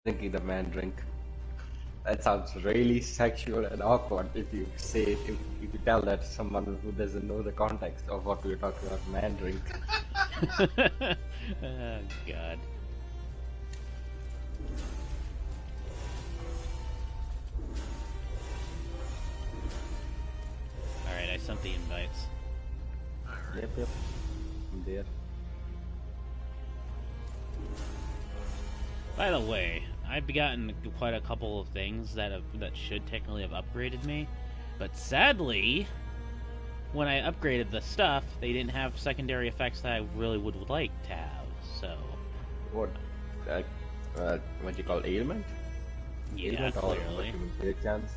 Drinking the man drink. That sounds really sexual and awkward if you say it, if you tell that to someone who doesn't know the context of what we're talking about, man drink. Oh, God. Alright, I sent the invites. Yep, I'm there. By the way, I've gotten quite a couple of things that should technically have upgraded me, but sadly, when I upgraded the stuff, they didn't have secondary effects that I really would like to have. So, What you call ailment? yeah, Ailment or clearly. chance?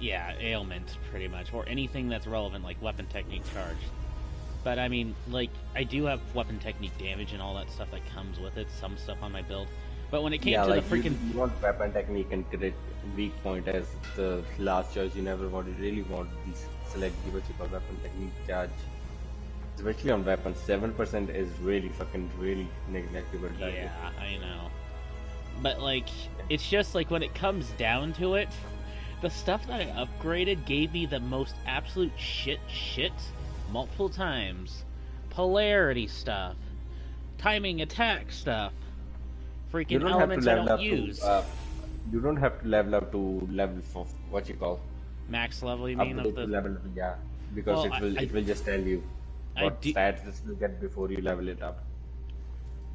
Yeah, ailment, pretty much, or anything that's relevant, like weapon technique charge. But I mean, like, I do have weapon technique damage and all that stuff that comes with it, some stuff on my build. But when it came to like the freaking... you want weapon technique and crit weak point as the last choice. You never really want these select what you call weapon technique charge. Especially on weapons, 7% is really neglectable. Yeah, I know. But like, it's just like when it comes down to it, the stuff that I upgraded gave me the most absolute shit multiple times. Polarity stuff, timing attack stuff, freaking elements I don't use. You don't have to level up to level for what you call max level. You mean of the level? Yeah, because well, it will just tell you what stats this will get before you level it up.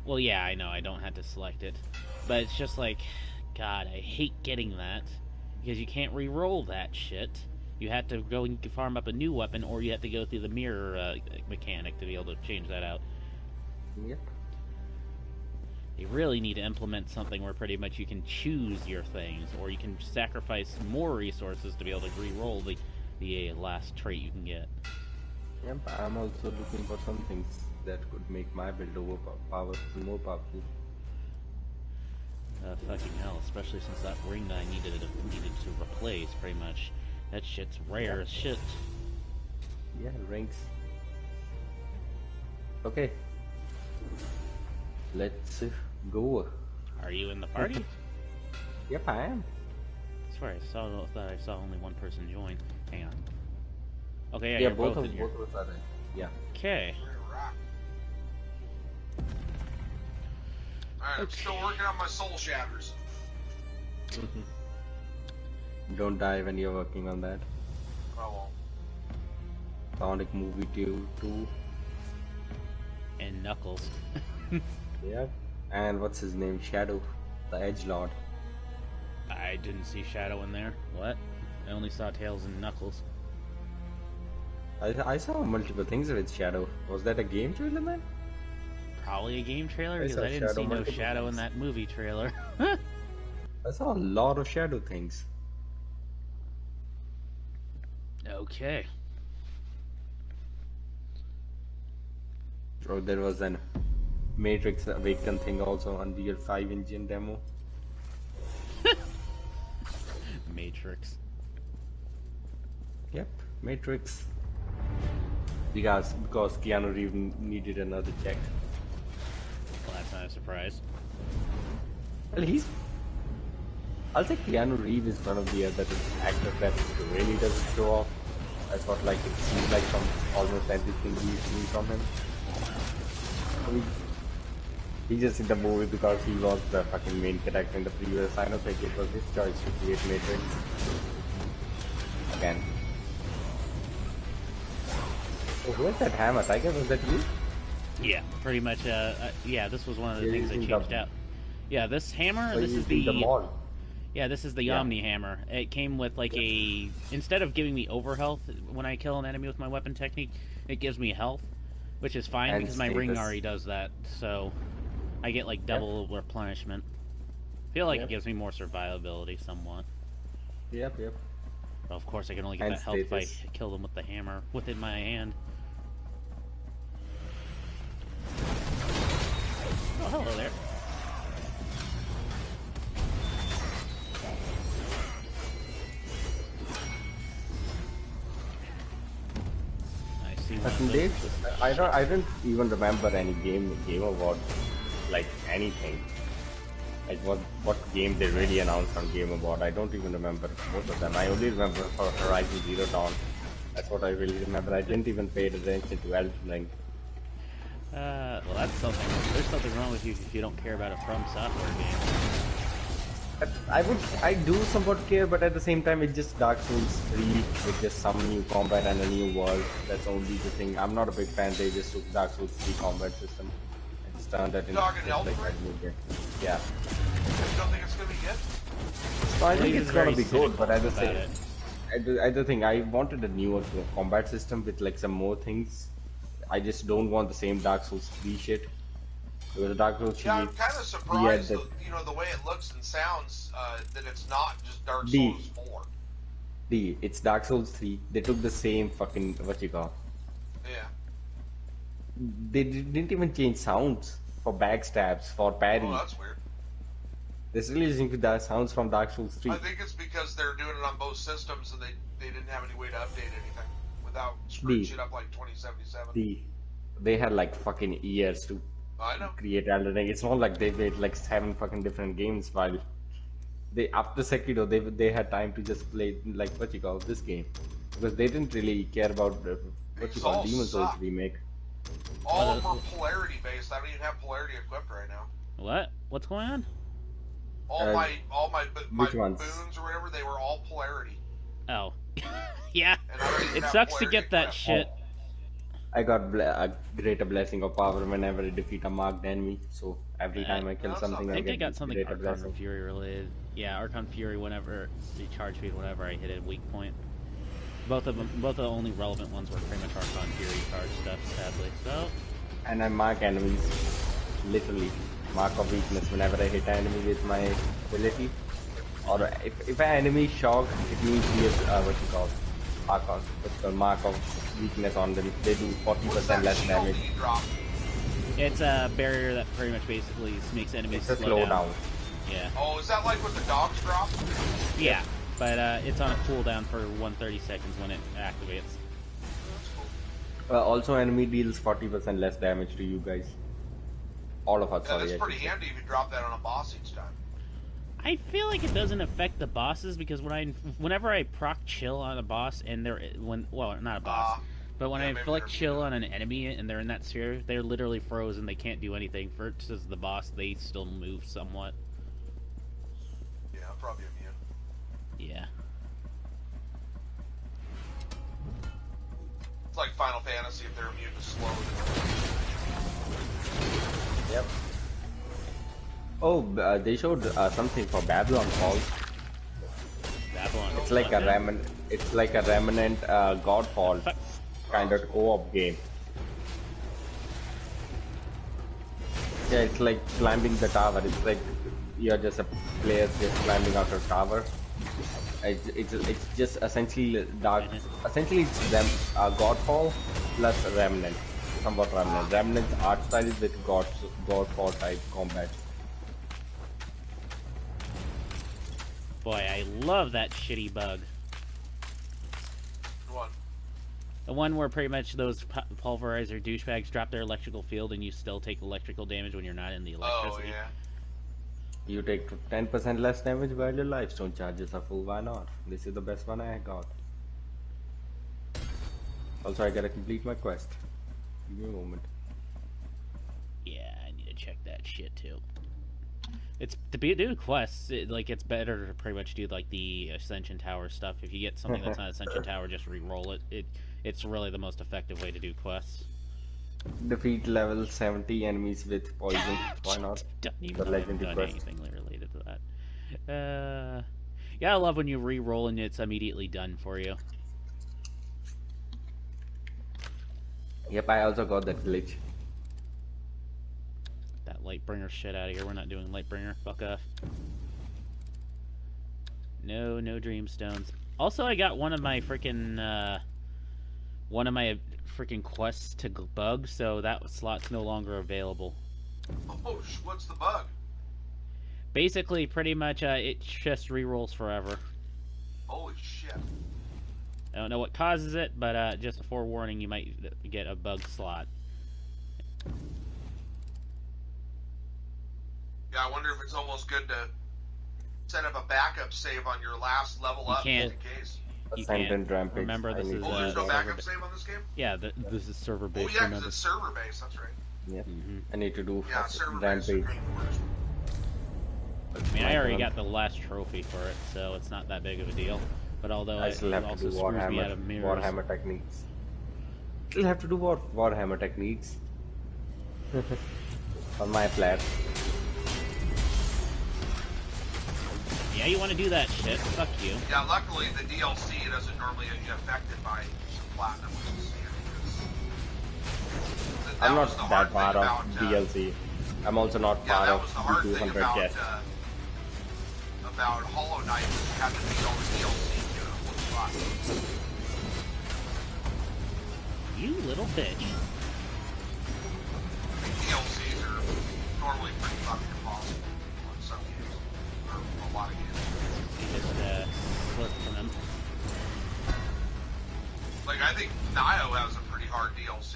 Well, yeah, I know I don't have to select it, but it's just like, God, I hate getting that because you can't re-roll that shit. You have to go and farm up a new weapon, or you have to go through the mirror mechanic to be able to change that out. Yep. They really need to implement something where pretty much you can choose your things, or you can sacrifice more resources to be able to re-roll the last trait you can get. Yep, I'm also looking for some things that could make my build more powerful. Fucking hell, especially since that ring that I needed to replace, pretty much. That shit's rare as shit. Yeah, rings. Okay. Let's go. Are you in the party? Yep, I am. I swear I thought I saw only one person join. Hang on. Okay, yeah, yeah, you're both of in here. us are there. Yeah. Okay. Alright, I'm still working on my soul shatters. Don't die when you're working on that. I won't. Sonic movie 2. And Knuckles. Yep. And what's his name? Shadow, the Edgelord. I didn't see Shadow in there. What? I only saw Tails and Knuckles. I saw multiple things with Shadow. Was that a game trailer, man? Probably a game trailer, because saw I didn't see no multiple Shadow in things. that movie trailer. I saw a lot of Shadow things. Okay. Oh, there was an Matrix Awaken thing also on Unreal 5 engine demo. Matrix. Yep, Matrix. Because Keanu Reeves needed another check. Well, that's not a surprise. Well, I'll say Keanu Reeves is one of the other actors that really doesn't show off. That's what like it seems like from almost everything we see from him. He just in the movie because he was the fucking main character in the previous. I don't think it was his choice to create Matrix. Again. Oh, who was that hammer? Tiger, was that you? Yeah, pretty much. Yeah, this was one of the things I changed out. Yeah, this hammer. This is the mall. Yeah, this is the Omni hammer. It came with like a instead of giving me overhealth when I kill an enemy with my weapon technique, it gives me health, which is fine And because my ring already does that. So I get like double replenishment. Feel like it gives me more survivability somewhat. Yep. But of course, I can only get that health if I kill them with the hammer within my hand. Oh, hello there. I see one. I don't even remember any game award like anything. Like what game they really announced on Game Award. I don't even remember most of them. I only remember for Horizon Zero Dawn. That's what I really remember. I didn't even pay attention to Elden Ring. Well, that's something. There's something wrong with you if you don't care about a From Software game. But I do somewhat care, but at the same time, it's just Dark Souls 3 with just some new combat and a new world. That's only the thing. I'm not a big fan. They just took Dark Souls 3 combat system and just turned that into Talking just like Elden a new game. Yeah. You don't think it's gonna be good? So I think Blaze it's is gonna very be good, but at the cynical same, about I do think I wanted a newer combat system with like some more things. I just don't want the same Dark Souls 3 shit. Because Dark Souls 3, Yeah, I'm kind of we surprised, had the, you know, the way it looks and sounds, that it's not just Dark the, Souls 4. it's Dark Souls 3. They took the same fucking, what you call, Yeah. they didn't even change sounds for backstabs, for parry. Oh, that's weird. They're still using the sounds from Dark Souls 3. I think it's because they're doing it on both systems and they didn't have any way to update anything without screwing shit up like 2077. They had like fucking years to I know. create Elden Ring. It's not like they made like 7 fucking different games while they after Sekiro they had time to just play like what you call this game because they didn't really care about what you These call all Demon Souls suck. remake. All of them are polarity based. I don't even have polarity equipped right now. What? What's going on? All my which ones? boons or whatever, they were all polarity. Oh. Yeah. And I don't even It have sucks to polarity get that equipped. shit. I got a greater blessing of power whenever I defeat a marked enemy. So every time I kill that's something, I I think I get got something greater Archon blessing. Fury related. Yeah, Archon Fury whenever the charge speed, whenever I hit a weak point. Both of the only relevant ones were pretty much Archon Fury charge stuff, sadly. So And I mark enemies, literally mark of weakness whenever I hit an enemy with my ability. Or if an enemy is shocked, it means he is what you call mark of weakness on them. They do What's 40% that less shield damage. you drop? it's a barrier that pretty much basically makes enemies It's a slow slowdown. Yeah. Oh, is that like what the dogs drop? Yeah, but it's on a cooldown for 130 seconds when it activates. That's cool. Also, enemy deals 40% less damage to you guys. All of us, Yeah, sorry. that's I pretty should say. handy if you drop that on a boss each time. I feel like it doesn't affect the bosses because whenever I proc chill on a boss and not a boss, but when yeah, I maybe flick they're chill on an enemy and they're in that sphere, they're literally frozen. They can't do anything. Versus the boss, they still move somewhat. Yeah, probably immune. Yeah. It's like Final Fantasy if they're immune to slow. Yep. Oh, they showed something for Babylon Falls. Babylon. It's like a remnant. It's like a remnant Godfall kind of co-op game. Yeah, it's like climbing the tower. It's like you're just a player just climbing out a tower. It's just essentially dark. Essentially, it's them Godfall plus Remnant, somewhat Remnant. Remnant's art style is with Godfall type combat. Boy, I love that shitty bug. One. The one where pretty much those pulverizer douchebags drop their electrical field and you still take electrical damage when you're not in the electricity. Oh, yeah. You take 10% less damage while your lifestone charges are full. Why not? This is the best one I got. Also, I gotta complete my quest. Give me a moment. Yeah, I need to check that shit too. It's to do quests. It's better to pretty much do like the Ascension Tower stuff. If you get something that's not Ascension Tower, just re-roll it. It's really the most effective way to do quests. Defeat level 70 enemies with poison. Why not? Don't even The know I haven't legendary done quest. anything related to that. Yeah, I love when you re-roll and it's immediately done for you. Yep, I also got that glitch. That Lightbringer shit out of here. We're not doing Lightbringer. Fuck off. No Dreamstones. Also, I got one of my freaking quests to bug, so that slot's no longer available. Oh, what's the bug? Basically, pretty much, it just re-rolls forever. Holy shit. I don't know what causes it, but just a forewarning, you might get a bug slot. Yeah, I wonder if it's almost good to set up a backup save on your last level You up can't. just in case. You Ascendant can't. Rampage. Remember, this is Oh, there's no that. backup save on this game? Yeah, this is server Oh based. yeah, because remember. it's server based. That's right. Yep. Mm-hmm. I need to do Yeah, first server based. Rampage. I mean, I already got the last trophy for it, so it's not that big of a deal. But although I still it have to also do screws me out of mirrors. Warhammer techniques. Still have to do Warhammer techniques. On my flat. Yeah, you want to do that shit? Fuck you. Yeah, luckily the DLC doesn't normally get affected by some platinum, which is standard. I'm not was the that hard part thing of about, DLC. I'm also not Yeah, part that of was the hard the thing 200 about guests. about Hollow Knight was you had to beat all the DLC to get a full spot. You little bitch. DLCs are normally pretty fucking impossible on some games, or a lot of games. You just slip from them. Like, I think Nio has a pretty hard DLC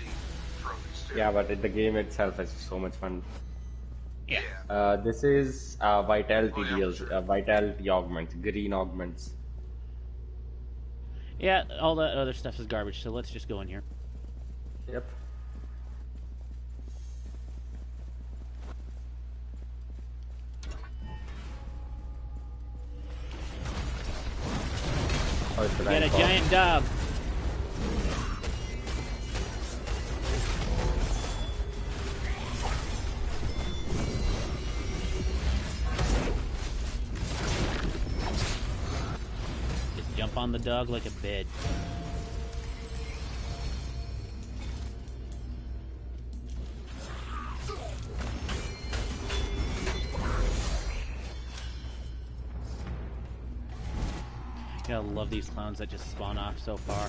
trophies too. Yeah, but the game itself is so much fun. Yeah. This is Vitality Oh, yeah, DLC, for sure. Vitality augments, green augments. Yeah, all that other stuff is garbage, so let's just go in here. Yep. Oh, it's the Get a rank giant dub. Just jump on the dog like a bed. I love these clowns that just spawn off so far.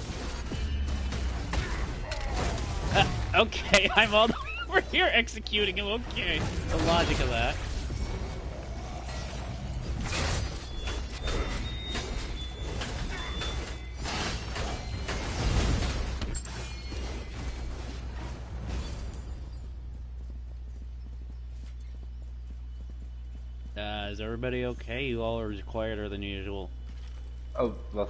Okay, I'm all over here executing him. Okay, the logic of that. Is everybody okay? You all are quieter than usual. Oh, well,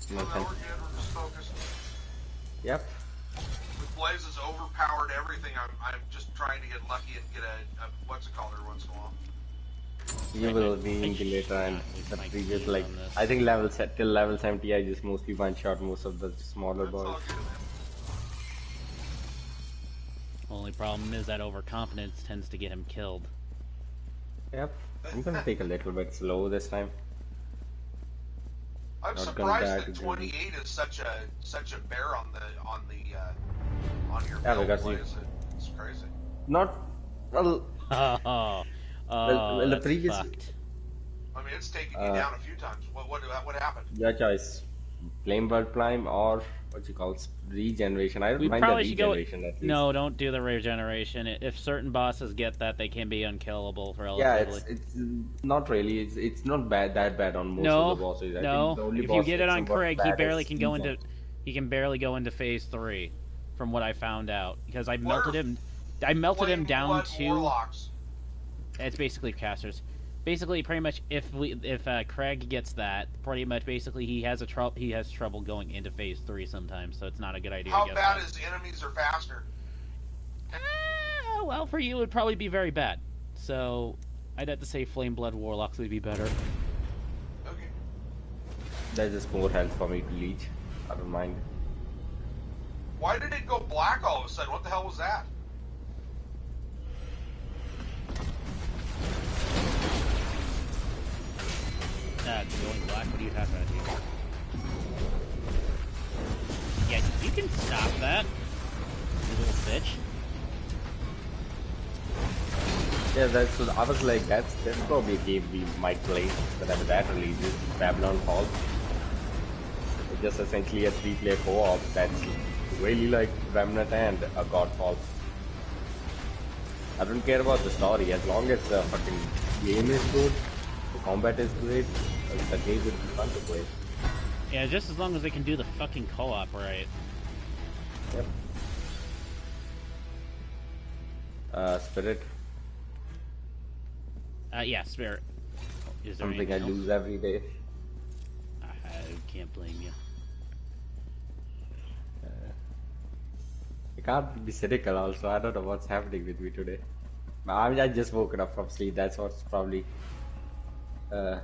No, nothing. we're good. We're just focused. Yep. With Blaze has overpowered everything. I'm just trying to get lucky and get a what's it called every once in a while. You will be in the later and the previous, like, I think till level 70 I just mostly one-shot most of the smaller That's boys. all good, man. Only problem is that overconfidence tends to get him killed. Yep. I'm gonna take a little bit slow this time. I'm Not gonna surprised die that to do 28 is such a bear on your Yeah, build, because Blaze. It's crazy. Not, well, Oh, well, the that's previous, fucked. I mean, it's taken you down a few times. What happened? your choice. Flame Bird Climb or what you call regeneration. I don't We mind the probably should go. regeneration at least. No, don't do the regeneration. If certain bosses get that, they can be unkillable Yeah, relatively. it's not really. It's not that bad on most No, of the bosses. I no. think the only If boss you get it that's on somewhat Craig, he bad barely is can go Evil. into. He can barely go into phase 3, from what I found out, because I What melted are him. I melted him Flame down Blood to. Warlocks. It's basically casters. Basically, pretty much, if Craig gets that, pretty much, basically, he has trouble going into phase 3 sometimes. So it's not a good idea. How to get bad that. is enemies are faster? Well, for you, it would probably be very bad. So I'd have to say Flame Blood Warlocks would be better. Okay. There's just more health for me to leech. I don't mind. Why did it go black all of a sudden? What the hell was that? Going black. What do you have out here? Yeah, you can stop that, you little bitch. Yeah, so I was like, that's probably a game we might play whenever that releases. Babylon Falls. It's just essentially a 3-player co-op that's really like Remnant and a Godfall. I don't care about the story as long as the fucking game is good, the combat is great, the game would be fun to play. Yeah, just as long as they can do the fucking co-op right. Yep. Spirit. Yeah, Spirit. Is there Something I anything else? lose every day. I can't blame you. I can't be cynical also. I don't know what's happening with me today. I just woken up from sleep. That's what's probably can't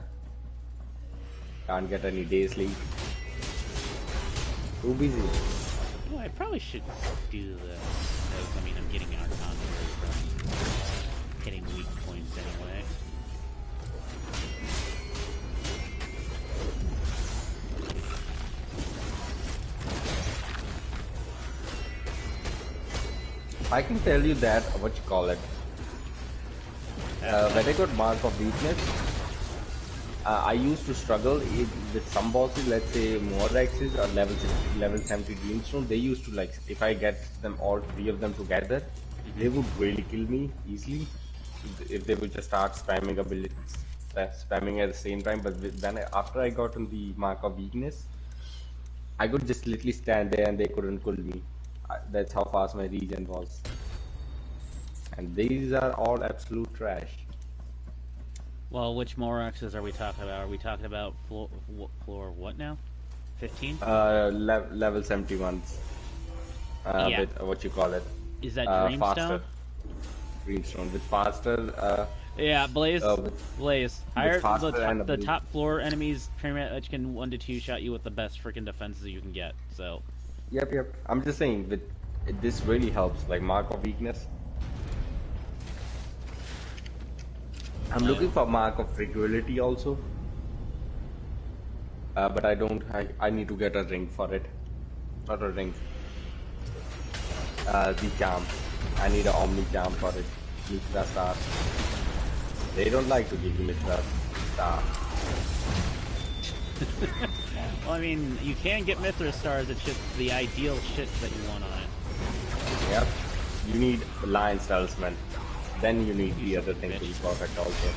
get any day sleep. Too busy. Oh, I probably should do this. Because, I mean, I'm getting our content from hitting weak points anyway. I can tell you that, what you call it. When I got mark of weakness, I used to struggle with some bosses, let's say more X's or level 70 Dreamstone. They used to, like, if I get them all three of them together, they would really kill me easily if they would just start spamming abilities, spamming at the same time. But then after I got on the mark of weakness, I could just literally stand there and they couldn't kill me. That's how fast my regen was. And these are all absolute trash. Well, which Moraxes are we talking about? Are we talking about floor what now? 15? Level 71s. Yeah. With what you call it? Is that Faster. Dreamstone? Dreamstone with faster. Yeah, Blaze. Blaze. Higher faster the top floor enemies pretty much can 1 to 2 shot you with the best freaking defenses you can get. So. Yep. I'm just saying that this really helps. Like mark of weakness. I'm looking for mark of fragility also. But I don't. I need to get a ring for it. Not a ring. The charm. I need an Omni charm for it. Mitra star. They don't like to give you Mitra star. Well, I mean, you can get Mithra stars. It's just the ideal shit that you want on it. Yep. You need Lion Salesman. Then you need the other thing to be perfect also.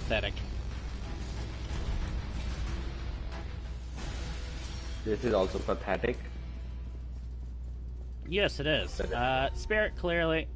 Pathetic. This is also pathetic. Yes, it is. Spirit, clearly.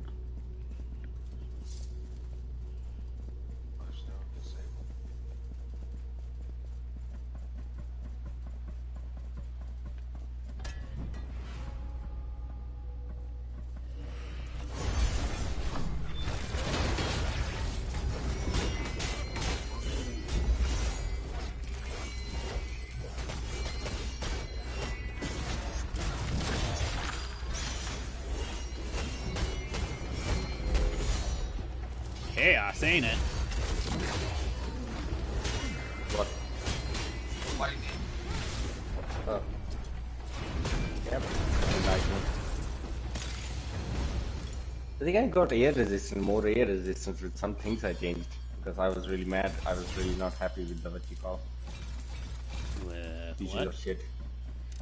Chaos, ain't it? What? Lightning. Oh. Yep. I think I got air resistance, more air resistance with some things I changed. Because I was really mad. I was really not happy with the what you call. With Pieces what? of shit.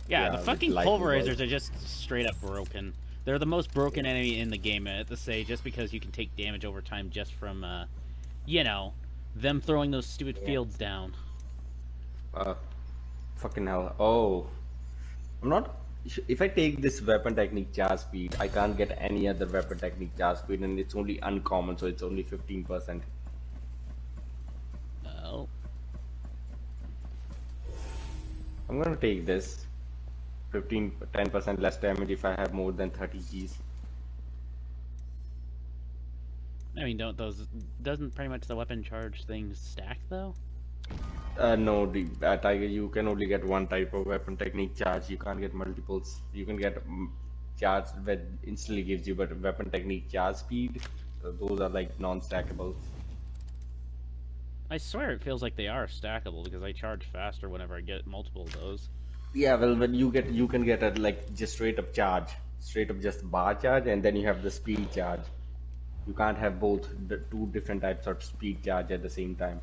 Yeah, the fucking pulverizers balls. are just straight up broken. They're the most broken enemy in the game, I have to say, just because you can take damage over time just from, you know, them throwing those stupid fields down. Fucking hell. Oh. I'm not... If I take this weapon technique charge speed, I can't get any other weapon technique charge speed, and it's only uncommon, so it's only 15%. Oh. I'm gonna take this. 10% less damage if I have more than 30 keys. I mean, doesn't pretty much the weapon charge things stack, though? No, Tiger, you can only get one type of weapon technique charge. You can't get multiples. You can get charge that instantly gives you, but weapon technique charge speed, those are like non-stackable. I swear it feels like they are stackable, because I charge faster whenever I get multiple of those. Yeah, well, when you can get a like just straight up charge, straight up just bar charge, and then you have the speed charge. You can't have both the two different types of speed charge at the same time.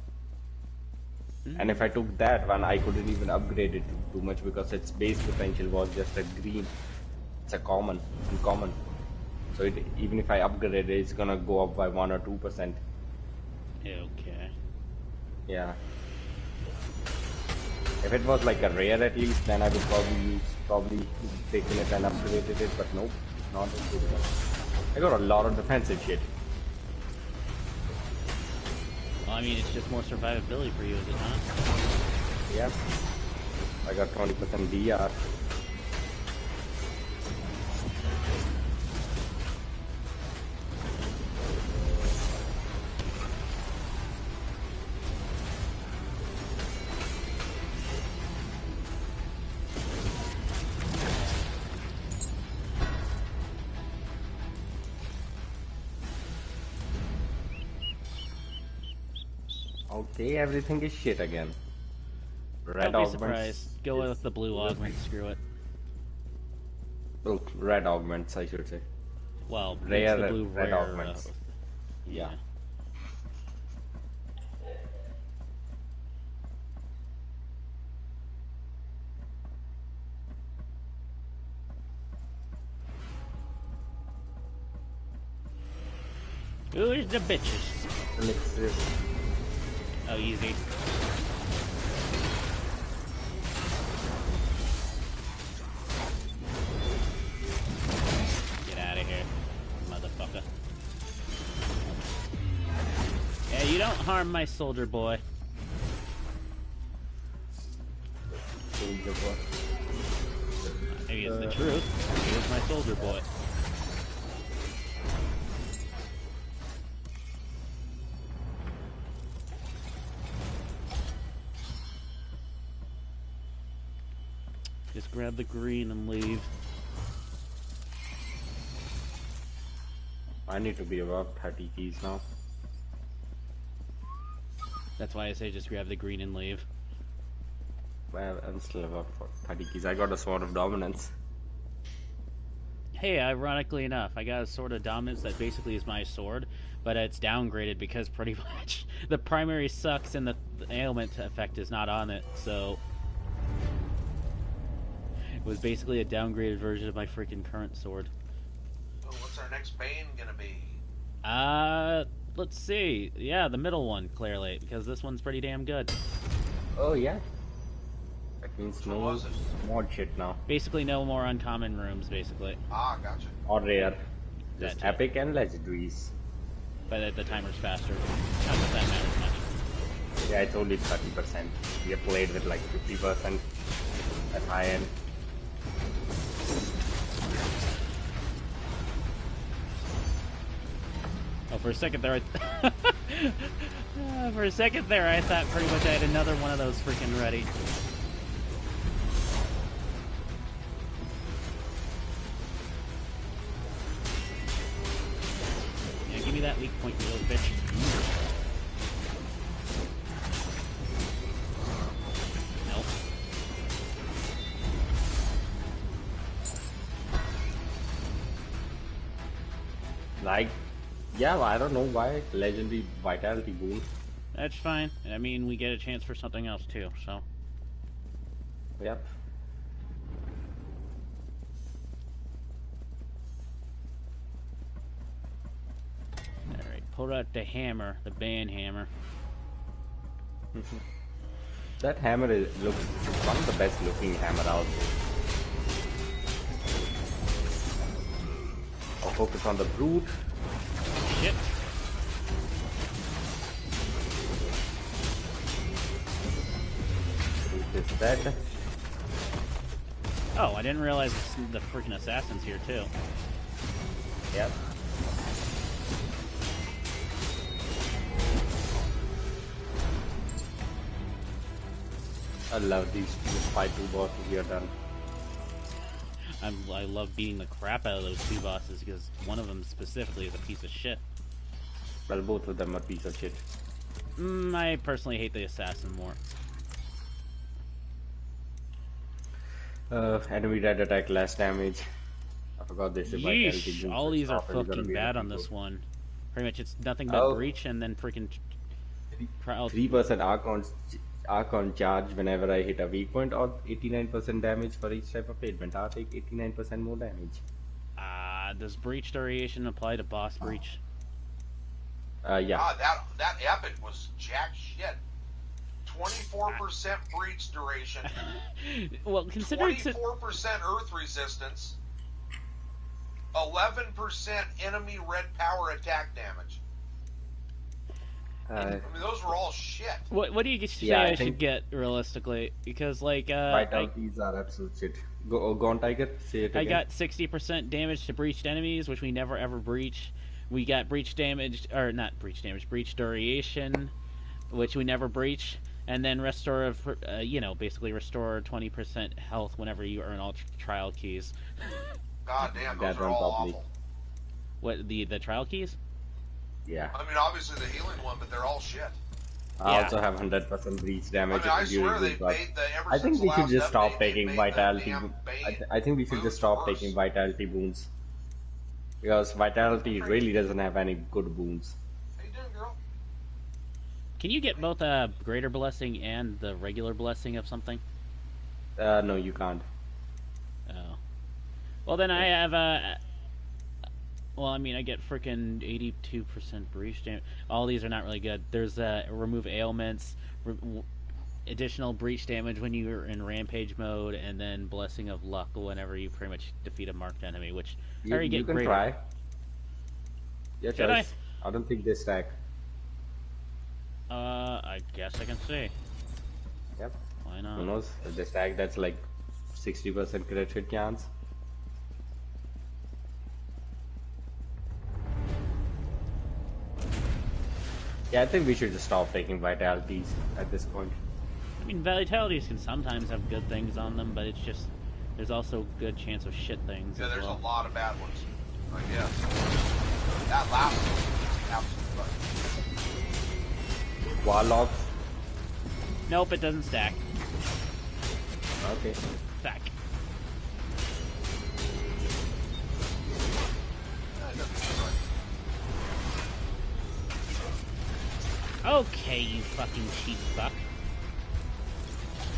And if I took that one, I couldn't even upgrade it too much because its base potential was just a green. It's a uncommon. So even if I upgrade it, it's gonna go up by 1 or 2%. Okay. Yeah. If it was like a rare at least, then I would probably taken it and upgraded it, but nope, not a good one. I got a lot of defensive shit. Well, I mean, it's just more survivability for you, is it not? Yep. I got 20% DR. Okay, everything is shit again. Red Don't be augments surprised. Go with the blue augment, screw it. Well, red augments, I should say. Well, it's Rare the blue red rare. augments. Yeah. Who's the bitches? Elixir. Oh, easy. Get out of here, motherfucker. Yeah, you don't harm my soldier boy. Maybe it's the truth. He is my soldier boy. Just grab the green and leave. I need to be above 30 keys now. That's why I say just grab the green and leave. Well, I'm still above 30 keys. I got a Sword of Dominance. Hey, ironically enough, I got a Sword of Dominance that basically is my sword, but it's downgraded because pretty much the primary sucks and the ailment effect is not on it, so it was basically a downgraded version of my freaking current sword. Oh, what's our next Bane gonna be? Let's see. Yeah, the middle one, clearly, because this one's pretty damn good. Oh, yeah. That means Which no one was it? mod shit now. Basically, no more uncommon rooms, basically. Ah, gotcha. Or rare. That Just too. epic and legendaries. But the timer's faster. Not that that matters much. Yeah, it's only 30%. We have played with like 50% at high end. Oh, for a second there, for a second there, I thought pretty much I had another one of those freaking ready. Yeah, give me that weak point, you little bitch. Nope. Like, yeah, well, I don't know why. Legendary Vitality Boon. That's fine. I mean, we get a chance for something else too, so. Yep. Alright, pull out the hammer, the band hammer. That hammer looks one of the best looking hammer out there. I'll focus on the brute. Shit. Brute is dead. Oh, I didn't realize the freaking assassin's here too. Yep. I love these fight two bosses we are done. I love beating the crap out of those two bosses because one of them specifically is a piece of shit. Well, both of them are piece of shit. I personally hate the assassin more. Enemy red attack, less damage. I forgot this. Yeesh, all these are fucking bad on this one. Pretty much it's nothing but breach and then freaking... 3% Archon charge whenever I hit a weak point, or 89% damage for each type of ailment. I'll take 89% more damage. Does breach duration apply to boss breach? Yeah. God, that epic was jack shit. 24% breach duration. Well, considering 24% earth resistance. 11% enemy red power attack damage. I mean, those were all shit. What do you say Yeah, I should get realistically? Because like vitalities are absolute shit. Go on, Tiger. Say it again. I got 60% damage to breached enemies, which we never ever breach. We got breach damage, or not breach damage, breach duration, which we never breach, and then restore, basically restore 20% health whenever you earn all trial keys. God damn, those are all awful. What, the trial keys? Yeah. I mean, obviously the healing one, but they're all shit. I also have 100% breach damage. I mean, I swear they've made I think we should just stop taking vitality. I think we should just stop taking vitality boons. Because vitality really doesn't have any good boons. How you doing, girl? Can you get both a greater blessing and the regular blessing of something? No, you can't. Oh. Well, then I have well, I mean, I get freaking 82% breach damage. All these are not really good. There's remove ailments, additional breach damage when you're in rampage mode, and then blessing of luck whenever you pretty much defeat a marked enemy, which you can try. Yeah, should I? I don't think they stack. I guess I can see. Yep. Why not? Who knows? If they stack, that's like 60% crit hit chance. Yeah, I think we should just stop taking vitalities at this point. I mean, vitalities can sometimes have good things on them, but it's just there's also good chance of shit things. Yeah, as there's well. a lot of bad ones. I guess that last one, absolutely. Warlocks? Nope, it doesn't stack. Okay. Stack. Okay, you fucking cheap fuck.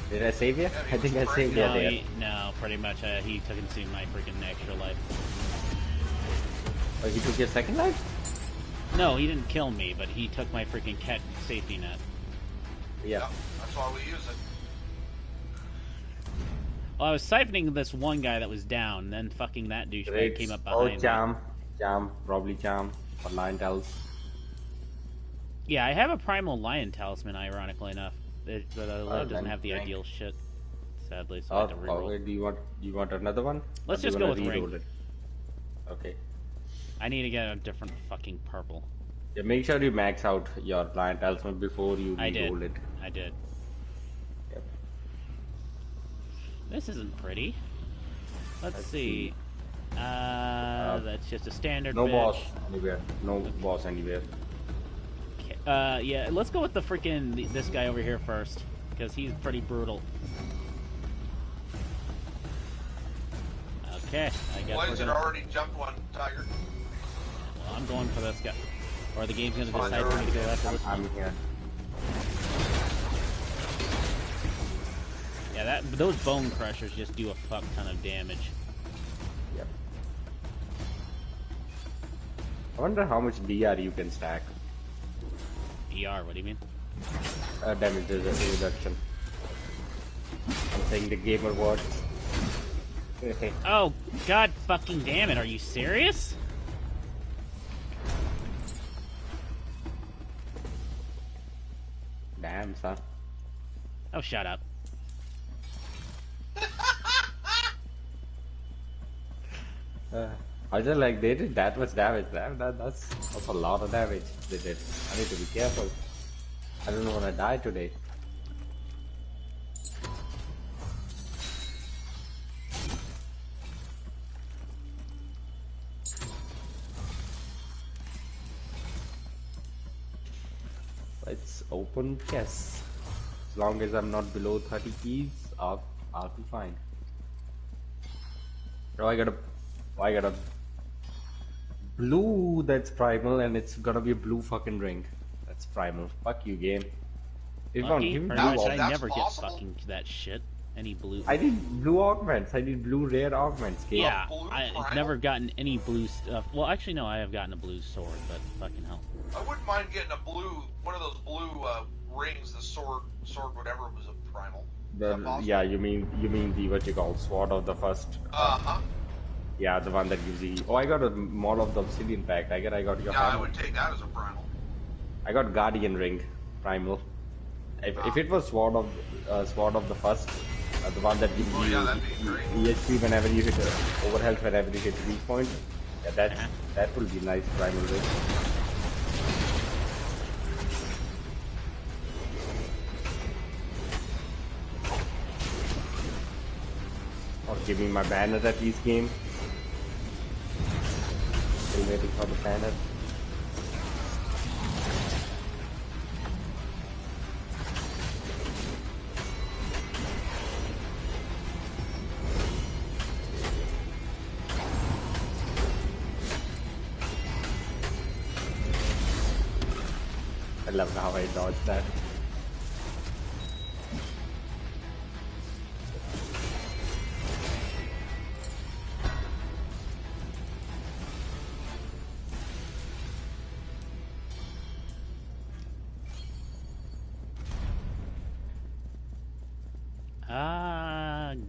Did I save you? I think I saved you there. No, pretty much. He took and saved my freaking extra life. Oh, he took your second life? No, he didn't kill me, but he took my freaking cat safety net. Yeah. Yep, that's why we use it. Well, I was siphoning this one guy that was down, then fucking that douchebag came up behind me. Charm, probably Charm, or Lion Tales. Yeah, I have a Primal Lion Talisman, ironically enough. The live doesn't have the ideal shit, sadly, so I have to reroll. Okay, do you want another one? Let's just go with ring. It? Okay. I need to get a different fucking purple. Yeah, make sure you max out your Lion Talisman before you reroll it. I did. Yep. This isn't pretty. Let's see. That's just a standard. No bitch. boss anywhere. No boss anywhere. Yeah, let's go with the freaking this guy over here first, because he's pretty brutal. Okay, I guess Blazer already jumped one, Tiger. Well, I'm going for this guy. Or the game's gonna decide for me to go after this one. I'm here. Yeah, those bone crushers just do a fuck ton of damage. Yep. I wonder how much DR you can stack. DR, what do you mean? Damage reduction. I'm saying the gamer words. Oh, god fucking damn it, are you serious? Damn, son. Oh, shut up. I just like they did that much damage. That's a lot of damage they did. I need to be careful. I don't want to die today. Let's open chest. As long as I'm not below 30 keys, I'll be fine. So I got a blue that's primal, and it's gonna be a blue fucking ring. That's primal. Fuck you, game. If Lucky, give me pretty blue much options. I never possible. get fucking that shit. any blue. I need blue augments. I need blue rare augments. Kate. Yeah, blue I've primal? never gotten any blue stuff. Well, actually, no, I have gotten a blue sword, but fucking hell. I wouldn't mind getting a blue, one of those blue rings, the sword, whatever was a primal. Is that possible? Yeah, you mean the what you call sword of the first? Yeah, the one that gives you. Oh, I got a mod of the obsidian pack. I got your. Yeah, hammer. I would take that as a primal. I got guardian ring, primal. If it was sword of the first, the one that gives you that'd be great. EHP whenever you hit over health whenever you hit weak point. Yeah, that will be nice primal ring. Or give me my banner at least game. Still waiting for the banner. I love how I dodged that.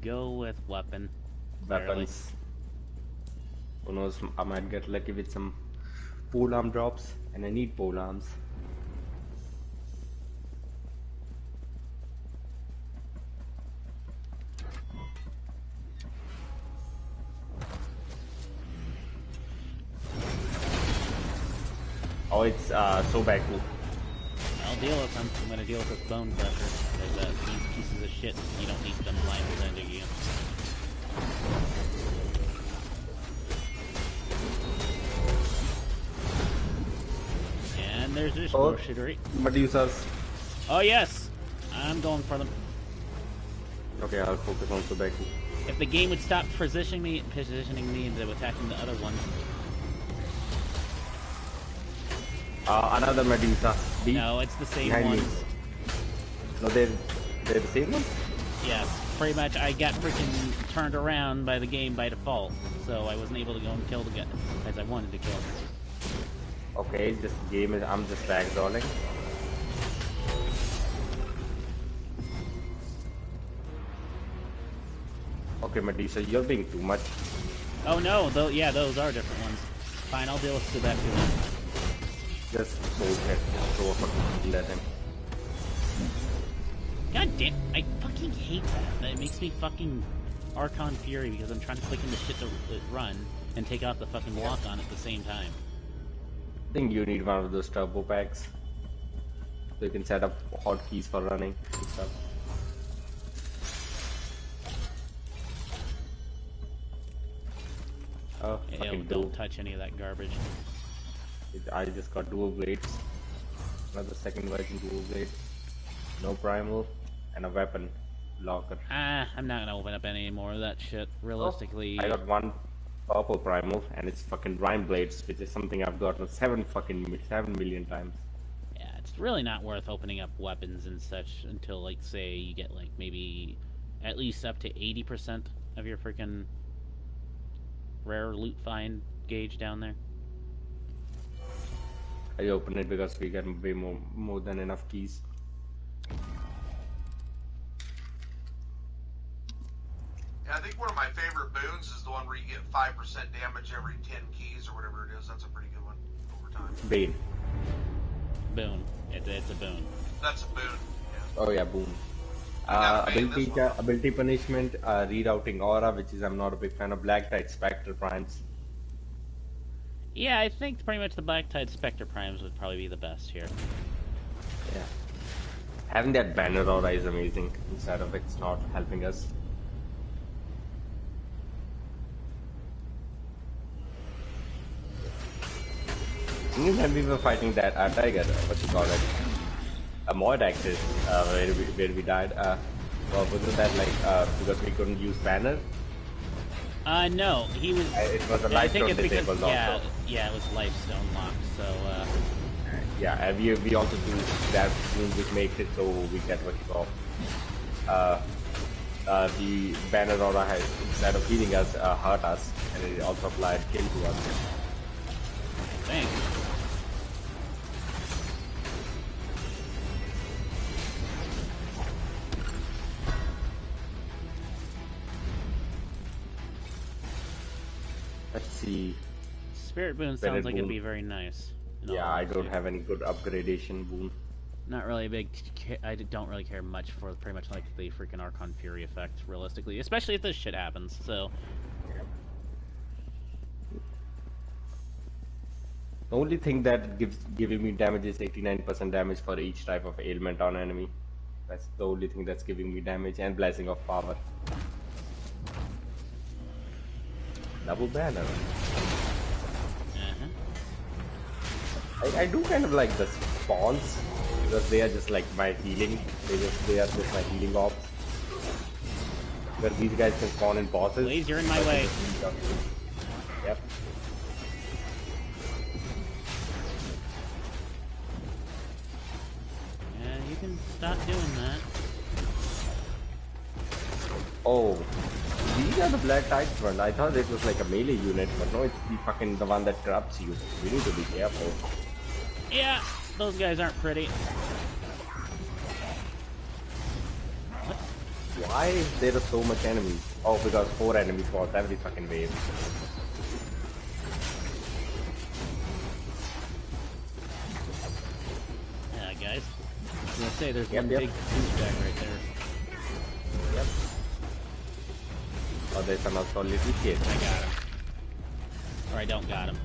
Go with weapon. Weapons. Who knows, I might get lucky with some pole arm drops, and I need pole arms. Oh, it's so bad too. I'll deal with them. I'm gonna deal with this bone crusher. Because these pieces of shit, you don't need them blindfolding you. And there's this bullshittery. Medusas. Oh yes! I'm going for them. Okay, I'll focus on Subaku. If the game would stop positioning me into attacking the other one. Another Medusa. Deep. No, it's the same Behind me. ones. No, they're the same ones? Yes, pretty much. I got freaking turned around by the game by default, so I wasn't able to go and kill the guy as I wanted to kill. Okay, this game is. I'm just ragdolling. Okay, Medusa, you're being too much. Oh no, yeah, those are different ones. Fine, I'll deal with Subaku then. Just so hit. So let him. God damn, I fucking hate that. It makes me fucking Archon Fury because I'm trying to click into shit to run and take off the fucking lock on at the same time. I think you need one of those turbo packs. So you can set up hotkeys for running and stuff. Oh, fucking Don't touch any of that garbage. I just got dual blades. Another second version dual blade. No primal. And a weapon locker. I'm not gonna open up any more of that shit. Realistically, I got one purple primal, and it's fucking Rhyme Blades, which is something I've gotten 7 million times. yeah, it's really not worth opening up weapons and such until, like, say you get like maybe at least up to 80% of your freaking rare loot find gauge down there. I open it because we get way more than enough keys. Yeah, I think one of my favorite boons is the one where you get 5% damage every 10 keys or whatever it is. That's a pretty good one over time. Bane. Boon. It's a boon. That's a boon. Yeah. Oh yeah, boom. I got Bane this one. Ability punishment, rerouting aura, which is I'm not a big fan of. Black Tide Spectre Primes. Yeah, I think pretty much the Black Tide Spectre Primes would probably be the best here. Yeah. Having that banner aura is amazing instead of it's not helping us. Even when we were fighting that tiger, what you call it, a mod axis, where we died, well, wasn't that like because we couldn't use banner? No, he was. It was a I think lifestone it's because disabled also. yeah, it was lifestone locked. So Yeah, and we also do that rule which makes it so we get what you call the banner aura has, instead of healing us, hurt us, and it also applied kill to us. Thanks. Let's see. Spirit boon Spirit sounds like it'd boon. be very nice. Yeah, I don't have any good upgradation boon. Not really a big. I don't really care much for pretty much like the freaking Archon Fury effect, realistically, especially if this shit happens. So. The only thing that giving me damage is 89% damage for each type of ailment on enemy. That's the only thing that's giving me damage, and Blessing of Power. Double banner. I do kind of like the spawns because they are just like my healing. They are just my healing ops. Where these guys can spawn in bosses. Please, you're in my way. Yep. Yeah, you can stop doing that. Oh, these are the Black Tides one. I thought it was like a melee unit, but no, it's the one that corrupts you. We need to be careful. Yeah, those guys aren't pretty. Why is there so much enemies? Oh, because 4 enemies for every fucking wave. Yeah, guys. I was gonna say there's Yep, one yep. big douchebag right there. Yep. Oh, there's another little kid. I got him. Or I don't got him.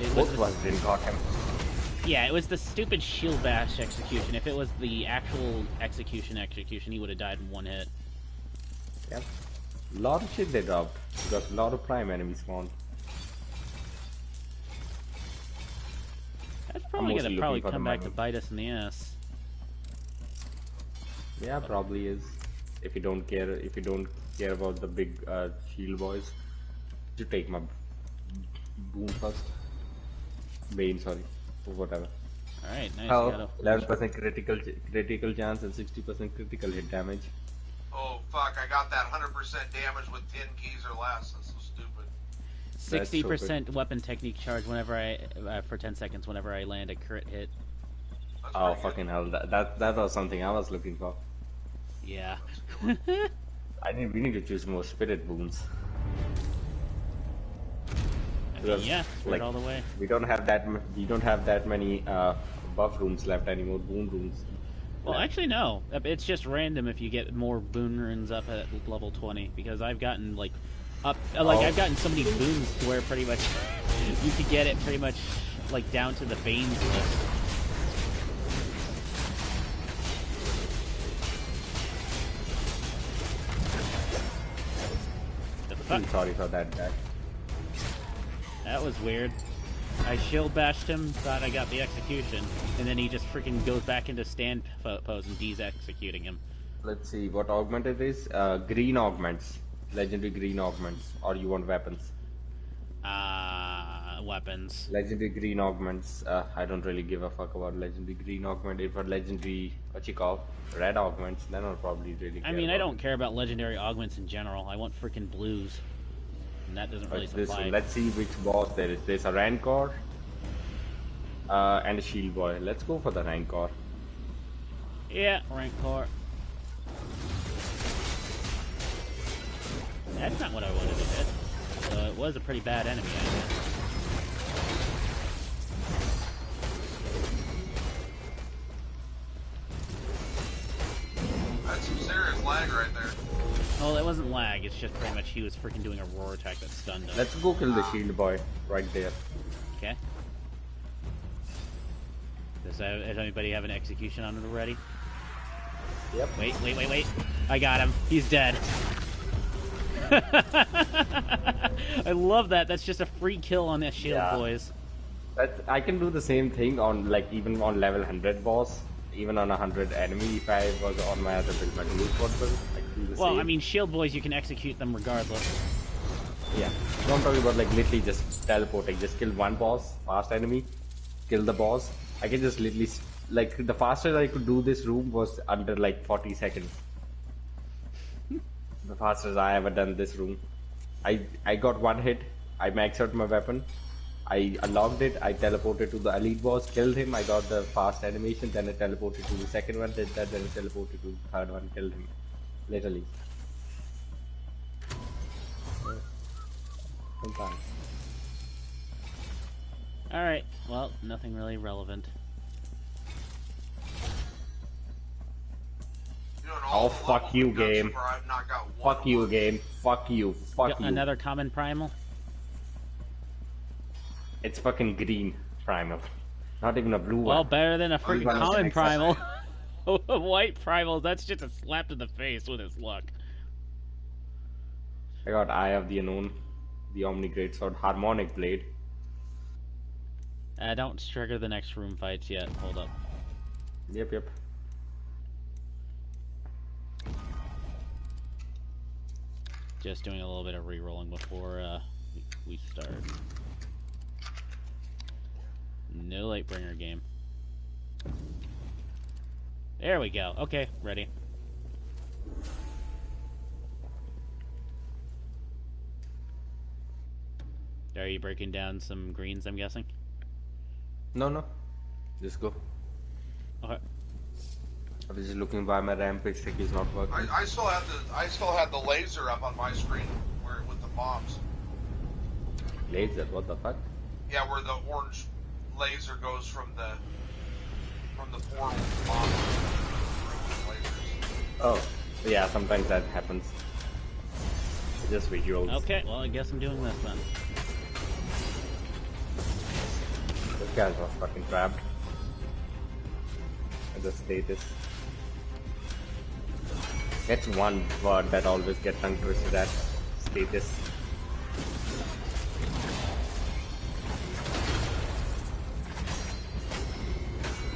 It Both the- of us didn't got him. Yeah, it was the stupid shield bash execution. If it was the actual execution, he would have died in one hit. Yep. Lot of shit they dropped. Because a lot of prime enemies spawned. That's probably mostly gonna looking for come the back to money. bite us in the ass. Yeah, probably is. If you don't care about the big shield boys, you take my boom first. Bane, sorry, or whatever. All right, nice. Oh, You got a 11% critical chance and 60% critical hit damage. Oh fuck! I got that 100% damage with 10 keys or less. That's so stupid. 60% weapon technique charge whenever I for 10 seconds whenever I land a crit hit. That's Oh pretty good. fucking hell! That was something I was looking for. Yeah. We need to choose more spirit boons. I mean, yeah, like, all the way. we don't have that many buff rooms left anymore. Boon rooms. Well, left. actually, no. It's just random if you get more boon runes up at level 20. Because I've gotten like I've gotten so many boons to where pretty much you could get it pretty much like down to the Bane's list. The fuck? I'm sorry for that, guy. That was weird. I shield bashed him, thought I got the execution, and then he just freaking goes back into stand pose and D's executing him. Let's see what augment it is. Green augments, legendary green augments, or you want weapons? Weapons. Legendary green augments. I don't really give a fuck about legendary green augment. If for legendary red augments, then I'll probably really. I mean, I don't care about legendary augments in general. I want freaking blues, and that doesn't really This supply. one. Let's see which boss there is. There's a Rancor and a Shield Boy. Let's go for the Rancor. Yeah, Rancor. That's not what I wanted to hit. So it was a pretty bad enemy, I guess. That's some serious lag right there. Well, it wasn't lag. It's just pretty much he was freaking doing a roar attack that stunned him. Let's go kill the Shield Boy right there. Okay. Does anybody have an execution on it already? Yep. Wait. I got him. He's dead. I love that. That's just a free kill on that shield, Yeah. boys. I can do the same thing on even on level 100 boss, even on 100 enemy. If I was on my other build, my dual portable, I could do the Well, same. I mean, shield boys, you can execute them regardless. Yeah. So I'm talking about like literally just teleporting. Just kill one boss, fast enemy, kill the boss. I can just literally like the fastest I could do this room was under like 40 seconds. The fastest I ever done this room. I got one hit. I maxed out my weapon. I unlocked it. I teleported to the elite boss, killed him. I got the fast animation. Then I teleported to the second one, did that. Then I teleported to the third one, killed him. Literally. Sometimes. Alright, well, nothing really relevant. Oh, fuck you, game. Fuck you, game. Fuck you. Fuck you. Another common primal? It's fucking green primal. Not even a blue one. Well, better than a freaking common primal. A white primal, that's just a slap to the face with his luck. I got Eye of the Unknown, the Omni Greatsword, Harmonic Blade. Don't trigger the next room fights yet. Hold up. Yep. Just doing a little bit of re-rolling before we start. No Lightbringer game. There we go. Okay, ready. Are you breaking down some greens, I'm guessing? No. Just go. Okay. I was just looking why my rampage trick is not working. I still had the laser up on my screen where with the bombs. Laser? What the fuck? Yeah, where the orange laser goes from the portal bomb lasers. Oh, yeah. Sometimes that happens. Just visuals. Okay, well I guess I'm doing this then. This guy's was fucking trapped. I just status. That's one word that always gets tongue twisted at. Status.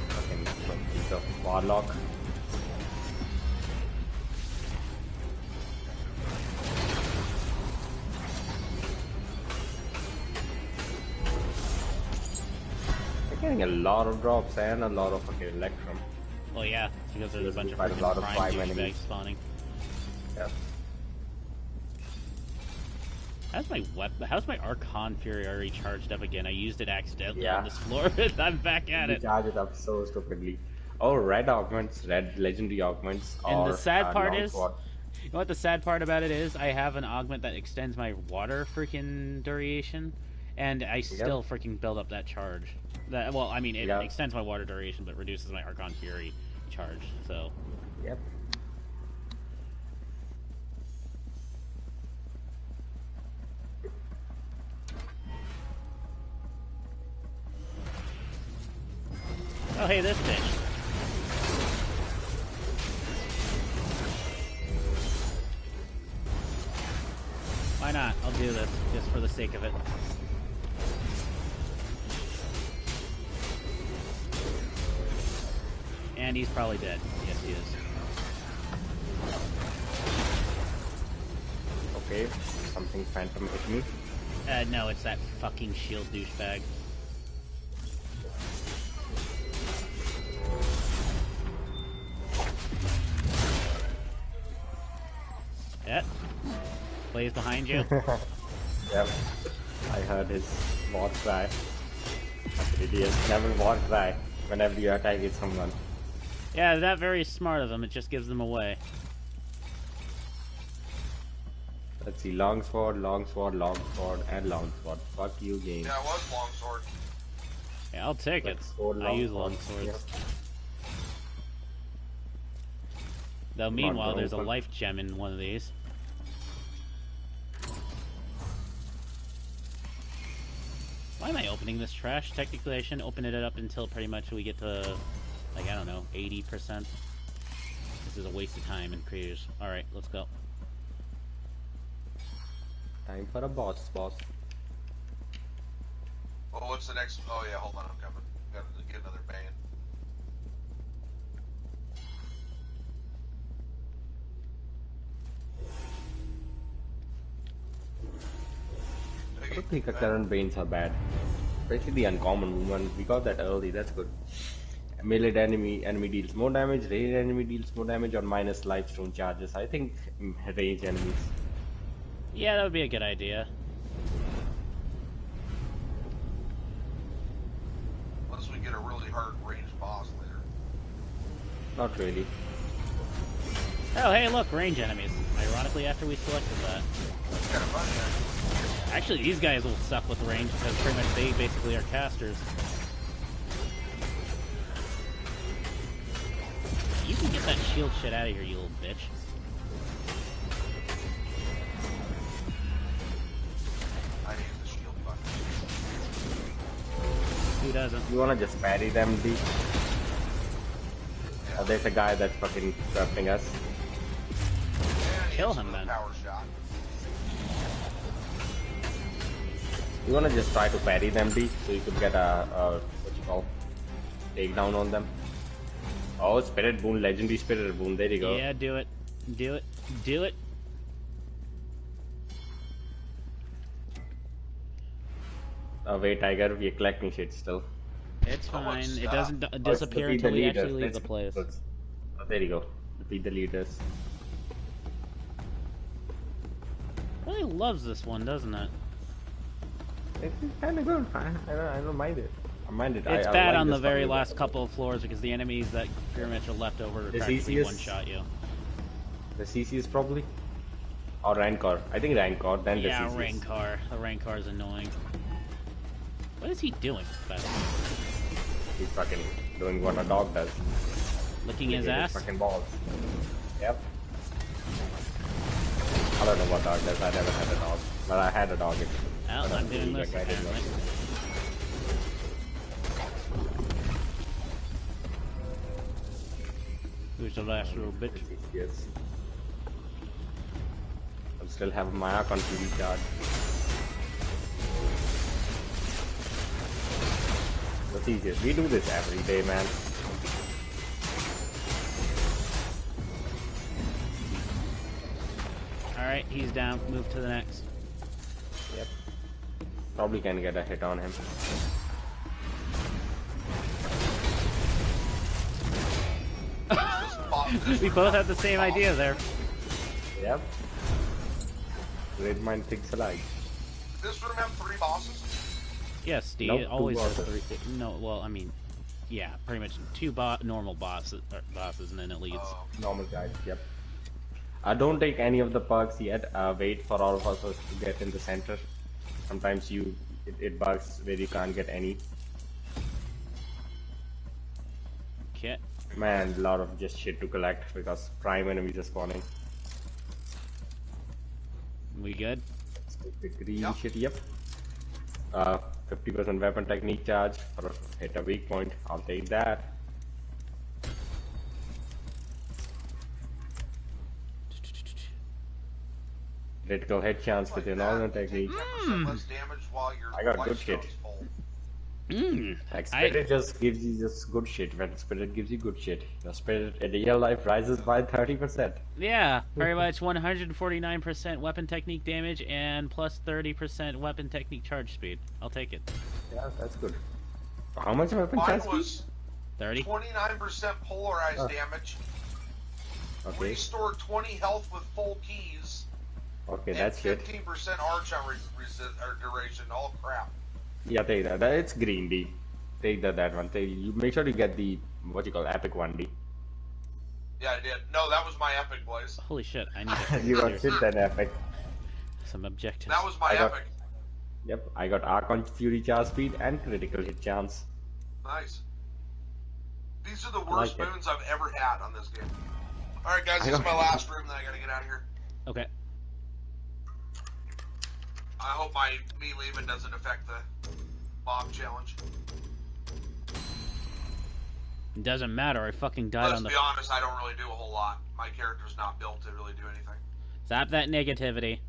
Fucking piece of warlock. They're getting a lot of drops and a lot of fucking electrum. Well, yeah, because there's a bunch of quite a freaking lot of prime prime douchebags enemies. spawning. Yeah. How's my Archon Fury already charged up again? I used it accidentally Yeah. on this floor, and I'm back at You it. charge it up so stupidly. Oh, red augments, red legendary augments. And the sad part long is, sword. you know what the sad part about it is? I have an augment that extends my water freaking duration, and I still freaking build up that charge. Well, I mean, it extends my water duration, but reduces my Archon Fury charge, so... Yep. Oh, hey, this bitch. Why not? I'll do this, just for the sake of it. And he's probably dead. Yes, he is. Okay, something phantom hit me. No, it's that fucking shield douchebag. Yeah. Blaze behind you. Yep. I heard his war cry. Idiot. Never war cry whenever you attack someone. Yeah, they're not very smart of them. It just gives them away. Let's see, longsword, longsword, longsword, and longsword. Fuck you, game. Yeah, it was longsword. Yeah, I'll take it. I use longswords. Yeah. Though meanwhile, there's a life gem in one of these. Why am I opening this trash? Technically, I shouldn't open it up until pretty much we get to, like, I don't know, 80%. This is a waste of time and creators. Alright, let's go. Time for a boss. Oh, what's the next? Oh yeah, hold on, I'm coming. Gotta get another band. I don't think our current banes are bad. Especially the uncommon one. We got that early, that's good. melee enemy deals more damage, range enemy deals more damage, or minus lifestone charges. I think range enemies. Yeah, that would be a good idea. Unless we get a really hard ranged boss later. Not really. Oh, hey, look, range enemies. Ironically, after we selected that. That's kind of fun, yeah. Actually, these guys will suck with range because pretty much they basically are casters. You can get that shield shit out of here, you little bitch. I need the shield button. Who doesn't? You wanna just parry them, D? Oh, there's a guy that's fucking trapping us. And Kill hits him, with a then. Power shot. You wanna just try to parry them, D, so you could get a what you call takedown on them. Oh, Spirit Boon, Legendary Spirit Boon. There you go. Yeah, do it. Do it. Do it. Wait, Tiger, we're collecting shit still. It's Oh, fine. what's It that? doesn't Oh, it's disappear defeat the until we leaders. actually leave the Let's- place. Oh, there you go. Defeat the leaders. Really loves this one, doesn't it? It's kind of good. I don't mind it. I mind it. It's I bad like on the this very fucking- last couple of floors because the enemies that pretty much are left over The practically CCS? one-shot you. The CCs probably, or Rancor. I think Rancor. Then the Yeah, CCs. Rancor. The Rancor is annoying. What is he doing, by the way? He's fucking doing what a dog does. Licking his Licking ass? fucking balls. Yep. I don't know what dog does. I never had a dog, but I had a dog. Well, I'm doing this apparently. Who's the last little bitch? Yes. I'm still having my Archon TV card. That's easiest. We do this every day, man. Alright, he's down. Move to the next. Yep. Probably can get a hit on him. We both had the same idea there. Yep. Great mind thinks alike. This room have 3 bosses? Yes, Steve. Nope, It two always has bosses. 3. No, well, I mean, yeah, pretty much 2 normal bosses, and then it leads. Oh. Normal guys, yep. Don't take any of the perks yet. Wait for all of us to get in the center. Sometimes it bugs where you can't get any. Okay. Man, a lot of just shit to collect because prime enemies are spawning. We good? The green Yep. shit, yep. 50% weapon technique charge for hit a weak point. I'll take that. Critical hit chance with your normal technique. 10% less damage while your I got good lifesteal shit. is full. Like Spirit just gives you just good shit. When Spirit gives you good shit, your Spirit in real life rises by 30%. Yeah, very much 149% weapon technique damage and plus 30% weapon technique charge speed. I'll take it. Yeah, that's good. How much weapon Mine charge speed? was 30? 29% polarized Oh. damage, Okay, restore 20 health with full keys, okay, and that's shit. 15% arch on duration. All crap. Yeah, take that. It's green, D. Take that one. You make sure you get the what you call epic one, D. Yeah, I did. No, that was my epic, Blaze. Holy shit, I need to You got there's shit then epic. some objectives. That was my I got- epic. Yep, I got Archon Fury charge speed and critical hit chance. Nice. These are the like worst it. boons I've ever had on this game. Alright, guys, this is my last room, then I gotta get out of here. Okay. I hope me leaving doesn't affect the mob challenge. It doesn't matter, I fucking died Let's on the... be honest, I don't really do a whole lot. My character's not built to really do anything. Stop that negativity.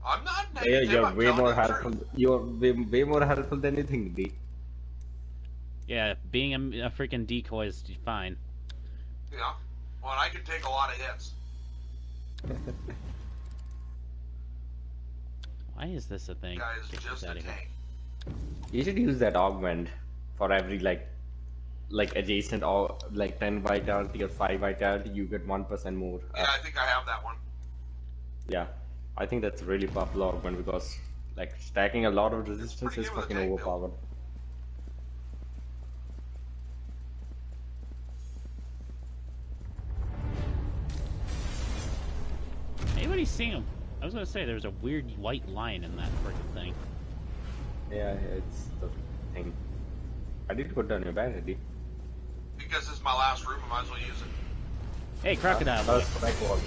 I'm not Yeah, negative, you're I'm way telling more you the helpful. truth. You're way more helpful than you think, D. Yeah, being a freaking decoy is fine. Yeah. Well, and I can take a lot of hits. Why is this a thing? Guy is Get just this a out of here. tank. You should use that augment for every like like adjacent or like 10 vitality or 5 vitality, you get 1% more. Yeah, I think I have that one. Yeah, I think that's a really popular augment because like stacking a lot of It's resistance pretty is good with a fucking tank build. overpowered. Anybody seen him? I was gonna say there's a weird white line in that freaking thing. Yeah, it's the thing. I did put down your battery. Because this is my last room, I might as well use it. Hey, crocodile boy. That's what I call it.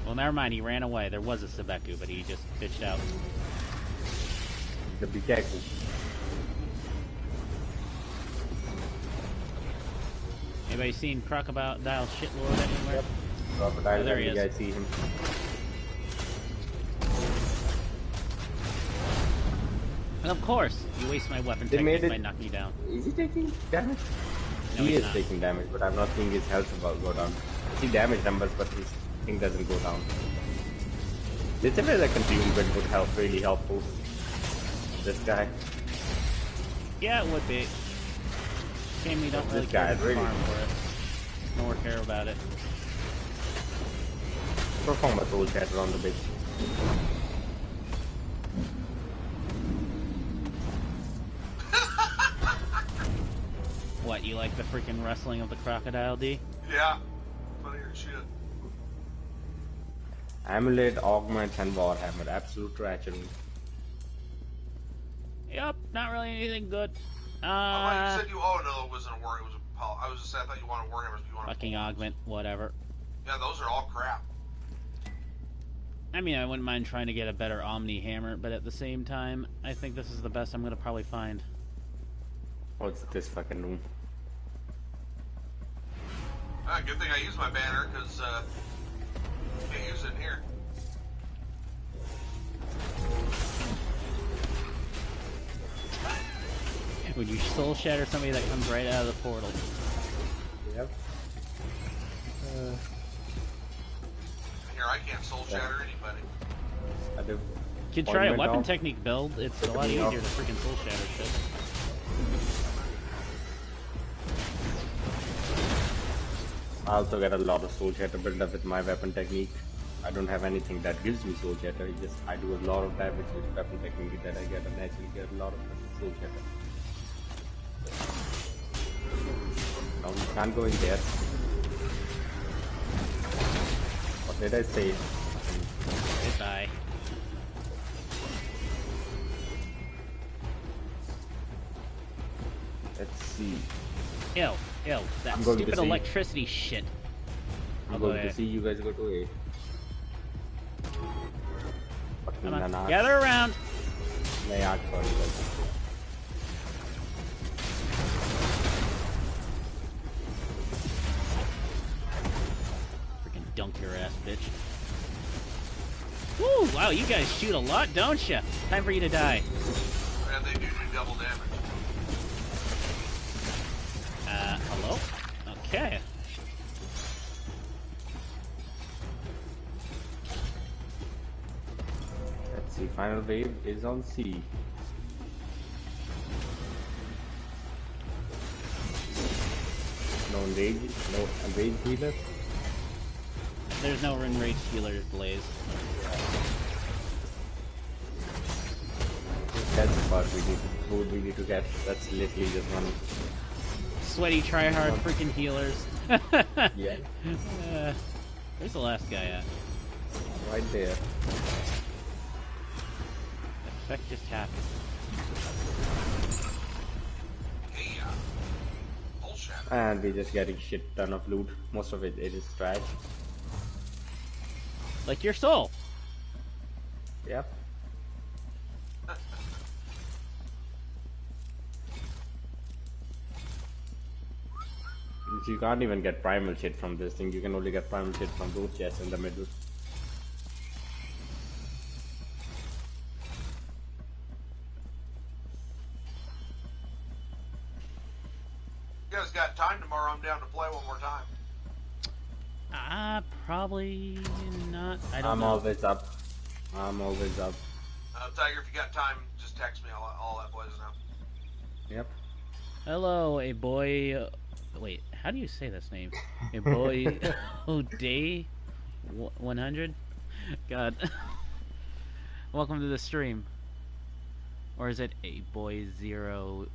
Well, never mind. He ran away. There was a Sebeku, but he just bitched out. The Bikaku. Anybody seen Crocodile Shitlord anywhere? Yep. Crocodile, Oh, there he you is. guys see him. And of course, you waste my weapon They technique made by it- knocking you down. Is he taking damage? No, He he's is not. taking damage, but I'm not seeing his health go down. I see damage numbers, but his thing doesn't go down. Literally, the consume build would help, really helpful. This guy. Yeah, it would be. Shame we don't This really guy care to really- farm for it. Nor care about it. Perform a soul shatter on the bitch. What, you like the freaking wrestling of the crocodile, D? Yeah. Funnier than shit. Amulet, augments, and warhammer. Absolute treachery. Yup, not really anything good. Oh, you said you. Oh no, it wasn't a war. It was a. I was just. I thought you wanted warhammers, but you wanted. Fucking augment, whatever. Yeah, those are all crap. I mean, I wouldn't mind trying to get a better Omni hammer, but at the same time, I think this is the best I'm gonna probably find. What's this fucking room? Ah, good thing I used my banner, because can't use it in here. When you soul shatter somebody that comes right out of the portal. Yep. Here, I can't soul shatter anybody. I do. You can try a Appointment weapon off. technique build, it's a lot Opening easier off. to freaking soul shatter shit. I also get a lot of soul shatter build up with my weapon technique. I don't have anything that gives me soul shatter. It's just I do a lot of damage with weapon technique that I get and actually get a lot of soul shatter. Now we can't go in there. What did I say? Goodbye. Let's see. Ew, that I'm going to stupid see. electricity shit. I'm I'll go going to there. see you guys go to A. Fucking Come on, nanak. gather around. Nayak, sorry guys. Freaking dunk your ass, bitch. Woo! Wow, you guys shoot a lot, don't ya? Time for you to die. And they do double damage. Hello? Okay. Let's see. Final wave is on C. No rage, no rage healer. There's no enraged healers, Blaze. That's the part we need to get. That's literally just one. Sweaty, try-hard freaking healers. Yeah, Where's the last guy at? right there. The effect just happened. Hey, soul shatter. And we're just getting shit ton of loot. Most of it is trash. Like your soul. Yep. You can't even get primal shit from this thing. You can only get primal shit from those chests in the middle. You guys got time tomorrow? I'm down to play one more time. Probably not. I don't I'm know. always up. I'm always up. Tiger, if you got time, just text me. I'll let Blaze know. Yep. Hello, a boy. Wait, how do you say this name? A boy. Oh, day 100. God. Welcome to the stream. Or is it a boy 0?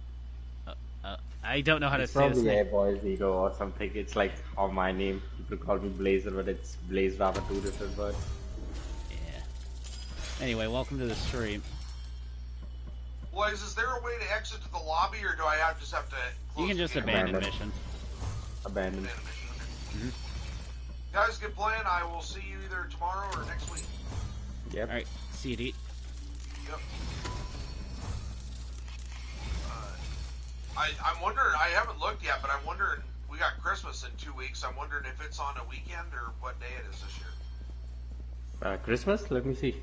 I don't know how to It's say this probably name. a boy's ego or something. It's like on my name. People call me Blazer, but it's Blazerama, two different words. Yeah. Anyway, welcome to the stream. Boys, is there a way to exit to the lobby, or do I just have to close You can just the game? abandon Abandon. mission. Abandoned. Abandon mission, okay. Mhm. Guys, good plan. I will see you either tomorrow or next week. Yep. Alright, see you, D. Yep. I'm wondering, I haven't looked yet, but I'm wondering, we got Christmas in 2 weeks. I'm wondering if it's on a weekend or what day it is this year. Christmas? Let me see.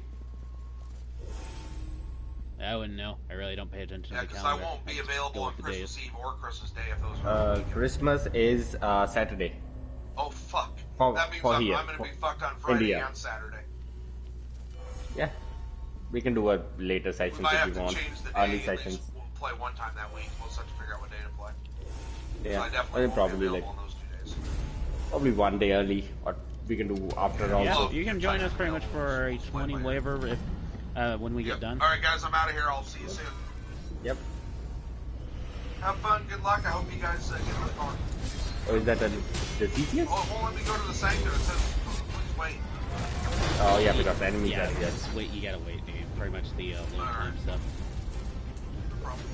I wouldn't know. I really don't pay attention Yeah, to the because I calendar. won't be just available go on with the Christmas days. Eve or Christmas Day if those are weekends. Christmas is Saturday. Oh, fuck. For- That means for I'm here. going to be For fucked on Friday India. and Saturday. Yeah. We can do a later We session might if have you to want. change the day. Early At sessions. least we'll play one time that week. We'll just have to figure out what day to play. So Yeah. I Or definitely won't probably be like available on those 2 days. probably one day early, or we can do after Yeah, also. you can join us pretty much for a 20 waiver if when we get done. Alright, guys, I'm out of here. I'll see you soon. Yep. Have fun. Good luck. I hope you guys get in the car. Or is that the CTS? Oh, it won't let me go to the sanctum. It says, please wait. Oh yeah, because the enemies Yeah, are here. it's wait. You gotta wait, dude. Pretty much the load time stuff. No problem.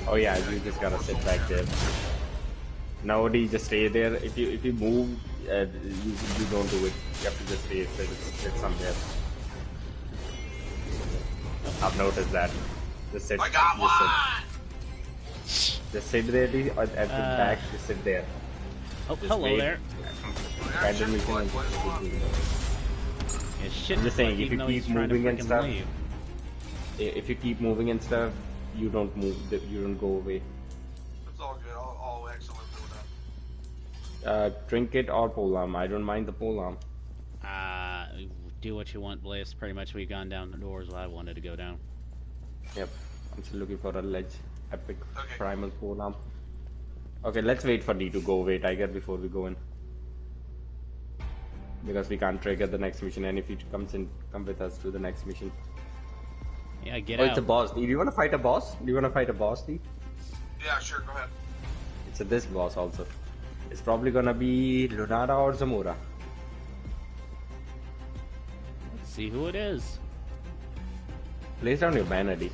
Oh yeah, you just gotta sit back there. Nowadays, just stay there. If you move, you don't do it. You have to just sit somewhere. I've noticed that. Just sit. I got just sit. one! Just sit there at the back. Just sit there. Oh, Just hello wait. there. Random mission and Yeah, shit. I'm just saying, if even you though keep he's trying to moving and freaking stuff, leave. if you keep moving and stuff, you don't move. You don't go away. It's all good. I'll excellent do that. Trinket or polearm. I don't mind the polearm. Do what you want, Blaze. Pretty much we've gone down the doors where I wanted to go down. Yep. I'm still looking for a ledge. Epic Okay. primal polearm. Okay, let's wait for D to go away, Tiger, before we go in. Because we can't trigger the next mission, and if he come with us to the next mission. Yeah, get Oh, out. it's a boss. D, do you want to fight a boss? Do you want to fight a boss, D? Yeah, sure. Go ahead. It's this boss also. It's probably gonna be Lunara or Zamora. Let's see who it is. Place down your banner, D.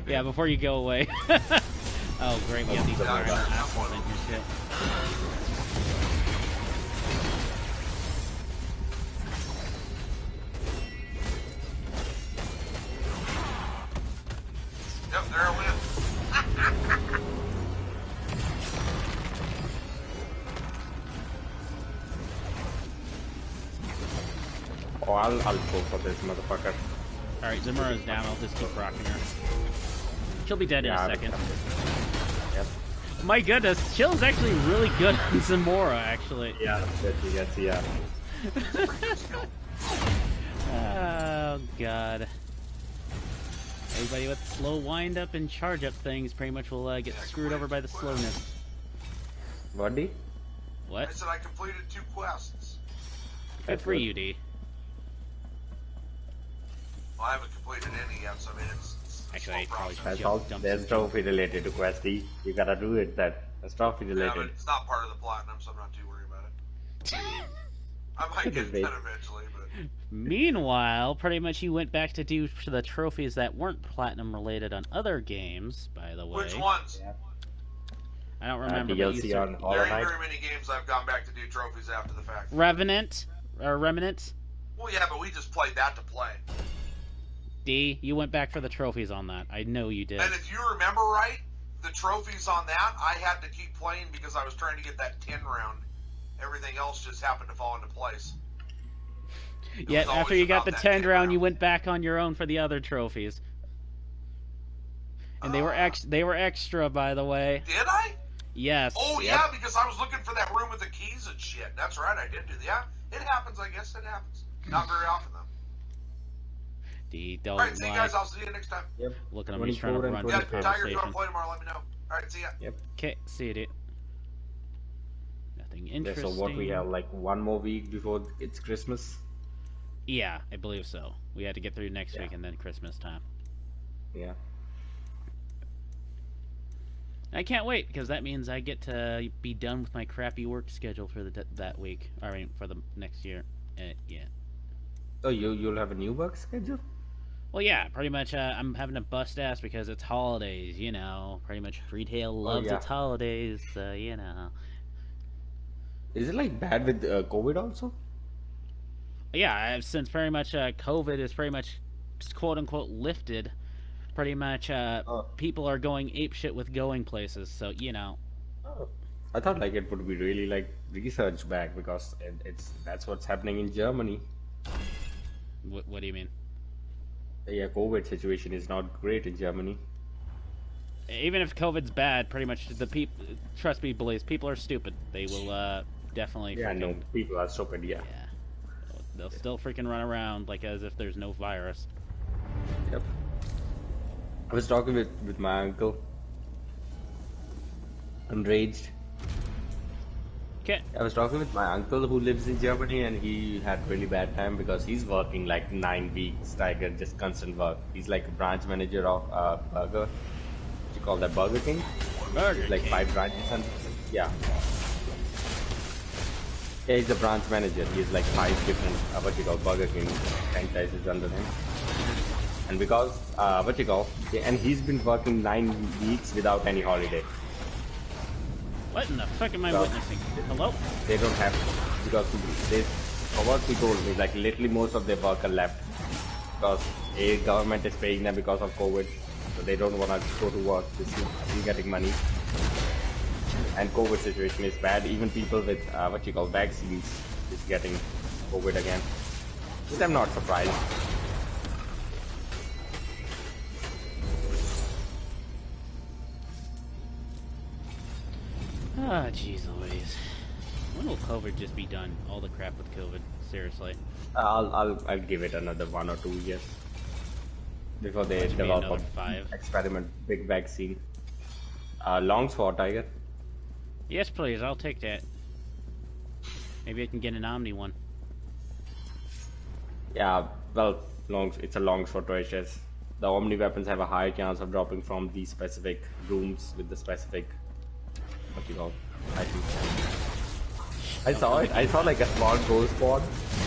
Yeah, before you go away. Oh, great. We have these Yeah, iron sure. assholes in here, too. Yep, there I went. Oh, I'll go for this motherfucker. Alright, Zamura's down. I'll just keep rocking her. She'll be dead in a second. Yep. My goodness, Chill's actually really good on Zamora, actually. Yeah, that's yeah. Oh, God. Everybody with slow wind up and charge up things pretty much will get screwed over by the slowness. What, D? I What? said I completed 2 quests. Good for you, D. Well, I haven't completed any yet, so I mean, it's Actually, slow I probably process. should That's all. dump There's some trophy related to quest, D. You gotta do it. That's trophy Yeah, related. but it's not part of the platinum, so I'm not too worried about it. I might It get is that big. eventually, but Meanwhile, pretty much you went back to do the trophies that weren't platinum related on other games, by the way. which ones? Yeah. I don't remember. but you DLC said- on Hollow There ain't Knight. very many games I've gone back to do trophies after the fact. Revenant? Or Remnant? Well, yeah, but we just played that to play. D, you went back for the trophies on that. I know you did. And if you remember right, the trophies on that, I had to keep playing because I was trying to get that 10 round. Everything else just happened to fall into place. Yet was after always you got about the that 10 10 round, you round. went back on your own for the other trophies. And they were extra, by the way. Did I? Yes. Oh, Yep. yeah, because I was looking for that room with the keys and shit. That's right, I did do that. Yeah, it happens, I guess it happens. Not very often, though. Don't Alright, see you lie. guys. I'll see you next time. Yep. Look at him, he's trying to 24 and run Yeah, the 25. Tiger, if you want conversation. to play tomorrow, let me know. Alright, see ya. Yep. Okay, see you, dude. Nothing Yeah, interesting. so what we have, like 1 more week before it's Christmas? Yeah, I believe so. We had to get through next Yeah. week and then Christmas time. Yeah. I can't wait because that means I get to be done with my crappy work schedule for that week. I mean, for the next year. Yeah. Oh, you'll have a new work schedule? Well, yeah, pretty much. I'm having to bust ass because it's holidays. You know, pretty much retail loves yeah. its holidays. You know. Is it like bad with COVID also? Yeah, since very much COVID is pretty much quote unquote lifted. Pretty much, people are going apeshit with going places. So you know. Oh. I thought like it would be really like research back because that's what's happening in Germany. What do you mean? Yeah, COVID situation is not great in Germany. Even if COVID's bad, pretty much the people. Trust me, Blaze. People are stupid. They will definitely. Yeah, no, freaking, people are stupid. Yeah. Yeah. They'll still freaking run around like as if there's no virus. Yep. I was talking with my uncle. Enraged. Okay. I was talking with my uncle who lives in Germany, and he had really bad time because he's working like 9 weeks, Tiger, just constant work. He's like a branch manager of Burger. What you call that, Burger King? Burger Like King. 5 branches and yeah. Yeah, he's a branch manager. He has like 5 different what you call Burger King franchises under him. And because what you call, and he's been working 9 weeks without any holiday. What in the fuck am I Well, witnessing? Hello? They don't have, because they, for what he told me, like literally most of their worker left because a government is paying them because of COVID, so they don't want to go to work to see getting money. And COVID situation is bad. Even people with what you call vaccines is getting COVID again. But I'm not surprised. Ah, jeez Louise. When will COVID just be done? All the crap with COVID. Seriously. I'll give it another 1 or 2 years before they Which would be develop another a 5. experiment big vaccine. Longs for Tiger. Yes, please. I'll take that. Maybe I can get an Omni one. Yeah, well, longs. It's a longs for treasures. The Omni weapons have a higher chance of dropping from these specific rooms with the specific what you call items. I saw it. I saw like a small ghost spawn.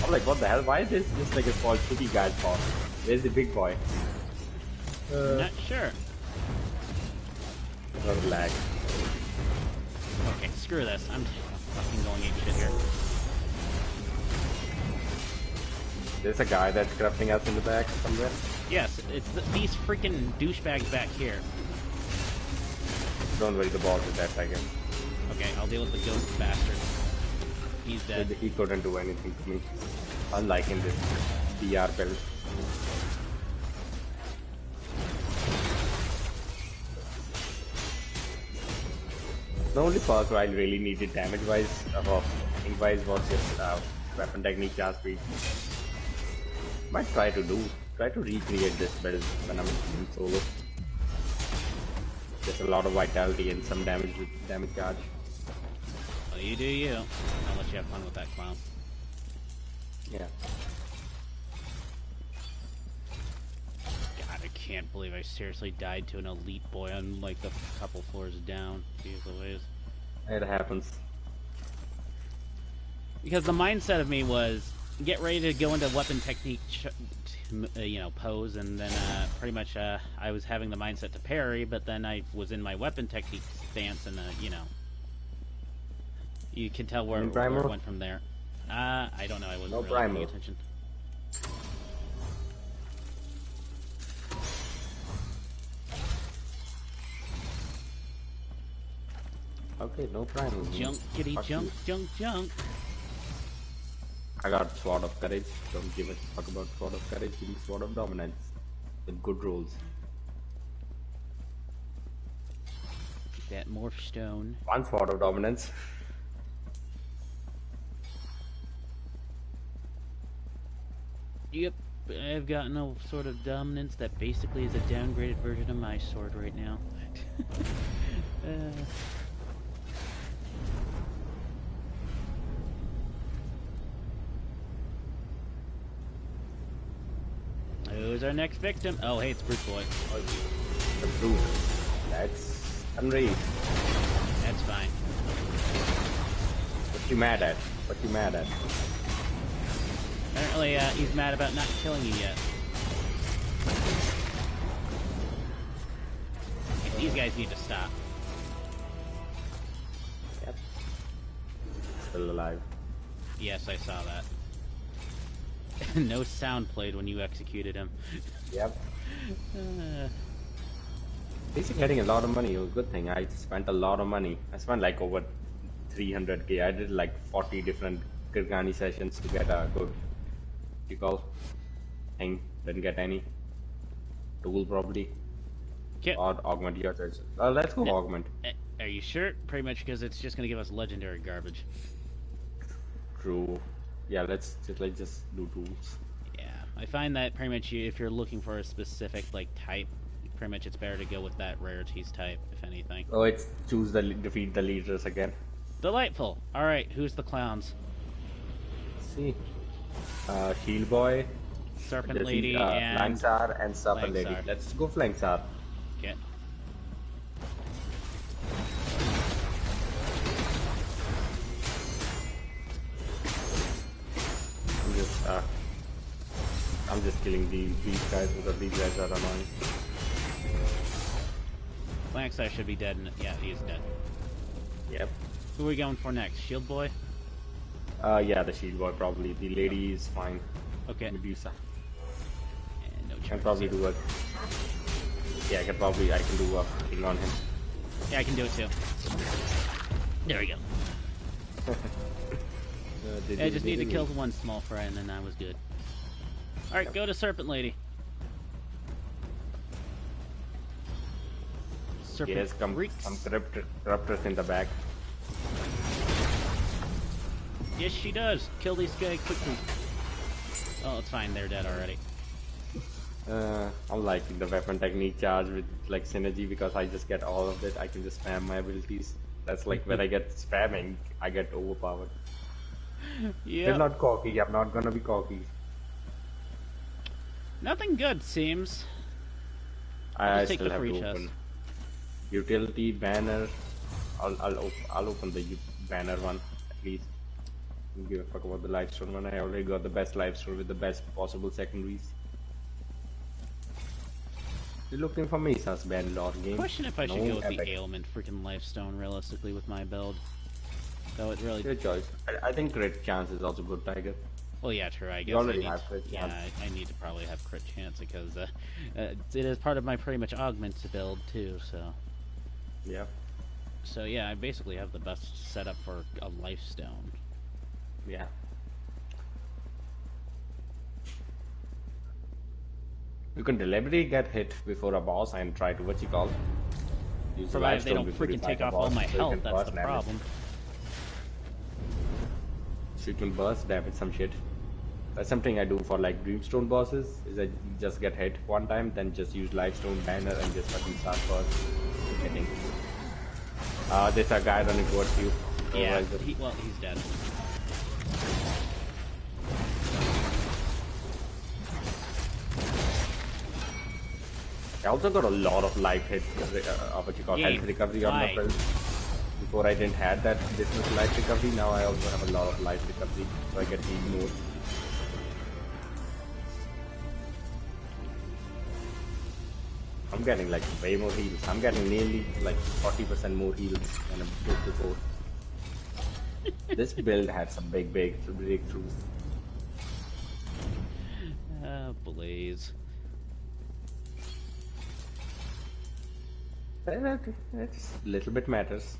I'm like, what the hell? Why is this just like a small shitty guy spawn? Where's the big boy? Not sure. Lag. Okay, screw this. I'm fucking going apeshit here. There's a guy that's corrupting us in the back somewhere. Yes, it's these freaking douchebags back here. Don't worry, the boss is that Tiger. Okay, I'll deal with the ghost bastard. He's dead. He couldn't do anything to me. Unlike in this BR build. The only perk I really needed damage-wise, ink-wise, was just weapon technique charge speed. Might try to recreate this build when I'm in solo. Just a lot of vitality and some damage charge. Well, you do you. I'll let you have fun with that clown. Yeah. God, I can't believe I seriously died to an elite boy on like the couple floors down. Jeez Louise. It happens. Because the mindset of me was get ready to go into weapon technique, pose, and then pretty much I was having the mindset to parry, but then I was in my weapon technique stance, and you can tell where it went from there. I don't know. I wasn't really paying attention. Okay, no primal. Junkity junk, junk. I got Sword of Courage. Don't give a fuck about Sword of Courage. Give me Sword of Dominance with good rolls. That morph stone. One Sword of Dominance. Yep. I've gotten a sort of dominance that basically is a downgraded version of my sword right now. Who's our next victim? Oh, hey, it's Brute Boy. Oh, the brute. That's unreal. That's fine. What you mad at? What you mad at? Apparently, he's mad about not killing you yet. These guys need to stop. Yep. Still alive. Yes, I saw that. No sound played when you executed him. Yep. He's getting a lot of money. It was a good thing. I spent a lot of money. I spent like over 300k. I did like 40 different Kirgani sessions to get a good thing. Didn't get any. Tool probably. Yep. Or augment your choice. Let's go augment. Are you sure? Pretty much because it's just going to give us legendary garbage. True. Yeah, let's just do tools. Yeah, I find that pretty much if you're looking for a specific like type, pretty much it's better to go with that rarities type, if anything. Oh, it's defeat the leaders again. Delightful. All right, who's the clowns? Let's see. Shield Boy, Serpent Lady, and Flangsar and Serpent Lady. Flangsar. Let's go Flangsar. Okay. I'm just killing these guys because these guys are annoying. Flangsar should be dead. Yeah, he is dead. Yep. Who are we going for next? Shield Boy? Yeah, the Shield Boy probably. The lady is fine. Okay. Medusa. And no I can charges probably here. do it. Yeah, I can do a thing on him. Yeah, I can do it too. There we go. I just need to kill one small fry and then I was good. Alright, go to Serpent Lady. Serpent Yes, some corruptors in the back. Yes, she does. Kill these guys quickly. Oh, it's fine. They're dead already. I'm liking the weapon technique charge with like synergy because I just get all of it. I can just spam my abilities. That's like when I get spamming, I get overpowered. Yeah. They're not cocky. I'm not gonna be cocky. Nothing good seems. I take still the have free to chest. open utility banner. I'll open the banner one at least. Don't give a fuck about the livestone one. I already got the best livestone with the best possible secondaries. You're looking for me, sus ban lord game. Question if I should No go with epic. the ailment freaking lifestone realistically with my build. Though it really. Your choice. I think crit chance is also good, Tiger. Well, yeah, true. I guess You already I need. have crit Yeah, chance. I need to probably have crit chance because it is part of my pretty much augment build too. Yeah. So yeah, I basically have the best setup for a lifestone. Yeah. You can deliberately get hit before a boss and try to use the Provided they livestone don't before you freaking fight take a off boss all my so you health. can That's burst the damage. problem. So you can burst damage some shit. That's something I do for like Dreamstone bosses, is I just get hit one time, then just use Livestone banner and just fucking start burst hitting. There's a guy running towards you. Yeah, Supervisor. well, he's dead. I also got a lot of life hit, what you call Yeah, health recovery on my why? build. Before I didn't have that this much life recovery, now I also have a lot of life recovery, so I get healed more. I'm getting like way more heals. I'm getting nearly like 40% more heals than I did before. This build had some big breakthroughs. Blaze. It's little bit matters.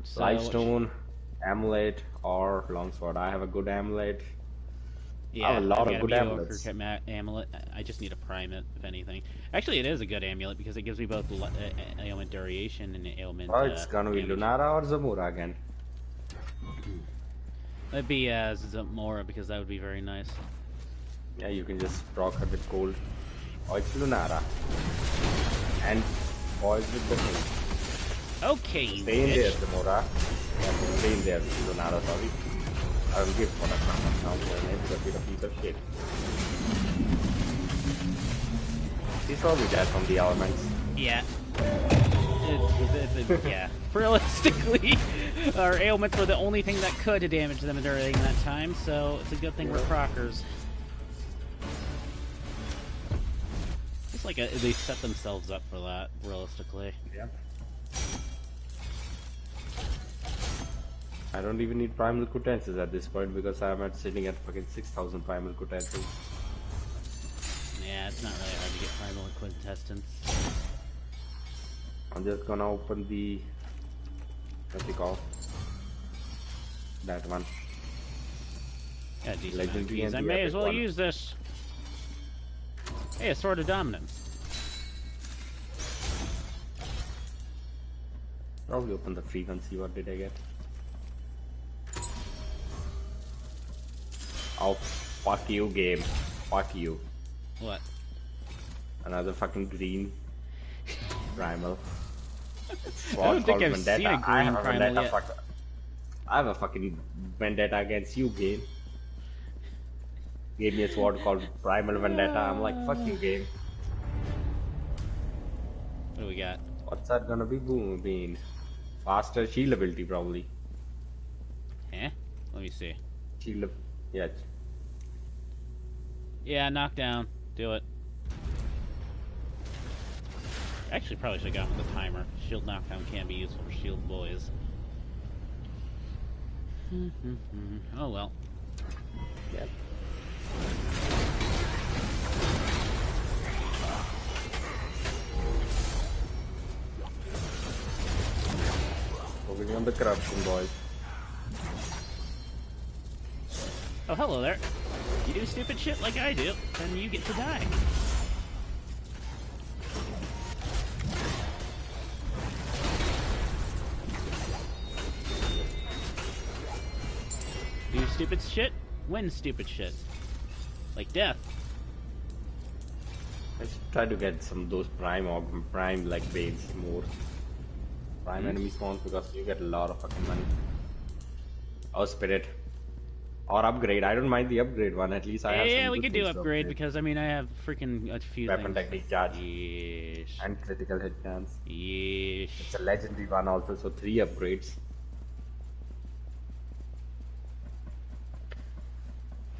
So, Livestone, amulet, or longsword. I have a good amulet. Yeah, I have a lot I've of got good mediocre amulets. amulet. I just need to prime it, if anything. Actually, it is a good amulet because it gives me both ailment duration and ailment. Oh, it's gonna be damage. Lunara or Zamora again. That'd be Zamora because that would be very nice. Yeah, you can just proc her with cold. Oh, it's Lunara. And boys with the thing. Okay, you Stay in bitch. there, Zamora. Yeah, stay in there, Lunara, sorry. I don't give for that now. It's a bit of piece of shit. He's probably dead from the elements. Yeah. Yeah. Realistically, our ailments were the only thing that could damage them during that time, so it's a good thing we're proccers. It's like they set themselves up for that, realistically. Yeah. I don't even need primal cutenses at this point because I'm at sitting at fucking 6,000 primal cutenses. Yeah, it's not really hard to get primal quintessence. I'm just gonna open the... what's it called? That one. Yeah, decent amount of Legendary keys. and I the may epic as well one. use this. Hey, a Sword of Dominance. Probably open the free one, see what did I get. Oh, fuck you, game. Fuck you. What? Another fucking green primal. I don't think I've seen a green primal yet. I have a fucking vendetta against you, game. Gave me a sword called Primal Vendetta. I'm like, fuck you, game. What do we got? What's that gonna be? Boom, bean. Faster shield ability, probably. Eh? Let me see. Shield, yeah. Yeah, knockdown. Do it. Actually, probably should have gone with the timer. Shield knockdown can be useful for shield boys. Oh well. Yep. Focusing on the corruption, boys. Oh, hello there. You do stupid shit like I do, then you get to die. Do stupid shit, win stupid shit. Like death. I should try to get some of those prime like bales more. Prime enemy spawns because you get a lot of fucking money. Oh, spirit. Or upgrade. I don't mind the upgrade one. At least I have some Yeah, we good could do things to upgrade because I mean I have freaking a few weapon things. technique charge Yes. and critical hit chance. Yes. It's a legendary one also, so 3 upgrades.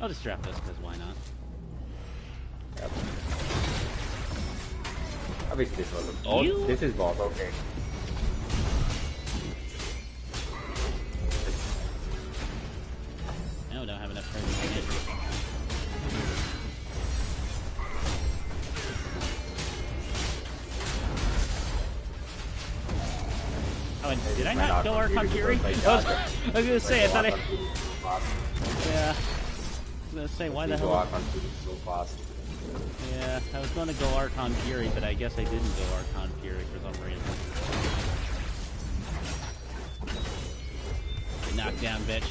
I'll just drop this because why not? Yep. I wish this was a... Oh, You- this is boss, okay. No, don't have enough turns to hit. Oh, and did I not go Archon Fury? I was gonna say, I thought I... Yeah. I was gonna say, why the Go hell... Archon Fury so fast. Yeah, I was gonna go Archon Fury, but I guess I didn't go Archon Fury for some reason. Get knocked down, bitch.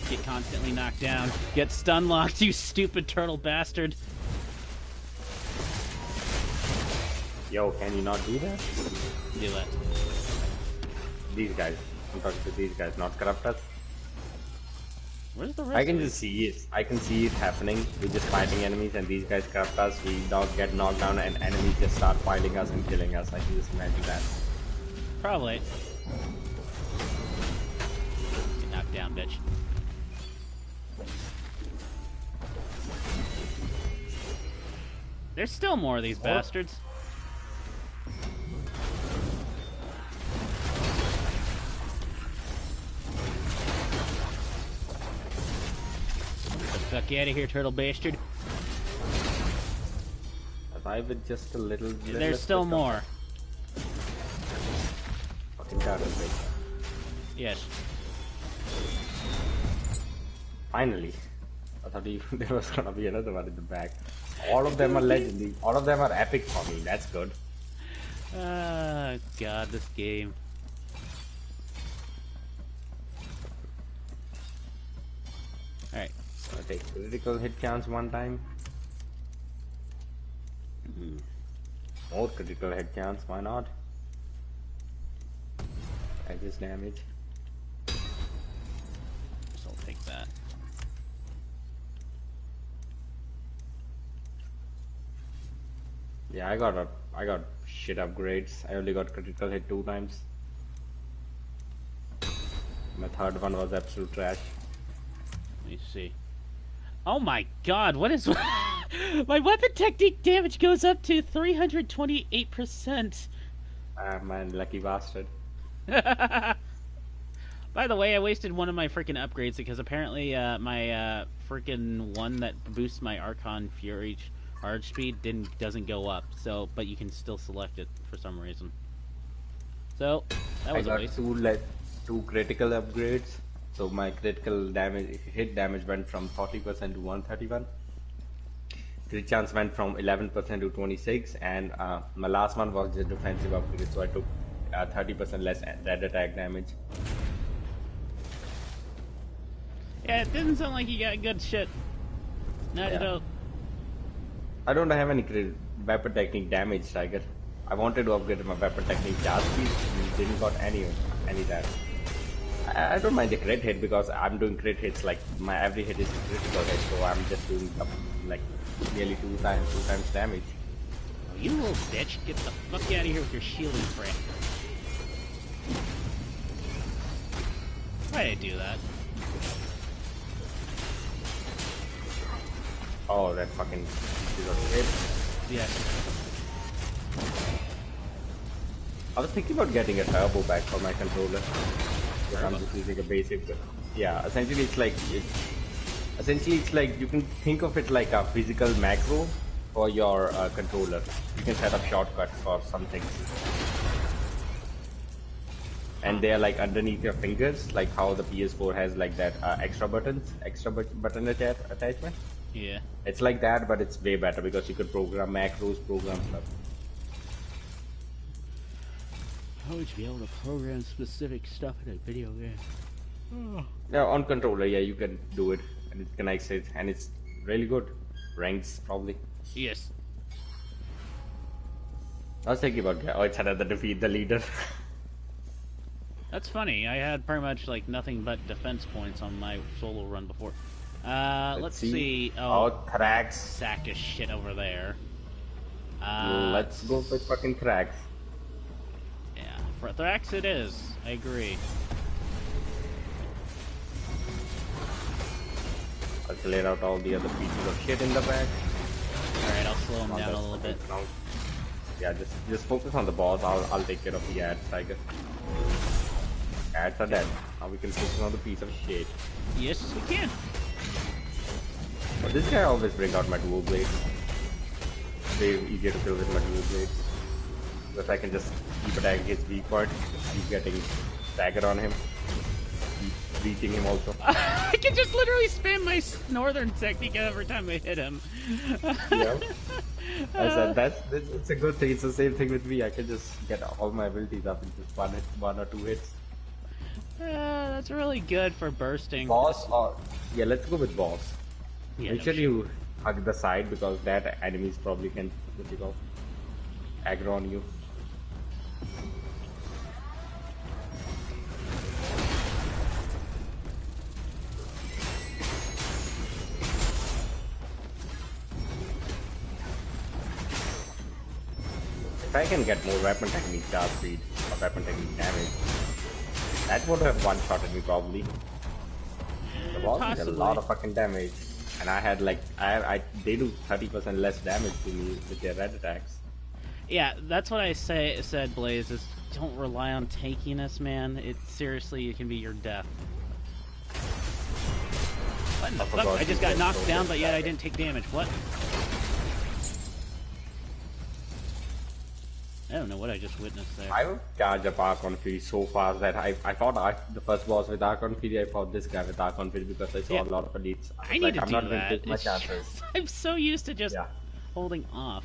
Get constantly knocked down. Get stun locked, you stupid turtle bastard. Yo, can you not do that? Do it. These guys. I'm talking to these guys, not corruptors. Where's the rest I can of just see it. I can see it happening. We're just fighting enemies and these guys corrupt us. We don't get knocked down and enemies just start fighting us and killing us. I can just imagine that. Probably. Get knocked down, bitch. There's still more of these bastards. Get the fuck out of here, turtle bastard. Survive with just a little. There's still more. Fucking turtle bitch. Yes. Finally. I thought there was gonna be another one in the back. All of them are legendary. All of them are epic for me. That's good. Ah, God, this game. Alright. I take critical hit counts one time. More critical hit chance, why not? Edges damage. So I'll take that. Yeah, I got shit upgrades. I only got critical hit 2 times. My third one was absolute trash. Let me see. Oh my god, what is... My weapon technique damage goes up to 328%. Ah, man, lucky bastard. By the way, I wasted one of my freaking upgrades because apparently my freaking one that boosts my Archon Fury charge speed doesn't go up. So, but you can still select it for some reason. So that was a waste. I got two critical upgrades. So my critical damage hit damage went from 40% to 131. Crit chance went from 11% to 26, and my last one was the defensive upgrade, so I took 30% less red attack damage. Yeah, it didn't sound like you got good shit. No, you don't. I don't have any weapon technique damage, Tiger. I wanted to upgrade my weapon technique charge speed, and didn't got any that. I don't mind the crit hit because I'm doing crit hits, like my every hit is a critical hit, so I'm just doing like nearly two times damage. Oh, you little bitch! Get the fuck out of here with your shielding crap. Why did I do that? Oh, that fucking piece of shit. Yeah. I was thinking about getting a turbo back for my controller. I'm just using a basic. Yeah, essentially it's like you can think of it like a physical macro for your controller. You can set up shortcuts for some things, and they are like underneath your fingers, like how the PS4 has like that extra button attachment. Yeah. It's like that, but it's way better because you could program macros, program stuff. How would you be able to program specific stuff in a video game? Yeah, on controller, yeah, you can do it, and it connects it, and it's really good. Ranks, probably. Yes. I was thinking about, oh, it's another defeat the leader. That's funny. I had pretty much like nothing but defense points on my solo run before. Let's see. Oh, Thrax. Sack of shit over there. Let's go with fucking Thrax. Yeah, for Thrax it is. I agree. I'll clear out all the other pieces of shit in the back. Alright, I'll slow him down a little bit. Yeah, just focus on the boss. I'll take care of the ads, Tiger. Ads are dead. Now we can focus on the piece of shit. Yes, we can. But this guy always bring out my dual blades. Way easier to kill with my dual blades. Because I can just keep attacking his weak point, keep getting stagger on him, keep beating him also. I can just literally spam my northern technique every time I hit him. Yeah. I said it's a good thing. It's the same thing with me. I can just get all my abilities up in just one or two hits. That's really good for bursting. Boss or yeah, let's go with boss. Yeah, Make sure you hug the side because that enemies probably can aggro on you. If I can get more weapon technique charge speed or weapon technique damage, that would have one-shotted me probably. The boss did a lot of fucking damage. And I had like, they do 30% less damage to me with their red attacks. Yeah, that's what I said, Blaze, is don't rely on tankiness, man. It seriously, it can be your death. What in the fuck? I just got knocked down, but yet I didn't take damage. What? I don't know what I just witnessed there. I would charge up Archon Fury so fast that I thought the first boss with Archon Fury, I fought this guy with Archon Fury because I saw a lot of elites. I need to do not that. Going to take my chances. I'm so used to just holding off.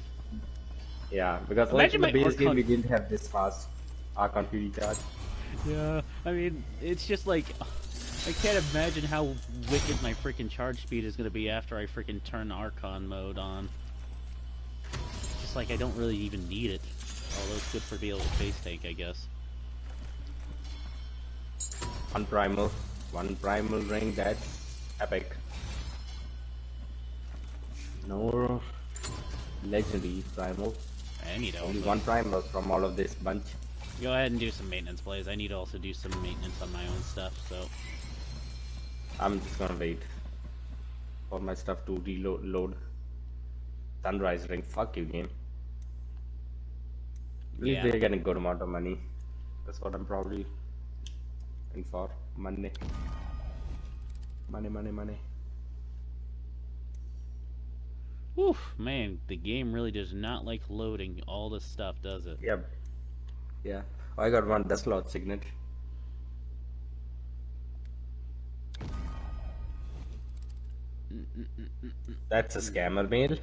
Yeah, because like in the base game we didn't have this fast Archon Fury charge. Yeah, I mean, it's just like, I can't imagine how wicked my freaking charge speed is going to be after I freaking turn Archon mode on. just like I don't really even need it. Although it's good for being able to face tank, I guess. One primal ring, that's epic. No legendary primal. I need to Only one primal from all of this bunch. go ahead and do some maintenance plays. I need to also do some maintenance on my own stuff, so... I'm just gonna wait for my stuff to reload. Sunrise ring, fuck you, game. At least they're getting a good amount of money. That's what I'm probably in for. Money. Money. Whew, man, the game really does not like loading all this stuff, does it? Yep. Yeah. Oh, I got one Dust Lord signet. That's a scammer mail.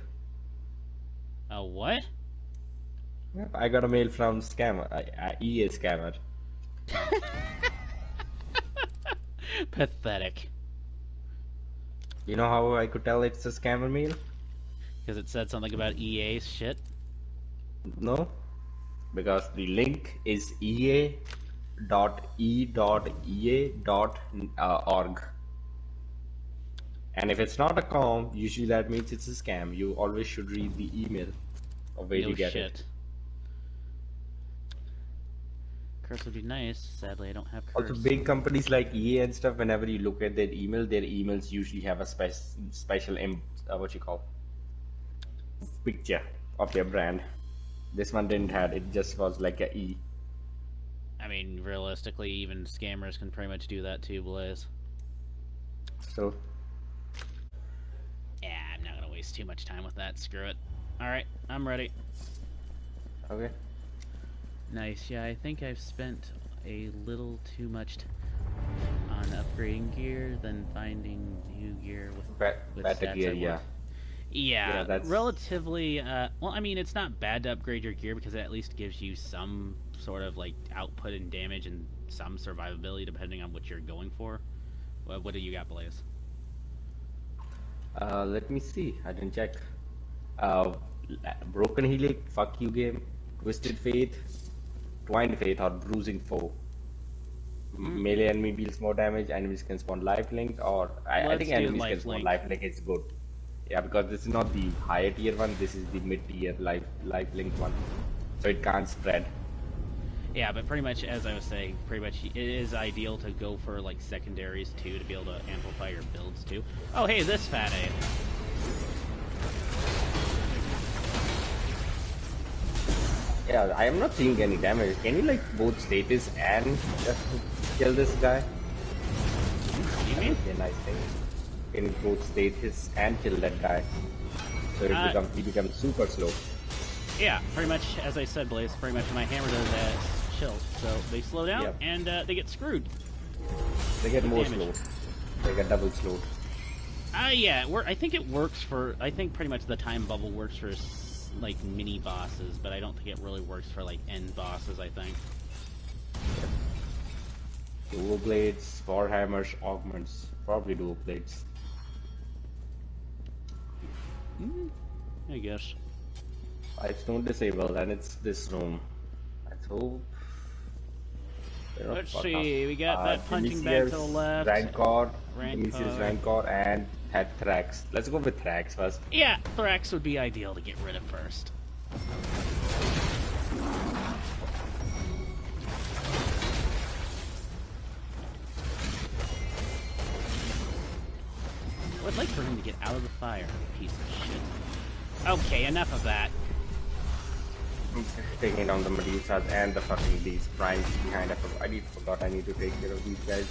A what? Yep, I got a mail from scammer, EA scammer. Pathetic. You know how I could tell it's a scammer mail? Because it said something about EA's shit? No, because the link is ea.e.ea.org. And if it's not a com, usually that means it's a scam. You always should read the email of where you get it. Curse would be nice. Sadly, I don't have curse. Also, big companies like EA and stuff, whenever you look at their emails usually have a special picture of their brand. This one didn't have it, just was like a E. I mean, realistically, even scammers can pretty much do that too, Blaze. So, yeah, I'm not gonna waste too much time with that. Screw it. Alright, I'm ready. okay. Nice, yeah, I think I've spent a little too much on upgrading gear than finding new gear with Better stats gear, I yeah. want. Yeah, that's relatively, well, I mean, it's not bad to upgrade your gear because it at least gives you some sort of, like, output and damage and some survivability depending on what you're going for. What do you got, Blaze? Let me see. I didn't check. Broken Helix, fuck you game. Twisted Faith, Twined Faith, or Bruising Foe. Melee enemy deals more damage, enemies can spawn lifelink, or I think enemies can spawn lifelink, it's good. Yeah, because this is not the higher tier one, this is the mid tier lifelink one. So it can't spread. Yeah, but pretty much, as I was saying, pretty much it is ideal to go for, like, secondaries, too, to be able to amplify your builds, too. Oh, hey, this fat A. Yeah, I am not seeing any damage. Can you, like, both status and just kill this guy? You mean? Okay, nice thing. Can you both status and kill that guy? So he becomes super slow. Yeah, pretty much, as I said, Blaze, pretty much my hammer does that chill. So they slow down, and they get screwed. They get more slow. They get double slowed. Yeah, I think it works for, I think pretty much the time bubble works for, like, mini bosses, but I don't think it really works for, like, end bosses, I think. Dual blades, warhammers, augments. Probably dual blades. I guess. Stone disabled, and it's this room. Let's hope. Let's see, we got that punching bag to the left. Rancor, and had Thrax. Let's go with Thrax first. Yeah, Thrax would be ideal to get rid of first. I would like for him to get out of the fire, piece of shit. Okay, enough of that. Taking down the Medusas and the fucking these primes behind. I forgot I need to take care of these guys.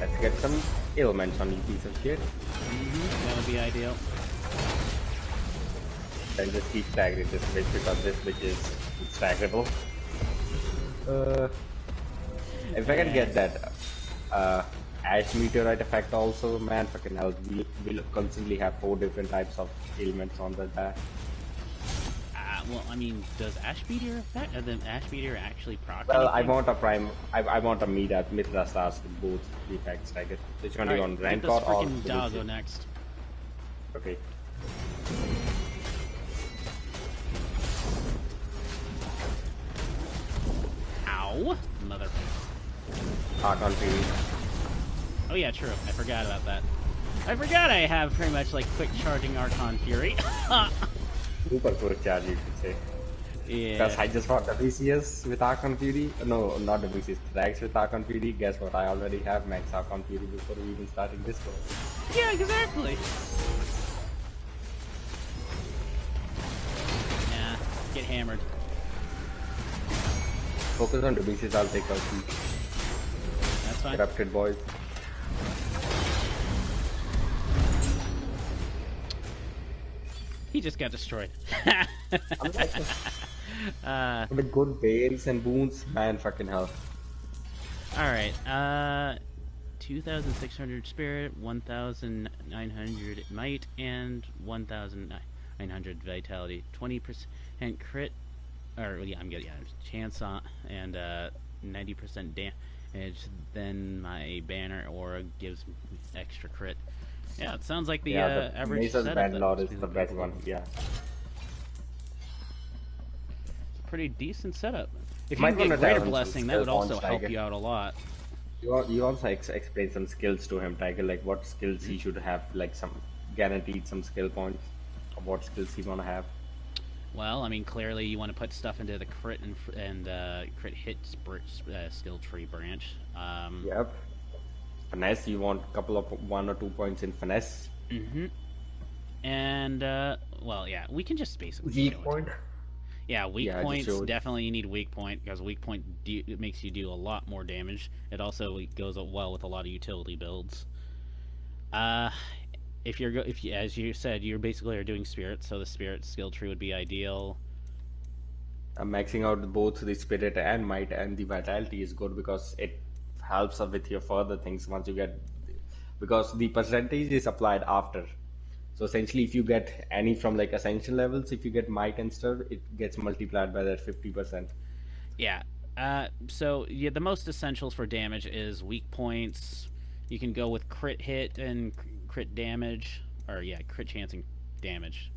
Let's get some ailments on you piece of shit. That would be ideal. Then just keep staggering this bitch because this bitch is staggerable. If I can get that Ash Meteorite effect also, man, fucking hell, we'll constantly have 4 different types of ailments on the guy. Well, I mean, does Ash Meteor affect? The Ash Meteor actually proc? Well, anything? I want a Mithra Stars with both the effects. Like it. Which one do you want, Rancor or Doggo next. Okay. Ow! Mother... Archon Fury. Oh yeah, true. I forgot about that. I forgot I have pretty much like quick charging Archon Fury. Super quick charge, you could say. Yeah. Because I just fought WCS with Archon Fury. No, not WCS. Drags with Archon Fury. Guess what? I already have max Archon Fury before we even starting this one. Yeah, exactly. Yeah, get hammered. Focus on WCS, I'll take out the That's fine. corrupted boys. He just got destroyed. With good bales and boons, man, fucking hell. Alright, 2,600 spirit, 1,900 might, and 1,900 vitality. 20% crit, or yeah, I'm getting chance on, and 90% damage. Then my banner aura gives extra crit. Yeah, it sounds like the average Mesa's setup. Bandlord is the best one, yeah. It's a pretty decent setup. If you Might can wanna get Greater tell him some Blessing, that skill would also points, help Tiger. you out a lot. You also explain some skills to him, Tiger, like what skills he should have, like some guaranteed some skill points, or what skills he wanna have. Well, I mean, clearly you want to put stuff into the crit and crit hit skill tree branch. Yep. Finesse, you want a couple of 1 or 2 points in finesse. Mm-hmm. And, well, yeah, we can just basically Weak show it. point. Yeah, weak Yeah, just points, show it. definitely you need weak point, because weak point it makes you do a lot more damage. It also goes well with a lot of utility builds. If you, as you said, you basically are doing spirit, so the spirit skill tree would be ideal. Maxing out both the spirit and might and the vitality is good because it helps with your further things once you get, because the percentage is applied after. So essentially, if you get any from like ascension levels, if you get might and stuff, it gets multiplied by that 50%. Yeah. So yeah, the most essentials for damage is weak points. You can go with crit hit and crit damage, or yeah, crit chance and damage.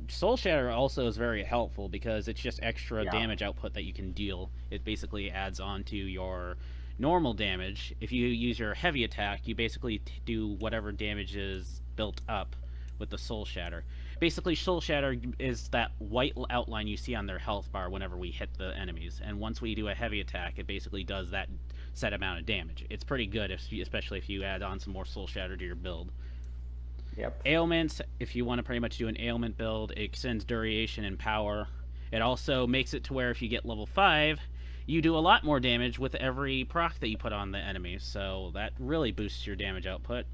Soul Shatter also is very helpful because it's just extra damage output that you can deal. It basically adds on to your normal damage. If you use your heavy attack, you basically do whatever damage is built up with the Soul Shatter. Basically, Soul Shatter is that white outline you see on their health bar whenever we hit the enemies. And once we do a heavy attack, it basically does that set amount of damage. It's pretty good, especially if you add on some more Soul Shatter to your build. Yep. Ailments, if you want to pretty much do an ailment build, it extends duration and power. It also makes it to where if you get level 5, you do a lot more damage with every proc that you put on the enemy, so that really boosts your damage output.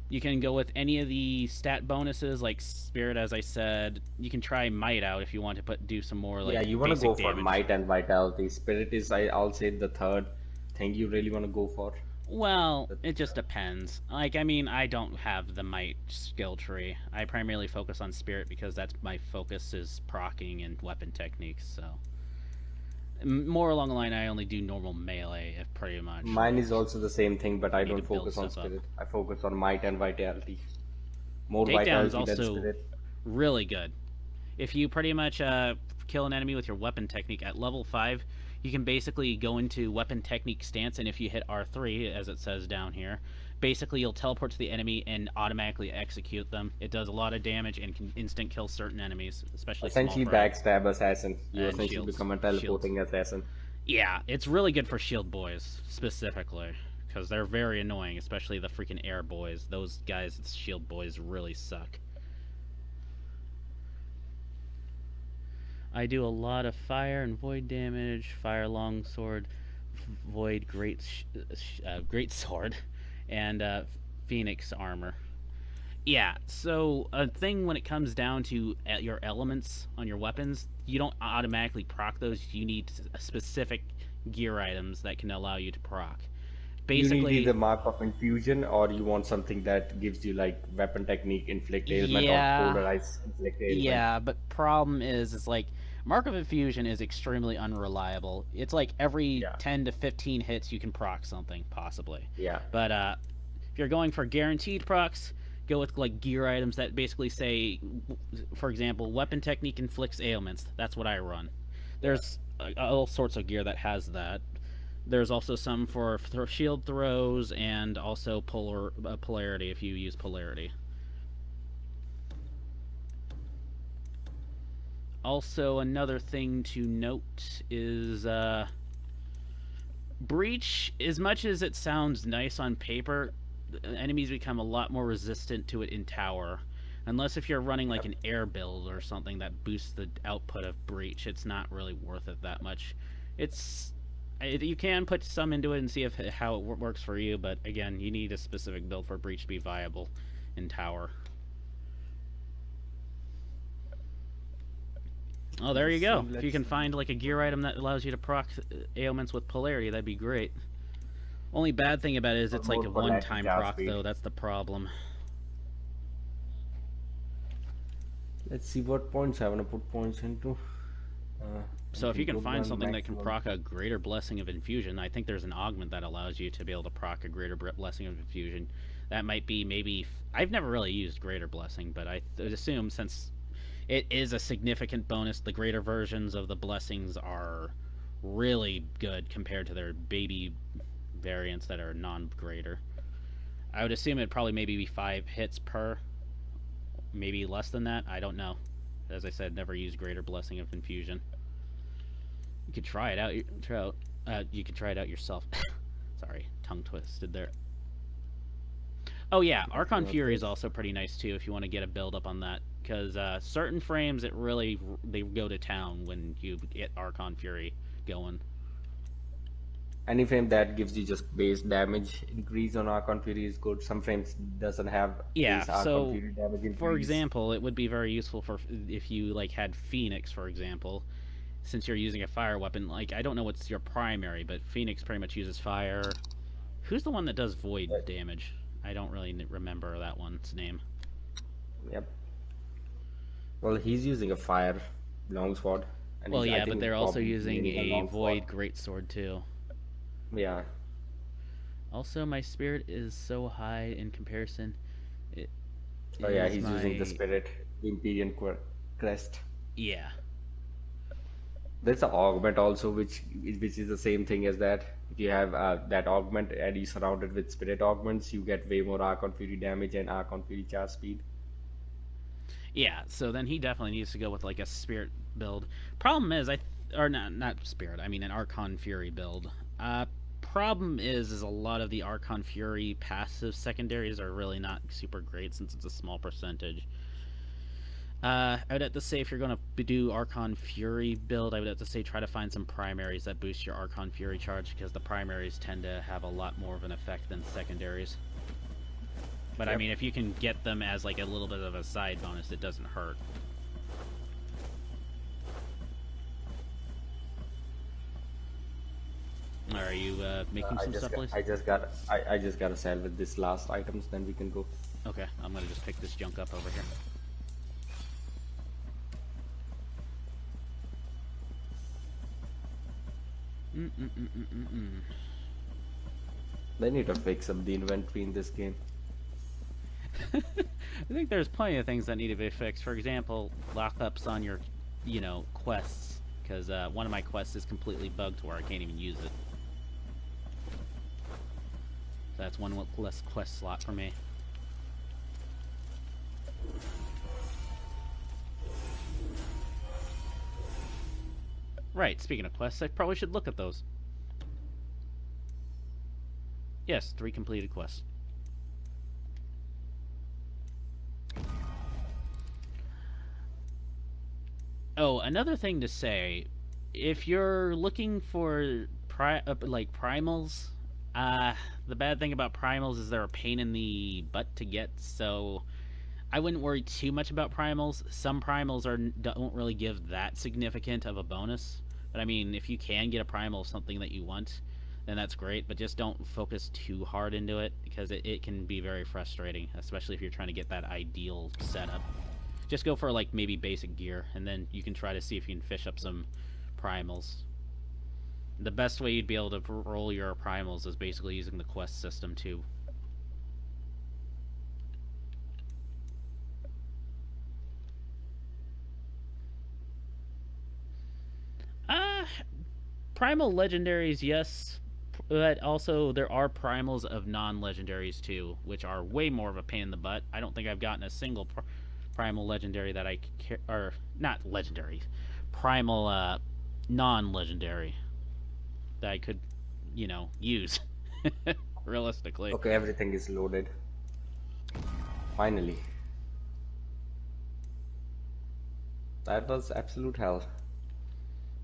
You can go with any of the stat bonuses, like Spirit, as I said. You can try Might out if you want to do some more, like, you want to basic go damage. for might and vitality. Spirit is, I'll say, the third thing you really want to go for. Well, it just depends. Like, I mean, I don't have the Might skill tree. I primarily focus on Spirit because that's my focus is proccing and weapon techniques, so... More along the line, I only do normal melee, pretty much. Mine is also the same thing, but I Need to don't build focus on stuff up. spirit. I focus on might and vitality. More Takedown's vitality than also spirit. really good. If you pretty much kill an enemy with your weapon technique at level 5, you can basically go into weapon technique stance, and if you hit R3, as it says down here, basically you'll teleport to the enemy and automatically execute them. It does a lot of damage and can instant kill certain enemies, especially Essentially small fry. backstab assassin. You And essentially shields. become a teleporting assassin. Yeah, it's really good for shield boys, specifically, because they're very annoying, especially the freaking air boys. Those guys, shield boys, really suck. I do a lot of fire and void damage, fire longsword, void great sword, and phoenix armor. Yeah, so a thing when it comes down to your elements on your weapons, you don't automatically proc those. You need specific gear items that can allow you to proc. Basically, you need either mark of infusion or you want something that gives you like weapon technique, inflict ailment, or polarize inflict ailment. Yeah, but problem is like Mark of Infusion is extremely unreliable. It's like every 10 to 15 hits you can proc something, possibly. Yeah. But if you're going for guaranteed procs, go with like gear items that basically say, for example, weapon technique inflicts ailments. That's what I run. There's all sorts of gear that has that. There's also some for shield throws and also polarity if you use polarity. Also, another thing to note is breach. As much as it sounds nice on paper, enemies become a lot more resistant to it in tower. Unless if you're running like an air build or something that boosts the output of breach, it's not really worth it that much. You can put some into it and see how it works for you, but again, you need a specific build for breach to be viable in tower. Oh, there you go. If you can find like a gear item that allows you to proc ailments with polarity, that'd be great. Only bad thing about it is it's like a one-time proc, though. That's the problem. Let's see what points I want to put points into. So if you can find something that can proc a greater blessing of infusion, I think there's an augment that allows you to be able to proc a greater blessing of infusion. That might be maybe... I've never really used greater blessing, but I would assume since it is a significant bonus, the greater versions of the blessings are really good compared to their baby variants that are non-greater. I would assume it'd probably maybe be 5 hits per... Maybe less than that. I don't know. As I said, never use greater blessing of infusion. You could try it out. You could try it out yourself. Sorry, tongue twisted there. Oh yeah, Archon Fury is also pretty nice too if you want to get a build up on that, because certain frames they go to town when you get Archon Fury going. Any frame that gives you just base damage increase on Archon Fury is good. Some frames doesn't have base Archon Fury damage increase. For example, it would be very useful for if you like had Phoenix, for example, since you're using a fire weapon. Like, I don't know what's your primary, but Phoenix pretty much uses fire. Who's the one that does void damage? I don't really remember that one's name. Yep. Well, he's using a fire longsword. And well, yeah, but they're also using a void greatsword too. Yeah. Also, my spirit is so high in comparison. Oh yeah, he's using the spirit, the Imperial crest. Yeah. There's an augment also, which is the same thing as that. If you have that augment and you surround it with spirit augments, you get way more Archon Fury damage and Archon Fury charge speed. Yeah, so then he definitely needs to go with like a spirit build. Problem is, not spirit. I mean an Archon Fury build. Problem is a lot of the Archon Fury passive secondaries are really not super great since it's a small percentage. I would have to say if you're going to do Archon Fury build, I would have to say try to find some primaries that boost your Archon Fury charge, because the primaries tend to have a lot more of an effect than secondaries. But I mean, if you can get them as like a little bit of a side bonus, it doesn't hurt. Are you making some stuff, please? I just gotta sell with this last items, then we can go. Okay, I'm gonna just pick this junk up over here. They need to fix up the inventory in this game. I think there's plenty of things that need to be fixed. For example, lockups on your, quests, because one of my quests is completely bugged to where I can't even use it. So that's one less quest slot for me. Right, speaking of quests, I probably should look at those. Yes, 3 completed quests. Oh, another thing to say, if you're looking for primals, the bad thing about primals is they're a pain in the butt to get, so I wouldn't worry too much about primals. Some primals don't really give that significant of a bonus, but I mean, if you can get a primal of something that you want, then that's great, but just don't focus too hard into it, because it can be very frustrating, especially if you're trying to get that ideal setup. Just go for like maybe basic gear, and then you can try to see if you can fish up some primals. The best way you'd be able to roll your primals is basically using the quest system too. primal legendaries, yes, but also there are primals of non-legendaries too, which are way more of a pain in the butt. I don't think I've gotten a single primal legendary that I or not legendary, primal non-legendary that I could, use realistically. Okay, everything is loaded. Finally. That was absolute hell.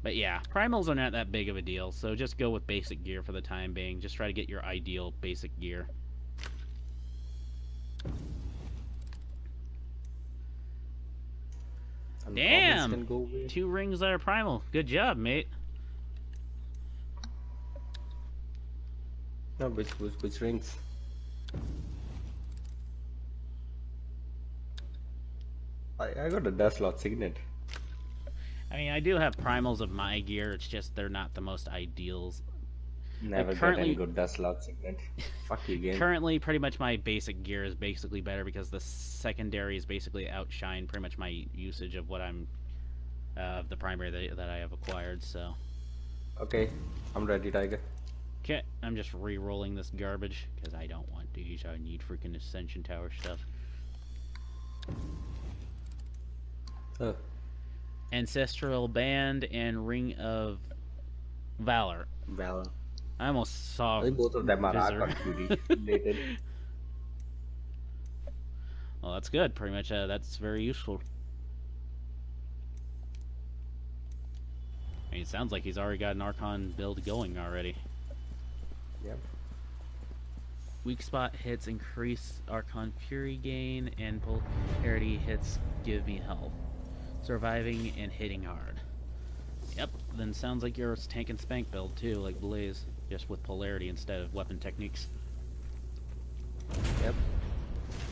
But yeah, primals are not that big of a deal, so just go with basic gear for the time being. Just try to get your ideal basic gear. Damn! 2 rings that are primal. Good job, mate. No, which rings? I got a dust lot signet. I mean, I do have primals of my gear. It's just they're not the most ideals. Never got any good dust lot signet. Fuck you, game. Currently, pretty much my basic gear is basically better because the secondary is basically outshine pretty much my usage of what I'm of the primary that I have acquired. So. Okay, I'm ready, Tiger. Okay, I'm just re-rolling this garbage because I don't want these. I need freaking Ascension Tower stuff. Oh. Ancestral Band and Ring of Valor. Valor. I almost saw. I think both of them are related. Well, that's good. Pretty much, that's very useful. I mean, it sounds like he's already got an Archon build going already. Yep. Weak spot hits increase Archon Fury gain, and polarity hits give me health. Surviving and hitting hard. Yep, then sounds like your tank and spank build too, like Blaze, just with polarity instead of weapon techniques. Yep.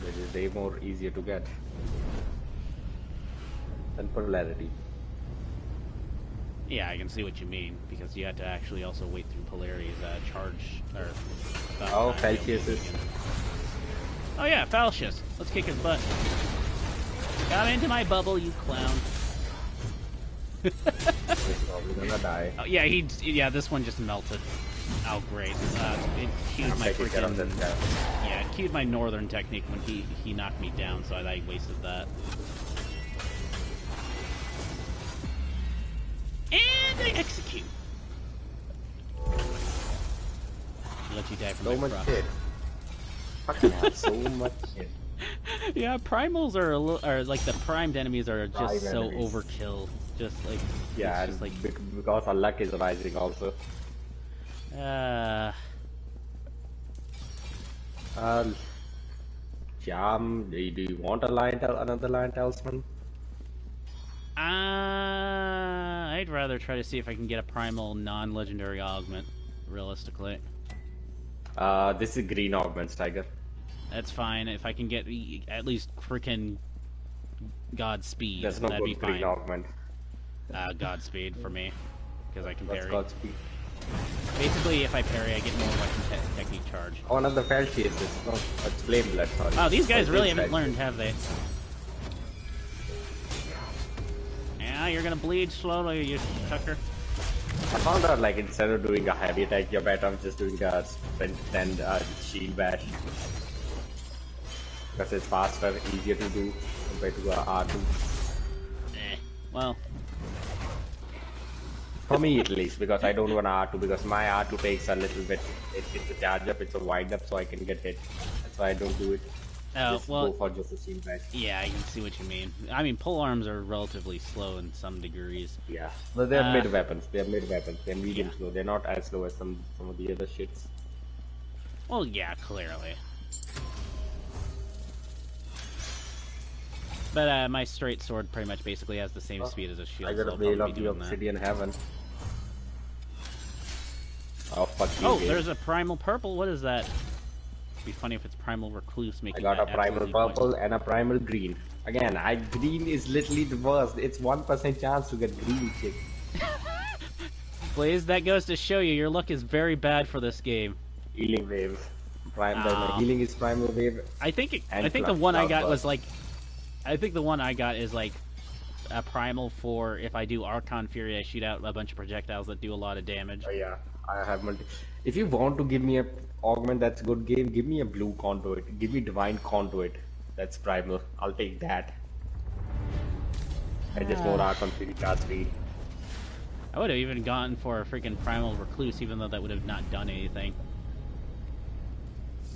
It is way more easier to get than polarity. Yeah, I can see what you mean, because you had to actually also wait through polarity's charge, or... Oh, Hiatus. Oh yeah, Falcius. Let's kick his butt. Got into my bubble, you clown. He's probably gonna die. Oh, yeah, this one just melted. Oh, great. It cued my freaking... Yeah, it cued my northern technique when he knocked me down, so I wasted that. And I execute. Let you die from so much shit. Fucking hell, so much shit. Yeah, primals are like the primed enemies are just so overkill. Just like yeah, just like because our luck is rising also. Jam, do you want another lion talisman? I'd rather try to see if I can get a primal non-legendary augment, realistically. This is green augments, Tiger. That's fine. If I can get at least freaking Godspeed, There's no that'd be good fine. green augment. Godspeed for me, because I can What's parry. Godspeed? Basically, if I parry, I get more weapon technique charge. Oh, another Hiatus. No, it's Flame Blood, sorry. Oh, these guys really haven't learned, have they? Yeah, you're gonna bleed slowly, you sucker. I found out, like, instead of doing a heavy attack, you're better off just doing a sprint and shield bash. Because it's faster, easier to do compared to R2. Well. For me at least, because I don't want R2, because my R2 takes a little bit, it's a charge up, it's a wind up, so I can get hit. That's why I don't do it. Oh, just well, go for just a shield bash. Yeah, I can see what you mean. I mean, pole arms are relatively slow in some degrees. Yeah, but they're mid weapons. They're mid weapons. They're medium slow. They're not as slow as some of the other shits. Well, yeah, clearly. But my straight sword pretty much basically has the same speed as a shield. I got a Veil of the Obsidian Heaven. Oh fuck you. Oh, there's a primal purple. What is that? It'd be funny if it's primal recluse making. I got a primal purple and a primal green. Again, green is literally the worst. It's 1% chance to get green shit. Blaze, that goes to show you your luck is very bad for this game. Healing wave. Healing is primal wave. I think the one I got was like, I think the one I got is like a primal for if I do Archon Fury, I shoot out a bunch of projectiles that do a lot of damage. Oh yeah, I have multi. If you want to give me a augment that's good game, give me a blue conduit. Give me divine conduit. That's primal. I'll take that. I just more Archon Fury class 3. I would have even gone for a freaking primal recluse, even though that would have not done anything.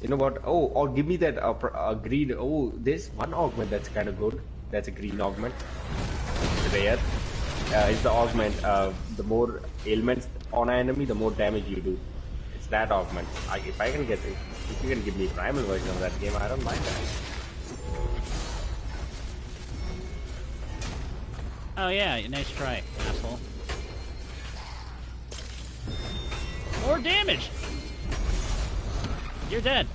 You know what? Oh, or give me that green. Oh, there's one augment that's kind of good. That's a green augment. It's rare. It's the augment. The more ailments on an enemy, the more damage you do. It's that augment. If I can get it, if you can give me primal version of that game, I don't mind that. Oh yeah, nice try, asshole. More damage! You're dead.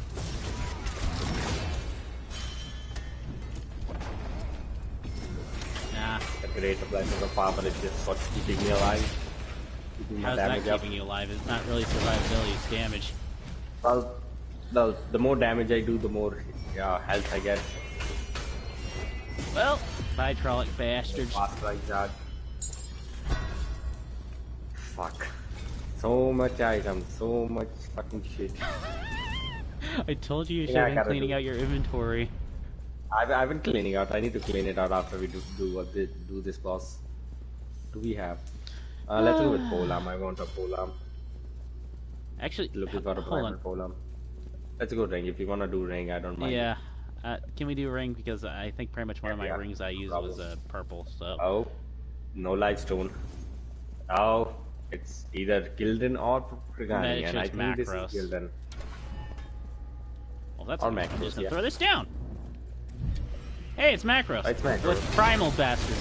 Nah. The greater blessing of power is just what's keeping me alive. Keeping my How's that damage up. keeping you alive? It's not really survivability, it's damage. Well, the more damage I do, the more health I get. Well, bye Trolloc bastards. Fast like that. Fuck. So much items, so much fucking shit. I told you should Yeah, I have been gotta cleaning do out your inventory. I've been cleaning out. I need to clean it out after we do this boss. Do we have? Let's go with polearm. I want a polearm. Actually, Looking for a hold on. primal polearm. Let's go ring. If you wanna do ring, I don't mind. Yeah. Can we do ring? Because I think pretty much one of my Yeah, rings I used was purple, so... Oh, no lightstone. Oh, it's either Gildan or Prigani, and I think Macros. this is Gildan. Well, that's Or I'm Macros, just gonna yeah. throw this down. Hey, it's Macros. It's Macros. With primal bastards.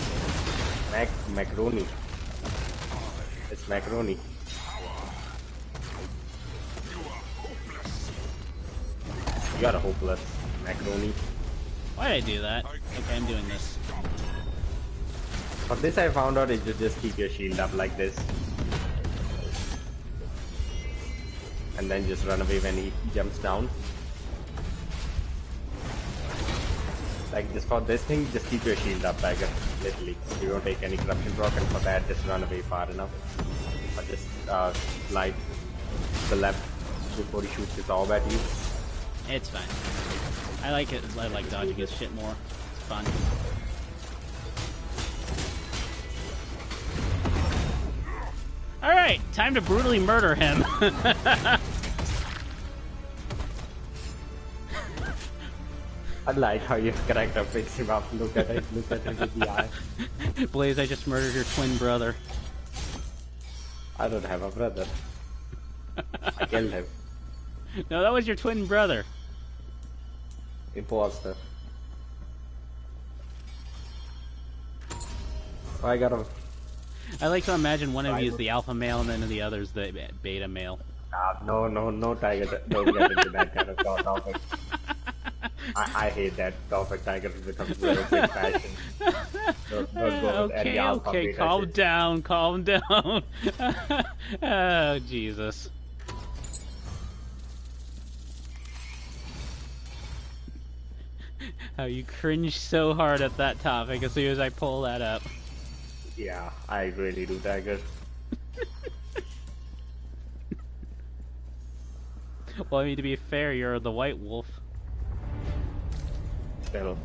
Macaroni. It's macaroni. You got a hopeless macaroni. Why did I do that? Okay, I'm doing this. For this I found out is to just keep your shield up like this. And then just run away when he jumps down. Like just for this thing, just keep your shield up, Tiger. Literally. You don't take any corruption proc, and for that just run away far enough. Or just slide to the left before he shoots his orb at you. It's fine. I like it. I like dodging his shit more. It's fun. Alright, time to brutally murder him. I like how your character picks him up. Look at him with the eye. Blaze, I just murdered your twin brother. I don't have a brother. I killed him. No, that was your twin brother. Imposter. I got him. I like to imagine one of you is the alpha male and then the other's the beta male. No, Tiger. Don't get into that kind of topic. I hate that topic. Tiger becomes very big passion. Don't go with any alpha Okay, beta calm shit. down, calm down. Oh, Jesus. How you cringe so hard at that topic as soon as I pull that up. Yeah, I really do, Tiger. Well, I mean, to be fair, you're the white wolf. Still.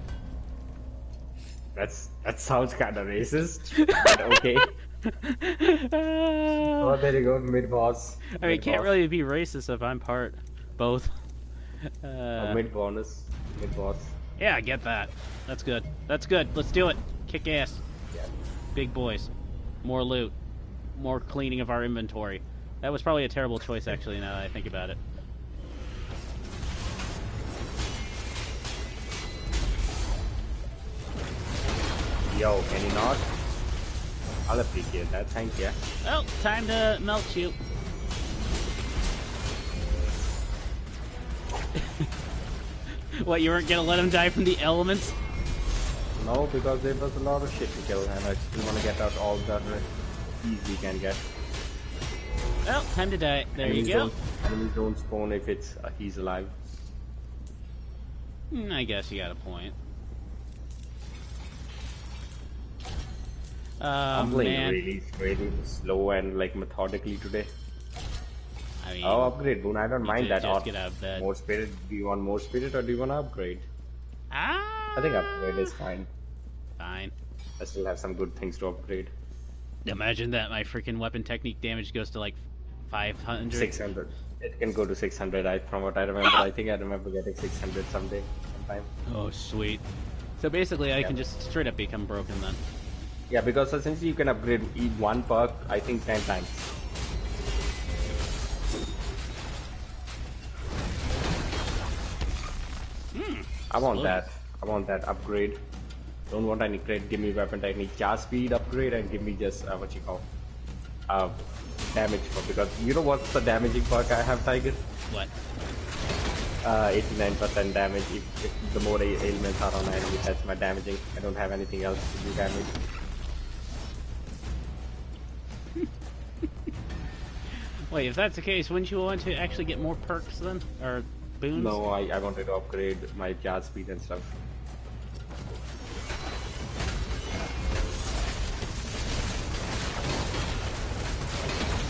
That sounds kind of racist, but okay. Oh, there you go, mid boss. I mean, it can't really be racist if I'm part both. Mid bonus, mid boss. Yeah, I get that. That's good. That's good. Let's do it. Kick ass. Yeah. Big boys. More loot. More cleaning of our inventory. That was probably a terrible choice, actually, now that I think about it. Yo, can you not? I'll appreciate that, thank you. Well, time to melt you. What, you weren't gonna let him die from the elements? No, because there was a lot of shit to kill, and I still want to get out all the keys we can get. Well, time to die. There you go. Enemies don't spawn if it's he's alive. I guess you got a point. I'm playing man. really slow and like methodically today. I mean, Oh, upgrade Boone. I don't you mind did that. just get out of bed. More spirit. Do you want more spirit or do you want to upgrade? I think upgrade is fine. Fine. I still have some good things to upgrade. Imagine that my freaking weapon technique damage goes to like 500. 600. It can go to 600. From what I remember, I think I remember getting 600 sometime. Oh, sweet. So basically, I can just straight up become broken then. Yeah, because essentially you can upgrade one perk, I think 10 times. I want that. I want that upgrade. Don't want any crit. Give me weapon technique, charge speed upgrade, and give me just what you call damage for. Because you know what's the damaging perk I have, Tiger? What? 89% damage. If the more ailments are on enemy, that's my damaging. I don't have anything else to do damage. Wait, if that's the case, wouldn't you want to actually get more perks then? Or boons? No, I wanted to upgrade my charge speed and stuff.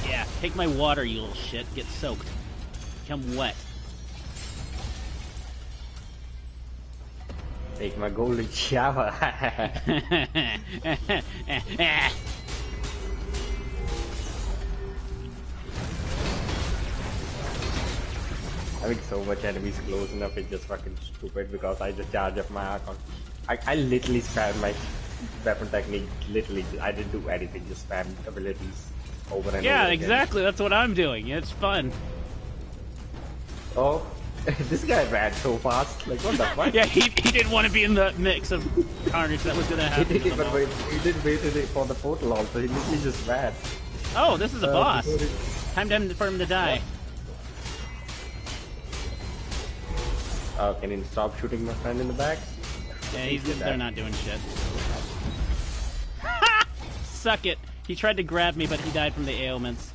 Yeah, take my water, you little shit. Get soaked. Become wet. Take my golden shower. Having so much enemies close enough is just fucking stupid because I just charge up my icon. I literally spam my weapon technique. Literally, I didn't do anything. Just spam abilities over and over. Yeah, again. exactly. That's what I'm doing. It's fun. Oh, this guy ran so fast. Like what the fuck? Yeah, he didn't want to be in the mix of carnage that was gonna happen. He didn't even wait. He didn't wait for the portal also. He literally just ran. Oh, this is a boss. Time for him to die. Can you stop shooting my friend in the back? Yeah, they're not doing shit. Suck it. He tried to grab me, but he died from the ailments.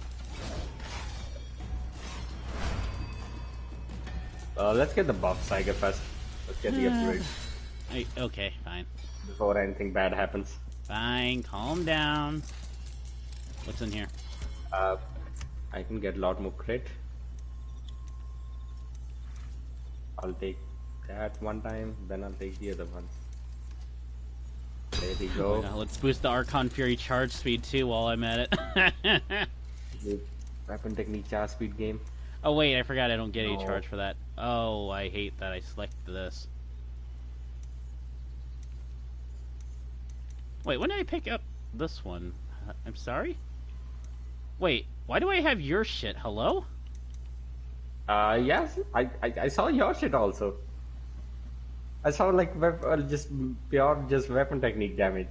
Let's get the buff Tiger first. Let's get the upgrade Okay, fine. before anything bad happens. Fine, calm down. What's in here? I can get a lot more crit. I'll take that one time, then I'll take the other ones. There we go. Now let's boost the Archon Fury charge speed too while I'm at it. The weapon technique charge speed game. Oh wait, I forgot I don't get any No. charge for that. Oh, I hate that I selected this. Wait, when did I pick up this one? I'm sorry? Wait, why do I have your shit? Hello? Yes, I saw your shit also. I saw like just pure weapon technique damage.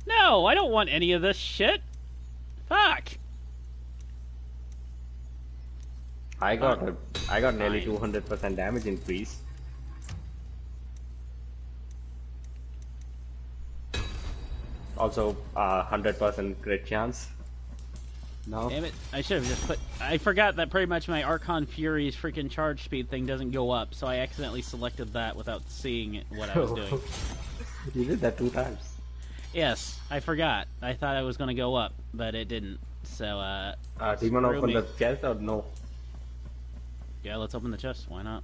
No, I don't want any of this shit. Fuck. I got nearly Fine. 200% damage increase. Also, 100% crit chance. No. Damn it, I should have just put... I forgot that pretty much my Archon Fury's freaking charge speed thing doesn't go up, so I accidentally selected that without seeing what I was doing. You did that 2 times. Yes, I forgot. I thought I was going to go up, but it didn't. So, Do you want to screw open me. the chest or no? Yeah, let's open the chest. Why not?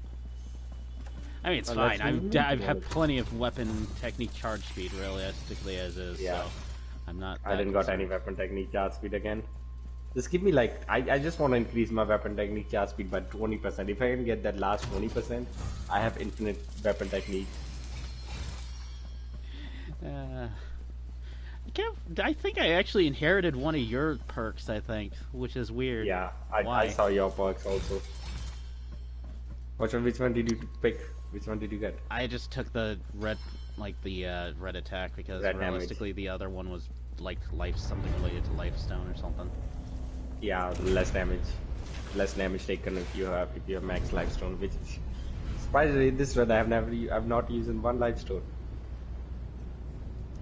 I mean, it's Oh, fine. let's I've do had it. plenty of weapon technique charge speed, realistically, as is. Yeah. So I'm not. I that didn't got concerned. any weapon technique charge speed again. Just give me like, I just want to increase my weapon technique charge speed by 20%. If I can get that last 20%, I have infinite weapon technique. I think I actually inherited one of your perks. I think, which is weird. Yeah, Why? I saw your perks also. Which one did you pick? Which one did you get? I just took the red, red attack because Red damage. realistically the other one was like something related to lifestone or somethone. Yeah, less damage taken if you have max lifestone, which is surprisingly this run I've not used in one lifestone.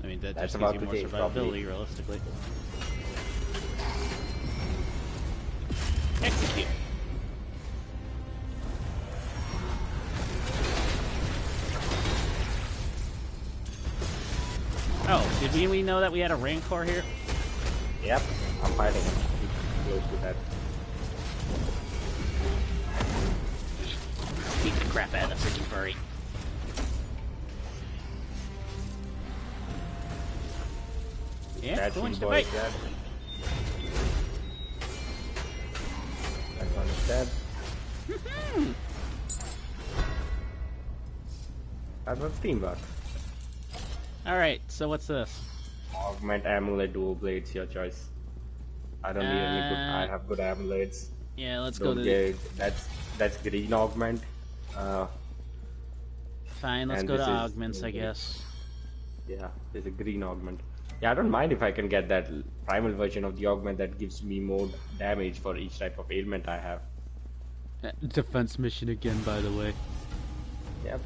I mean, that That's just gives about you more to change, survivability, probably. realistically. Execute. Oh, Did we know that we had a Rancor here? Yep, I'm fighting him. He's close to that. Beat the crap out of the freaking furry. Yeah, who wants to fight? That one is dead. That was teamwork. Alright, so what's this? Augment amulet dual blades, your choice. I don't need any good. I have good amulets. Yeah, let's Don't go to get that's green augment. Fine, let's go to augments, I guess. Yeah, there's a green augment. Yeah, I don't mind if I can get that primal version of the augment that gives me more damage for each type of ailment I have. Defense mission again, by the way. Yep.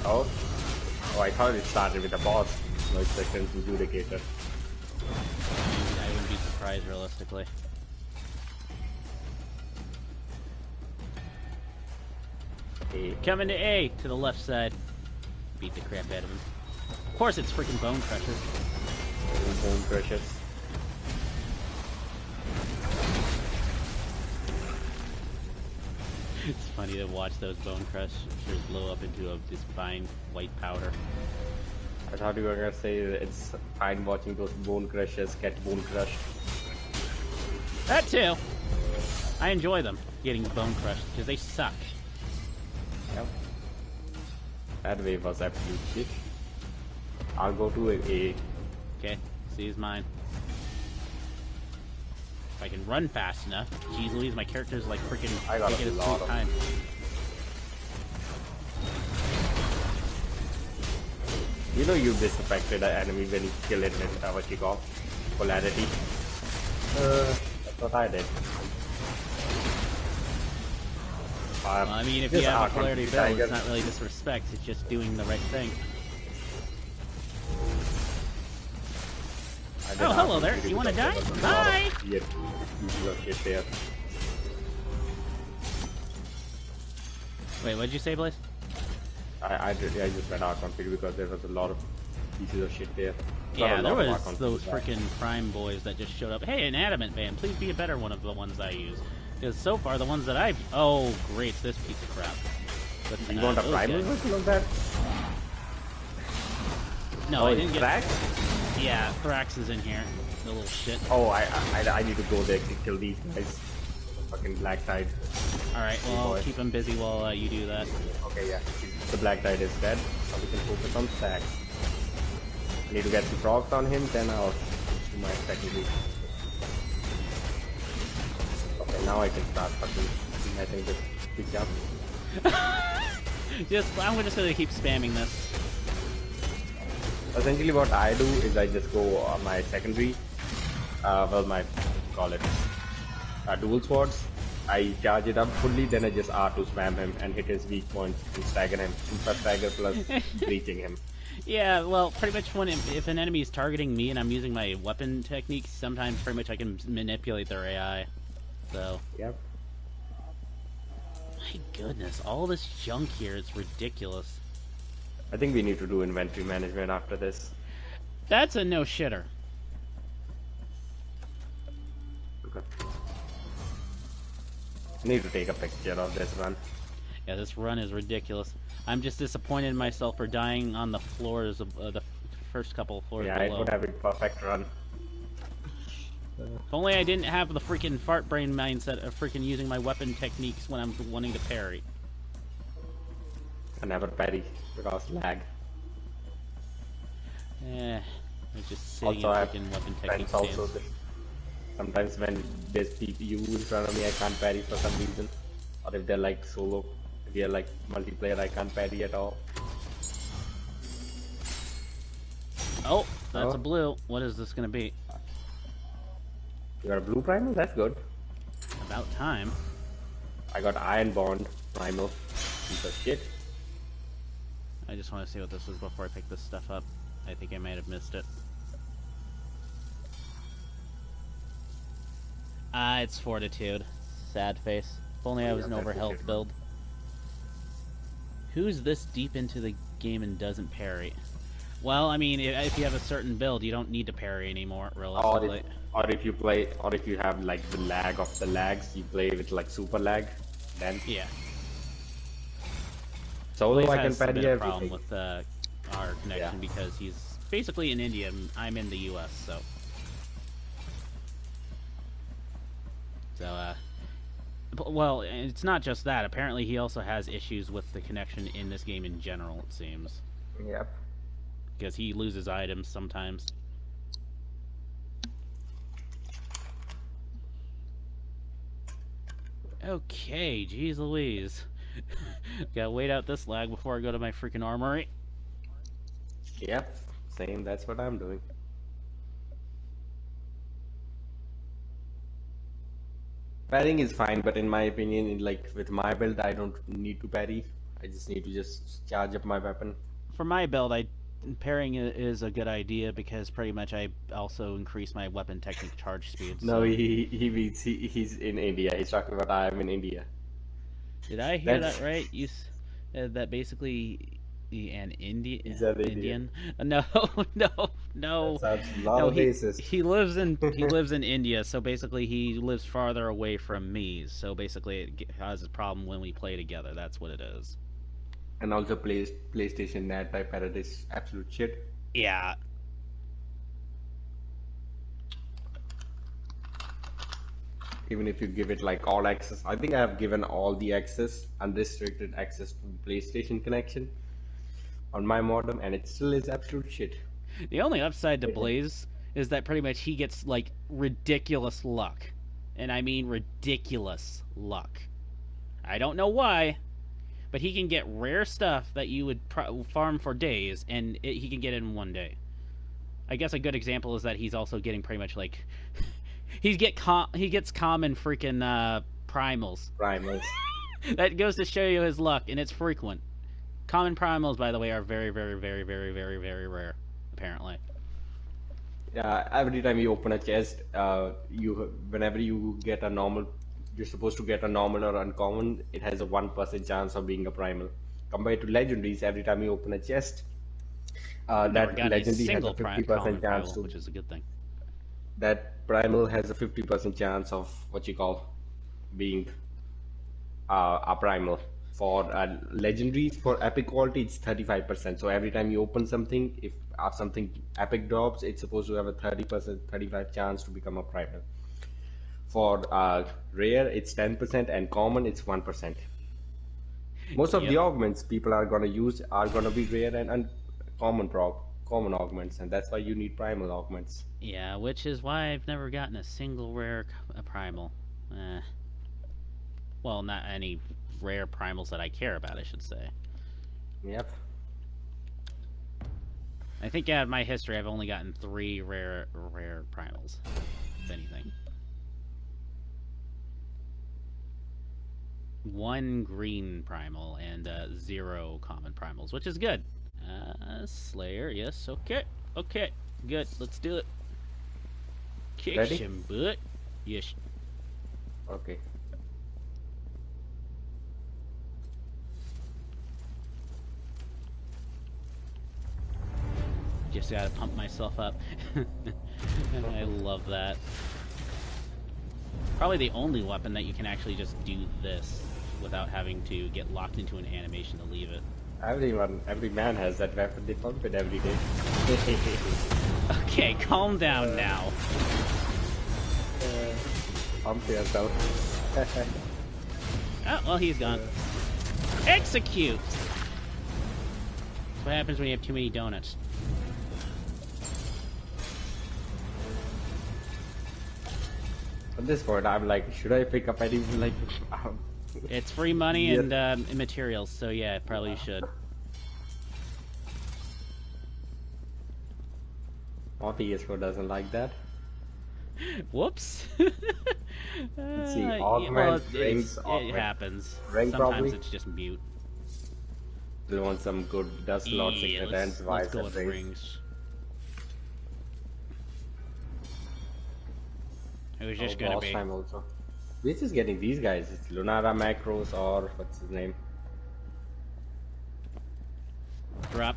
Oh, I thought it started with a boss. No, it's a Crimson Judicator. I wouldn't be surprised, realistically. Coming to A, to the left side. Beat the crap out of him. Of course it's freaking Bone Crushers. Bone Crushers. It's funny to watch those Bone Crushers blow up into this fine white powder. I thought you were gonna say that it's fine watching those Bone Crushers get bone crushed. That too! I enjoy them, getting bone crushed, because they suck. Yep. That wave was absolute shit. I'll go to A. Okay, C is mine. If I can run fast enough. Jeez Louise, my character's like freaking taking his sweet time. You know you disaffected an enemy when you kill it with what you call polarity. That's what I did. Well, I mean, if you have a polarity build, it's not really disrespect, it's just doing the right thing. Oh, hello there. You want to die? Bye! Wait, what'd you say, Blaze? I just went out completely because there was a lot of pieces of shit there. Yeah, there was those freaking Prime boys that just showed up. Hey, an adamant band, please be a better one of the ones I use. Because so far, the ones that I've... Oh, great, this piece of crap. But, you want a primal version of that? No, I didn't get... Thrax? Yeah, Thrax is in here. The little shit. Oh, I need to go there to kill these guys. Fucking Black Tide. Alright, well, I'll keep him busy while you do that. Okay, yeah. The Black Tide is dead. Now we can focus on Thrax. I need to get the procs on him, then I'll do my secondary. Okay, now I can start fucking messing this pick up. I'm just gonna keep spamming this. Essentially what I do is I just go on my secondary, dual swords. I charge it up fully, then I just R2 spam him and hit his weak points and stagger him. Infra stagger plus breaching him. Yeah, well, pretty much if an enemy is targeting me and I'm using my weapon techniques, sometimes pretty much I can manipulate their AI. So. Yep. My goodness, all this junk here is ridiculous. I think we need to do inventory management after this. That's a no-shitter. Okay. I need to take a picture of this run. Yeah, this run is ridiculous. I'm just disappointed in myself for dying on the floors of the first couple of floors below. Yeah, it would have a perfect run. If only I didn't have the freaking fart brain mindset of freaking using my weapon techniques when I'm wanting to parry. I never parry because lag. I'm just sitting in freaking weapon technique stance. Sometimes when there's CPU in front of me, I can't parry for some reason. Or if they're like solo, if they're like multiplayer, I can't parry at all. Oh, that's a blue. What is this gonna be? You got a blue primal? That's good. About time. I got Iron Bond primal. Piece of shit. I just want to see what this is before I pick this stuff up. I think I might have missed it. It's Fortitude. Sad face. If only I was an overhealth build. Who's this deep into the game and doesn't parry? Well, I mean, if you have a certain build, you don't need to parry anymore, realistically. Or if you play, or if you have like the lag of the lags, you play with like super lag, then Yeah. solo I can has a parry bit of everything. problem with our connection because he's basically in India and I'm in the US, so. So, well, it's not just that. Apparently, he also has issues with the connection in this game in general, it seems. Yep. Because he loses items sometimes. Okay, geez Louise. Gotta wait out this lag before I go to my freaking armory. Yep. Same. That's what I'm doing. Parrying is fine, but in my opinion, like with my build, I don't need to parry. I just need to just charge up my weapon. For my build, parrying is a good idea because pretty much I also increase my weapon technique charge speed. No, so. he's in India. He's talking about I'm in India. Did I hear that right? You that basically an Indian? No, no. That's a lot of racist. He lives in India, so basically he lives farther away from me. So basically it causes a problem when we play together. That's what it is. And also PlayStation Net by Paradise, absolute shit. Yeah. Even if you give it like all access, I think I have given all the access, unrestricted access to the PlayStation connection on my modem, and it still is absolute shit. The only upside to Blaze is that pretty much he gets like ridiculous luck, and I mean ridiculous luck. I don't know why, but he can get rare stuff that you would farm for days, and he can get it in one day. I guess a good example is that he's also getting pretty much like he gets common freaking primals. Primals. That goes to show you his luck, and it's frequent. Common primals, by the way, are very, very, very, very, very, very rare, apparently. Every time you open a chest, whenever you get a normal, you're supposed to get a normal or uncommon, it has a 1% chance of being a primal. Compared to legendaries, every time you open a chest, that legendary has a 50% chance to, which is a good thing. That primal has a 50% chance of what you call being a primal. For legendaries, for epic quality, it's 35%. So every time you open something, if something epic drops, it's supposed to have a 30%, 35 chance to become a primal. For rare, it's 10%, and common, it's 1%. Most of the augments people are gonna use are gonna be rare and common augments, and that's why you need primal augments. Yeah, which is why I've never gotten a single rare primal. Well, not any rare primals that I care about, I should say. Yep. I think out of my history, I've only gotten 3 rare primals, if anything. 1 green primal and 0 common primals, which is good. Slayer, yes, okay, good, let's do it. Kick some butt. Yes. Okay. Just gotta pump myself up. I love that. Probably the only weapon that you can actually just do this without having to get locked into an animation to leave it. Every man has that weapon. They pump it every day. Okay, calm down now. Pump yourself. Oh, well, he's gone. Execute! That's what happens when you have too many donuts. At this point, I'm like, should I pick up any, like... It's free money and materials, so yeah, probably you should. PS4 doesn't like that. Whoops. Let's see, augment, rings, it happens. Ring Sometimes probably. it's just mute. They want some good Dust Lord Secret Ends, let's go Vice, with rings. It was just gonna be. Time also. We're just getting these guys. It's Lunara Macros or what's his name? drop.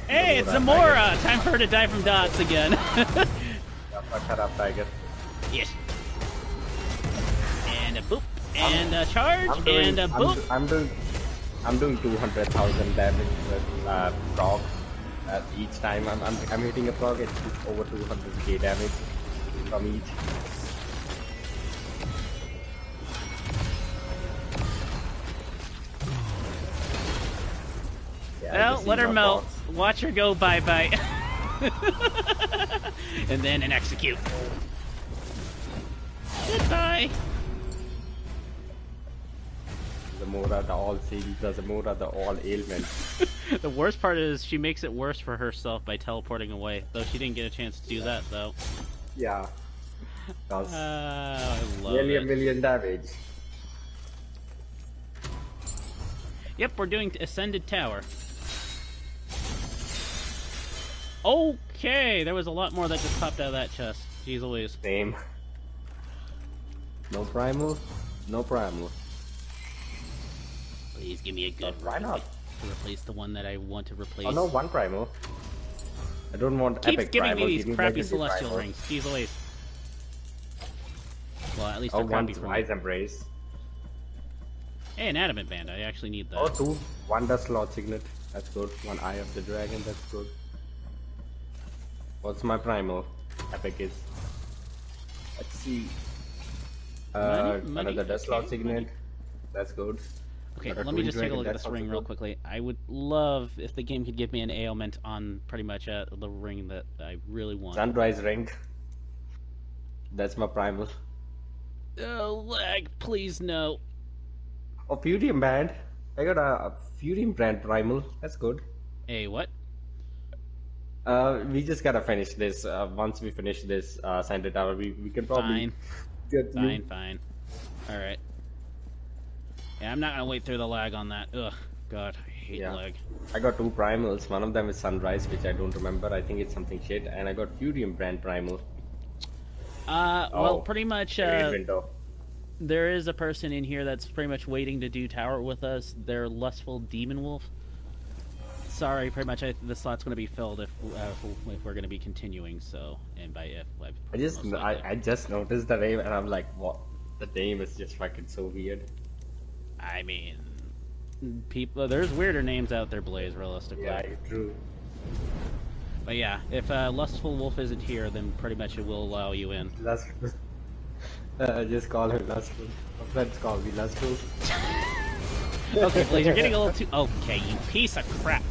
Hey, it's Zamora! Time for her to die from dots again. Shut up, Tiger. Yes. And a boop. And a charge. And a boop. I'm doing 200,000 damage with proc. Each time I'm hitting a proc, it's over 200k damage from each. Yeah, Well, let her melt. Watch her go bye-bye. And then an execute. Goodbye. Zamora, the all series, the Zamora, the all ailments. The worst part is she makes it worse for herself by teleporting away. Though she didn't get a chance to do that, though. Yeah. That's I love nearly it. a million damage. Yep, we're doing Ascended Tower. Okay, there was a lot more that just popped out of that chest. Jeez Louise. Same. No primal? No primal. Please give me a good Why not? to replace the one that I want to replace. Oh no, one primal. I don't want Keeps epic giving primal. me these Give me crappy legendary celestial primal. rings. Jeez Louise. Well, at least Oh, they're crappy one's for me. Wise Embrace. Hey, an adamant band. I actually need that. Oh, two. One Dust Slot Signet. That's good. One Eye of the Dragon. That's good. What's my primal? Epic is. Let's see. Money? Another Dust Slot Okay, Signet. money. That's good. Okay, Another let me Twin just take a Dragon, look at that's this ring also real good. quickly. I would love if the game could give me an ailment on pretty much the ring that I really want. Sunrise Ring. That's my primal. Oh, lag, please no. Oh, Fudium Band. I got a Fudium Brand primal. That's good. Hey, what? We just gotta finish this. Once we finish this Santa Tower, we can probably Fine. get you. Fine. Alright. Yeah, I'm not gonna wait through the lag on that. Ugh, God, I hate Yeah. lag. I got two primals. One of them is Sunrise, which I don't remember. I think it's something shit. And I got Fudium Brand primal. Well, Oh, pretty much, Raid window. there is a person in here that's pretty much waiting to do tower with us. They're Lustful Demon Wolf. Sorry, pretty much the slot's going to be filled if we're going to be continuing. So, and by if I just noticed the name and I'm like, what? The name is just fucking so weird. I mean, people. There's weirder names out there, Blaze. Realistically, Yeah, true. but yeah, if Lustful Wolf isn't here, then pretty much it will allow you in. Lustful. Just call him Lustful. My friends call me Lustful. Okay, Blaze, you're getting a little too. Okay, you piece of crap.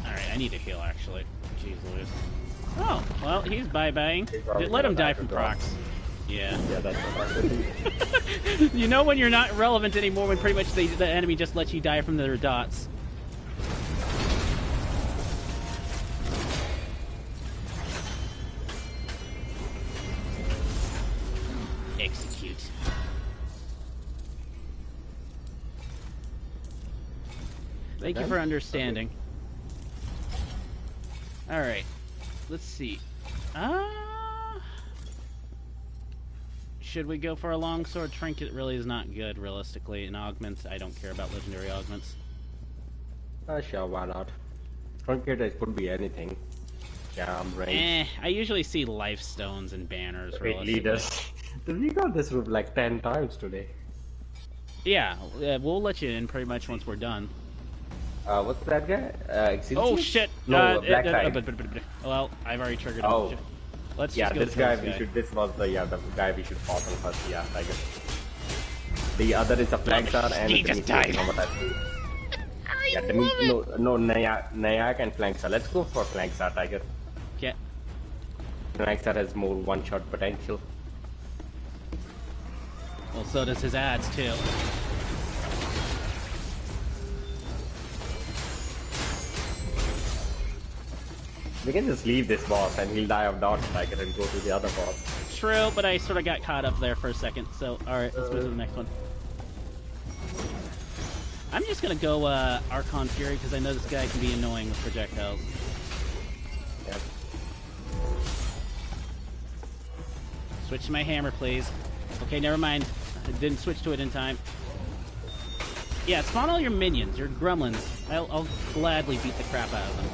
Alright, I need to heal actually. Jeez Louise. Oh, well, he's bye-bying. probably Let him gonna die die from from procs. Yeah. Yeah, that's what I think. You know when you're not relevant anymore when pretty much the enemy just lets you die from their dots. Execute. Thank you for understanding. Alright. Let's see. Should we go for a longsword? Trinket really is not good, realistically. And augments, I don't care about legendary augments. Sure, why not? Trinket, it could be anything. Jam, range. I usually see life stones and banners, Great realistically. leaders. We got this room like 10 times today. Yeah, we'll let you in pretty much once we're done. What's that guy? Exilio? Oh shit! No, Black Tide. Well, I've already triggered him. Oh. Let's Yeah, just go this kill guy this we guy. should. This was the guy we should fought on first. Yeah, I guess. The other is a flank star and He a just Dmikester, died. what I think. Yeah, no, Nayak and flank star. Let's go for flank star, Tiger. Okay. Flank star has more one-shot potential. Well, so does his ads too. We can just leave this boss and he'll die of dodge, Tiger, and go to the other boss. True, but I sort of got caught up there for a second. So, alright, let's move to the next one. I'm just gonna go Archon Fury because I know this guy can be annoying with projectiles. Yep. Switch to my hammer, please. Okay, never mind. didn't switch to it in time. Yeah, spawn all your minions, your gremlins. I'll gladly beat the crap out of them.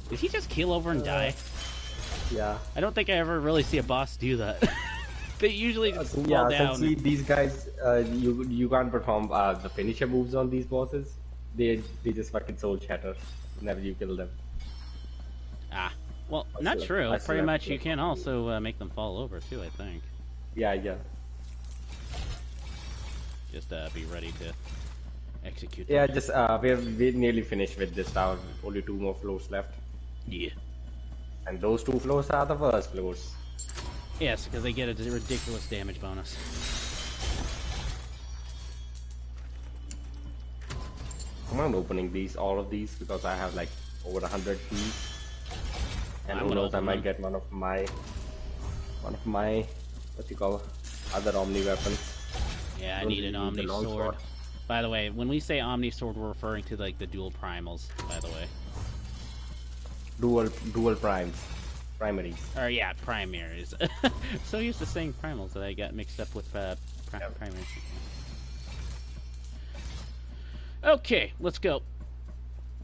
Did he just keel over and die? Yeah. I don't think I ever really see a boss do that. They usually just fall down. See, these guys, you can't perform the finisher moves on these bosses. They just fucking soul shatter whenever you kill them. Ah, well, not true. Pretty much you can also make them fall over too, I think. Yeah. Just be ready to execute. Yeah, just we're nearly finished with this tower. Only 2 more floors left. Yeah. And those 2 floors are the worst floors. Yes, because they get a ridiculous damage bonus. I'm not opening all of these, because I have like over 100 keys. And who knows, I might get one of my, what you call, other Omni weapons. Yeah, I need an Omni sword. By the way, when we say Omni sword, we're referring to like the dual primals, by the way. Dual primaries. Or yeah, primaries. So used to saying primals that I got mixed up with primaries. Okay, let's go.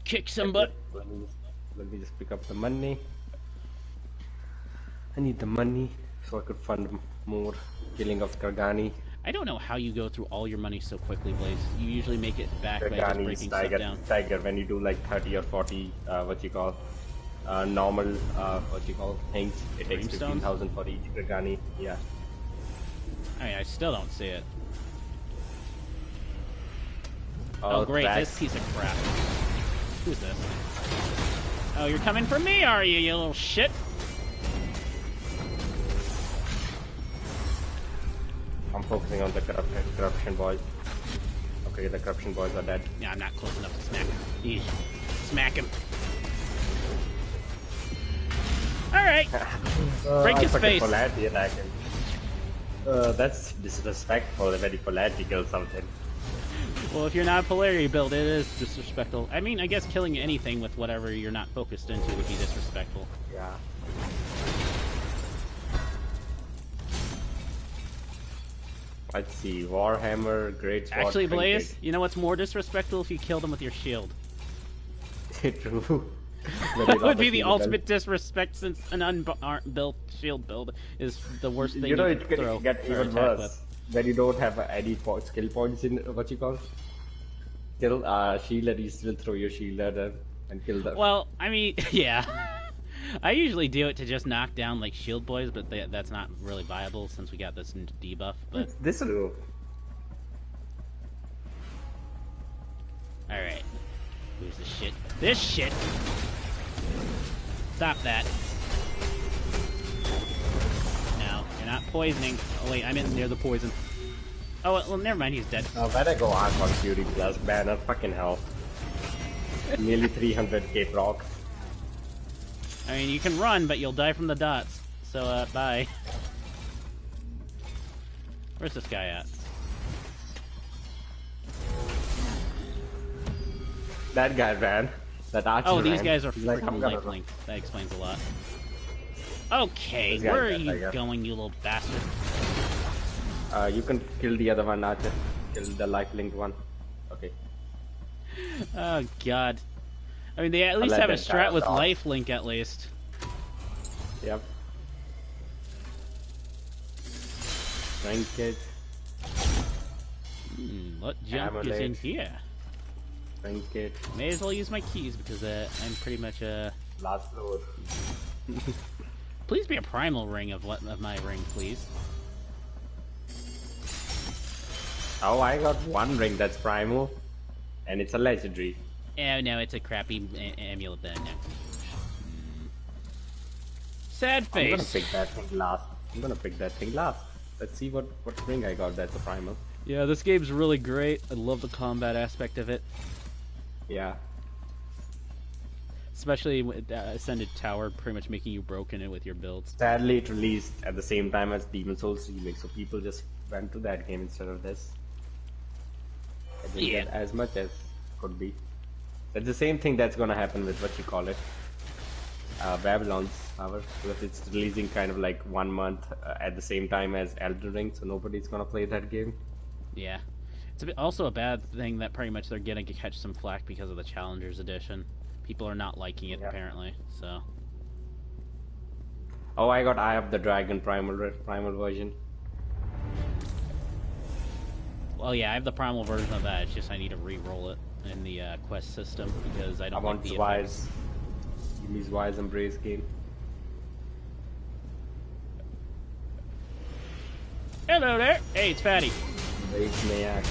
Kick some butt. Let me just pick up the money. I need the money so I could fund more killing of Gargani. I don't know how you go through all your money so quickly, Blaze. You usually make it back by just breaking stuff down. Tiger, when you do like 30 or 40, normal, things, it takes 15,000 for each Gargani. Yeah. I mean, I still don't see it. Oh, great, this piece of crap. Who's this? Oh, you're coming for me, are you, you little shit? I'm focusing on the corruption boys. Okay, the corruption boys are dead. Yeah, I'm not close enough to smack him. Eesh. Smack him. Alright. Break his face. That's disrespectful. Very polite to kill something. Well, if you're not a polarity build, it is disrespectful. I mean, I guess killing anything with whatever you're not focused into would be disrespectful. Yeah. Let's see, Warhammer, Great Sword. Actually, Blaze, you know what's more disrespectful? If you kill them with your shield. True. That would be the ultimate disrespect, since an unbuilt shield build is the worst thing you can throw. It can get even worse when you don't have any skill points in what you call shield, and you still throw your shield at them and kill them. Well, I mean, yeah. I usually do it to just knock down like shield boys, but that's not really viable since we got this debuff. But this will. All right, who's this shit? This shit. Stop that. No, you're not poisoning. Oh wait, I'm in near the poison. Oh well, never mind. He's dead. Oh, better go on Fury plus banner. Fucking hell. Nearly 300k proc. I mean, you can run, but you'll die from the dots. So, bye. Where's this guy at? That guy ran. That archer Oh, these ran. guys are Like, freaking lifelink. That explains a lot. Okay, where are you going, you little bastard? You can kill the other one, archer. Kill the life-linked one. Okay. Oh, God. I mean, they at least have a strat with lifelink, at least. Yep. Trinket. What junk is in here? Trinket. May as well use my keys, because I'm pretty much last floor. Please be a primal ring of my ring, please. Oh, I got one ring that's primal, and it's a legendary. Oh no, it's a crappy amulet then. No. Sad face. I'm gonna pick that thing last. Let's see what ring I got that's a primal. Yeah, this game's really great. I love the combat aspect of it. Yeah. Especially with Ascended Tower pretty much making you broken in with your builds. Sadly, it released at the same time as Demon's Souls remake, so people just went to that game instead of this. I didn't get as much as could be. That's the same thing that's gonna happen with what you call it. Babylon's Tower, because it's releasing kind of like 1 month at the same time as Elden Ring, so nobody's gonna play that game. Yeah. It's also a bad thing that pretty much they're gonna catch some flack because of the Challengers Edition. People are not liking it, apparently, so... Oh, I got Eye of the Dragon primal version. Well, yeah, I have the primal version of that. It's just I need to re-roll it in the quest system because I don't I want like the Wise. Give me Wise Embrace game. Hello there! Hey, it's Fatty. Wait, Mayak.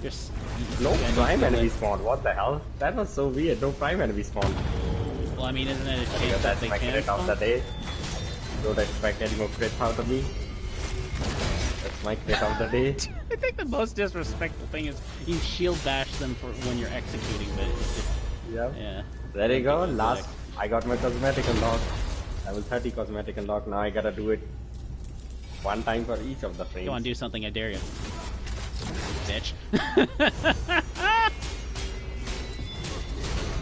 Just... No prime enemy spawn, what the hell? That was so weird, no prime enemy spawn. Well, I mean, isn't it a chance that they my can crit of the day. Don't expect any more crit out of me. That's my crit of the day. I think the most disrespectful thing is you shield bash them for when you're executing, but it's just... Yeah. There you go, last... I got my cosmetic unlock. Level 30 cosmetic unlock, now I gotta do it one time for each of the frames. Go on, do something, I dare you. Bitch.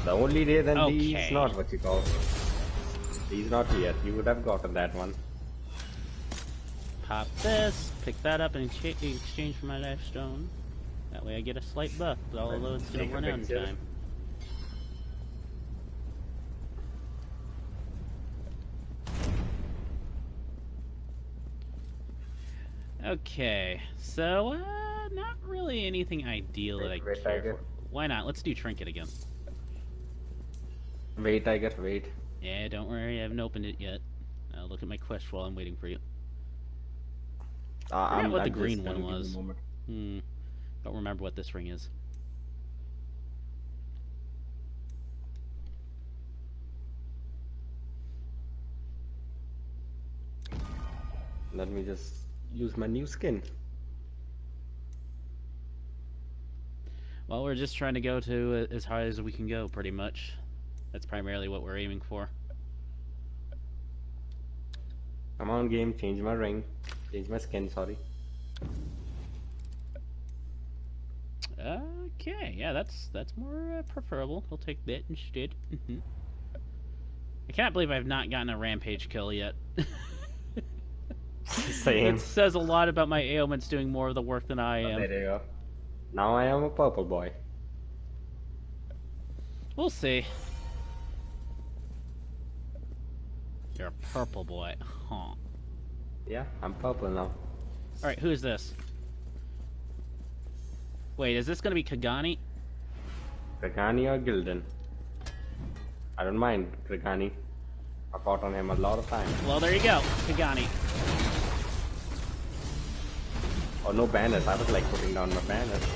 The only day then Okay. D's not what you call. D's not here, you would have gotten that one. Pop this, pick that up in exchange for my life stone. That way I get a slight buff, although it's gonna run out in time. Okay, so, not really anything ideal that I care for. Why not? Let's do Trinket again. Wait, Tiger, wait. Yeah, don't worry, I haven't opened it yet. I'll look at my quest while I'm waiting for you. I forgot what the green one was. Don't remember what this ring is. Let me just use my new skin. Well, we're just trying to go to as high as we can go, pretty much. That's primarily what we're aiming for. Come on, game, change my ring. Change my skin, sorry. Okay, yeah, that's more preferable. We'll take that instead. I can't believe I've not gotten a rampage kill yet. Same. It says a lot about my ailments doing more of the work than I am. There you go. Now I am a purple boy. We'll see. You're a purple boy, huh? Yeah, I'm purple now. Alright, who is this? Wait, is this gonna be Kagani? Kagani or Gildan? I don't mind Kagani. I fought on him a lot of times. Well, there you go, Kagani. Oh, no banners. I was like putting down my banners.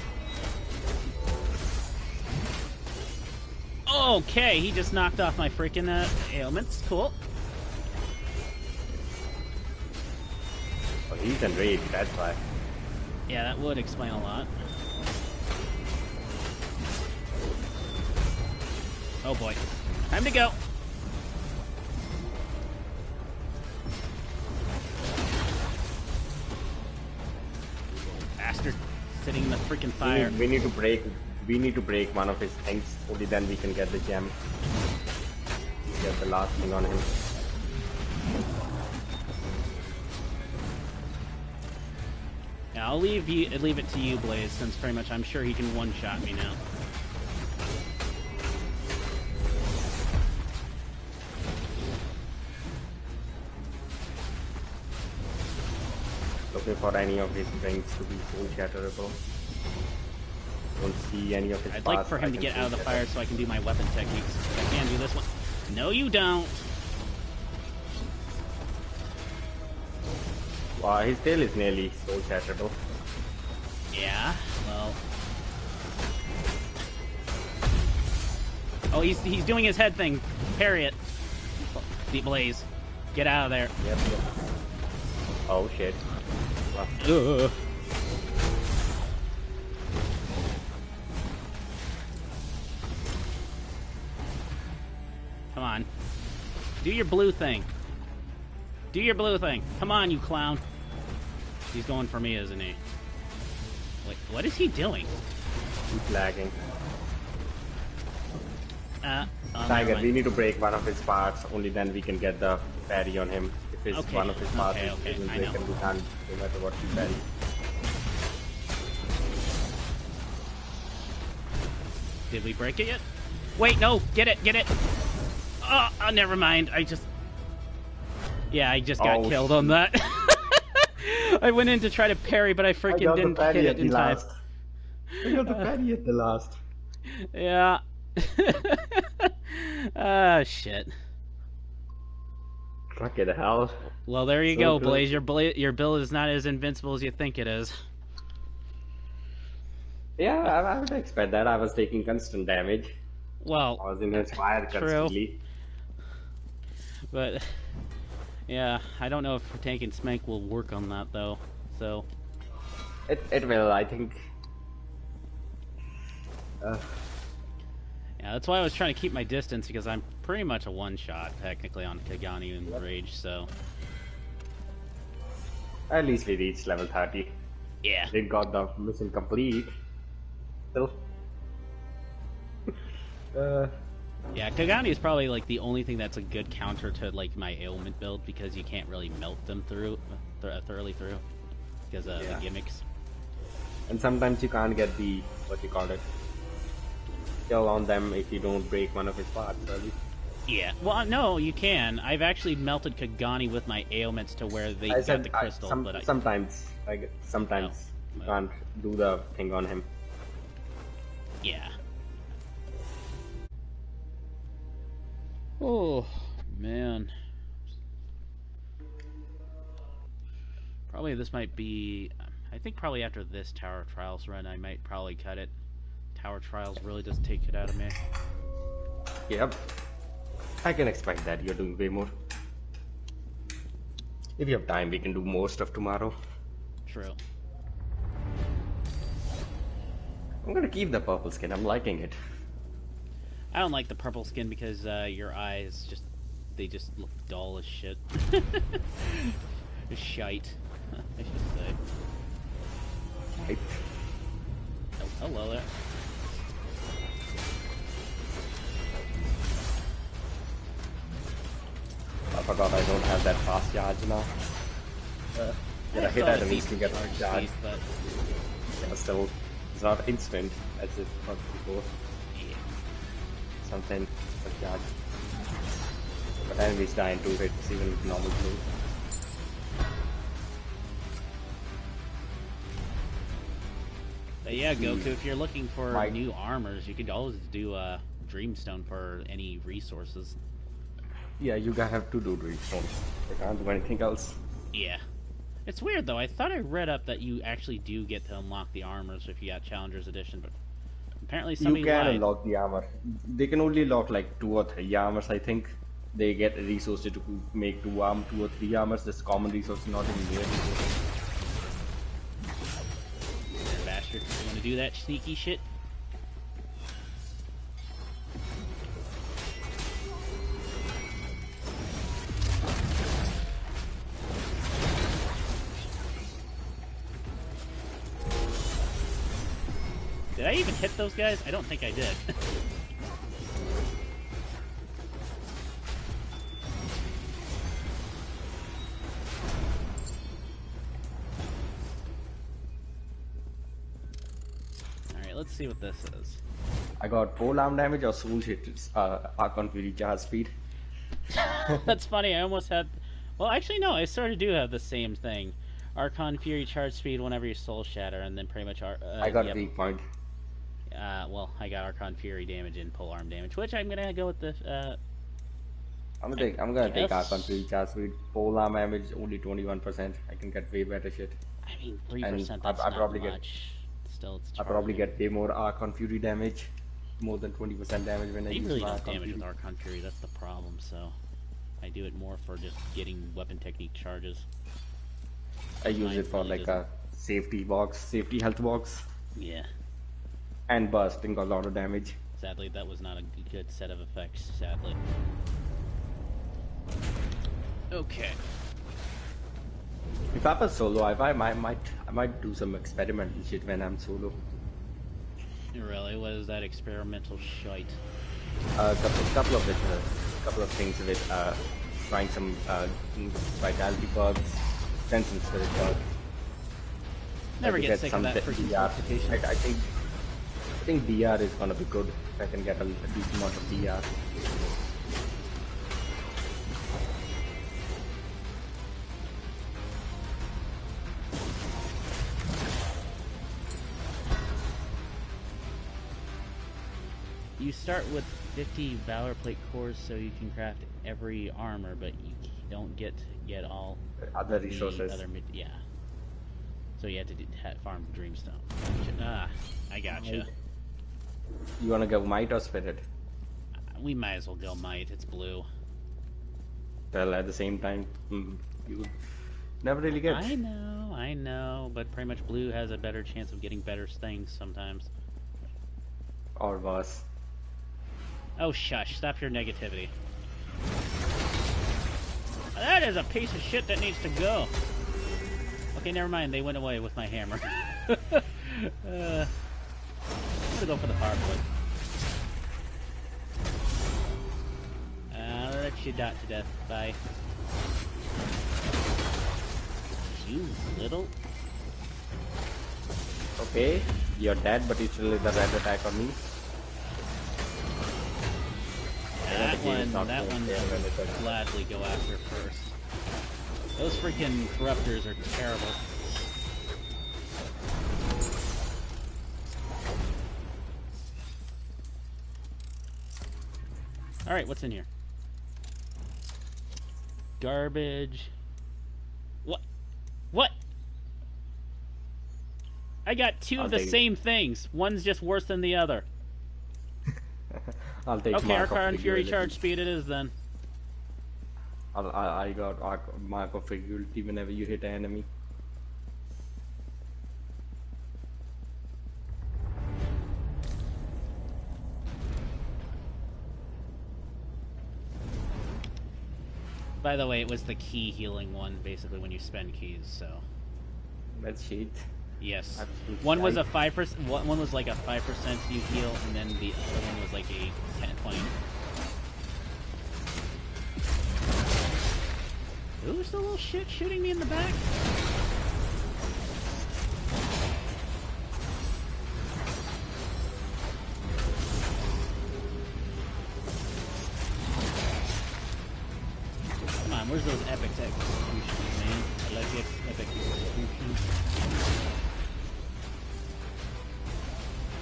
Okay, he just knocked off my freaking ailments. Cool. Oh, he's enraged, that's why. Yeah, that would explain a lot. Oh boy. Time to go. Bastard. Sitting in the freaking fire. We need to break one of his things. Only then we can get the gem. Get the last thing on him. Yeah, I'll leave it to you, Blaze, since pretty much I'm sure he can one-shot me now. Looking for any of his things to be soul shatterable. Don't see any of his I'd like for him to get out of the fire so I can do my weapon techniques. I can do this one. No, you don't. Wow, his tail is nearly soul shatterable. Yeah, well. Oh, he's doing his head thing. Parry it. Deep Blaze. Get out of there. Yep. Oh shit. Ugh. Come on. Do your blue thing. Do your blue thing. Come on, you clown. He's going for me, isn't he? Wait, what is he doing? He's lagging. Oh, Tiger, never mind. we need to break one of his parts. Only then we can get the parry on him. If it's Okay, one of his parts okay, isn't I break, know. and we can't no matter what we parry. Did we break it yet? Wait, no! Get it! Get it! Oh, never mind. I just got killed on that. I went in to try to parry, but I freaking didn't hit it in time. I got the parry at the last. Yeah. Ah, shit. Fucking hell. Well, there you So go, close. Blaze. Your build is not as invincible as you think it is. Yeah, I would expect that. I was taking constant damage. Well, I was in his fire true. constantly. But yeah, I don't know if Tank and Smank will work on that though. So It will, I think. yeah, that's why I was trying to keep my distance, because I'm pretty much a one-shot technically on Kagani and Rage. So At least we reached level 30. yeah, They got the mission complete. Still. yeah, Kagani is probably like the only thing that's a good counter to like my ailment build, because you can't really melt them thoroughly through because of Yeah. the gimmicks. And sometimes you can't get the, what you call it, kill on them if you don't break one of his parts early. Yeah, well, no, you can. I've actually melted Kagani with my ailments to where they got the crystal, but sometimes you can't do the thing on him. yeah. Oh, man. Probably this might be... I think probably after this Tower Trials run, I might probably cut it. Tower Trials really does take it out of me. Yep. I can expect that. You're doing way more. If you have time, we can do more stuff tomorrow. True. I'm gonna keep the purple skin. I'm liking it. I don't like the purple skin because your eyes just... They just look dull as shit. Shite, I should say. Right. Oh, hello there. I forgot I don't have that fast charge now. Get a hit at least to get charge a charge. speed, but Yeah, still, it's not instant as it was before. yeah. Something like that. But enemies die in 2 hits, even with normal blue. But yeah, Goku, if you're looking for Right. new armors, you could always do Dreamstone for any resources. Yeah, you guys have to do Dreamstone. They can't do anything else. Yeah. It's weird though, I thought I read up that you actually do get to unlock the armors if you got Challenger's Edition, but apparently somebody You can lied. unlock the armor. They can only lock like 2 or 3 armors, I think. They get resources to make 2 or 3 armors. This common resource, not even near resources. Bastard, you wanna do that sneaky shit? Did I even hit those guys? I don't think I did. Alright, let's see what this is. I got 4 alarm damage or soul hit, Archon Fury charge speed. That's funny, I almost had... Well, actually no, I sort of do have the same thing. Archon Fury charge speed whenever you soul shatter, and then pretty much... I got yep. weak point. Well, I got Archon Fury damage and pole arm damage, which I'm gonna go with the, I'm gonna take Yes. Archon Fury charge speed. Pole arm damage only 21%. I can get way better shit. I mean, 3%, And that's I not probably much. get- Still, it's I probably charging. get way more Archon Fury damage. More than 20% damage when I You use really my don't Archon damage Fury. with Archon Fury, that's the problem, so... I do it more for just getting weapon technique charges. I use Mine it for really like doesn't. a safety health box. Yeah. And bursting a lot of damage. Sadly, that was not a good set of effects, sadly. Okay. If I was solo, I might do some experimental shit when I'm solo. Really, what is that experimental shite? Couple of things with trying some vitality bugs, sense and spirit bugs. Never to get sick of that freaking DR. certification. I think DR is gonna be good if I can get a decent amount of DR. You start with 50 Valor Plate cores so you can craft every armor, but you don't get all Other resources. yeah. So you have to farm Dreamstone. Ah, I gotcha. You wanna go Might or Spirit? We might as well go Might. It's blue. Well, at the same time, you never really get. I know, but pretty much blue has a better chance of getting better things sometimes. Or worse. Oh, shush. Stop your negativity. That is a piece of shit that needs to go. Okay, never mind. They went away with my hammer. I'm gonna go for the power plate. I'll let you dot to death. Bye. You little... Okay, you're dead, but you still did the red attack on me. That one I'll gladly go after first. Those freaking corruptors are terrible. Alright, what's in here? Garbage. What? I got two of the same things. One's just worse than the other. I'll take okay, Arcar and Fury charge speed it is then. I got Mark of Fragility whenever you hit an enemy. By the way, it was the key healing one, basically, when you spend keys, so... That's cheat. Yes. Absolute one was shite. a 5%, one was like a 5% you heal, and then the other one was like a 10-20. Who's the little shit shooting me in the back? Come on, where's those epic executions, man? I like the epic executions.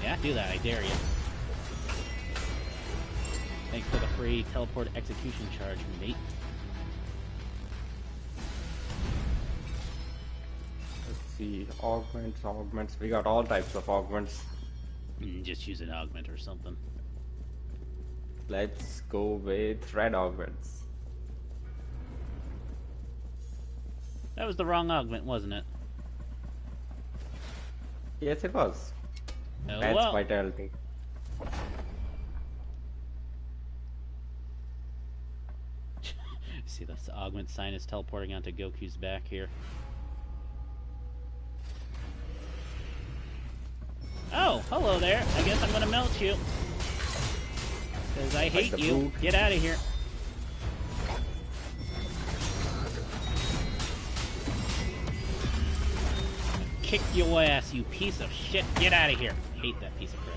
Yeah, do that, I dare you. Thanks for the free teleport execution charge, mate. Let's see, augments. We got all types of augments. Just use an augment or something. Let's go with red augments. That was the wrong augment, wasn't it? Yes, it was. Oh, That's well. vitality. See, this augment sign is teleporting onto Goku's back here. Oh, hello there. I guess I'm gonna melt you. Because I hate you. food. Get out of here. Kick your ass, you piece of shit. Get out of here. Hate that piece of crap.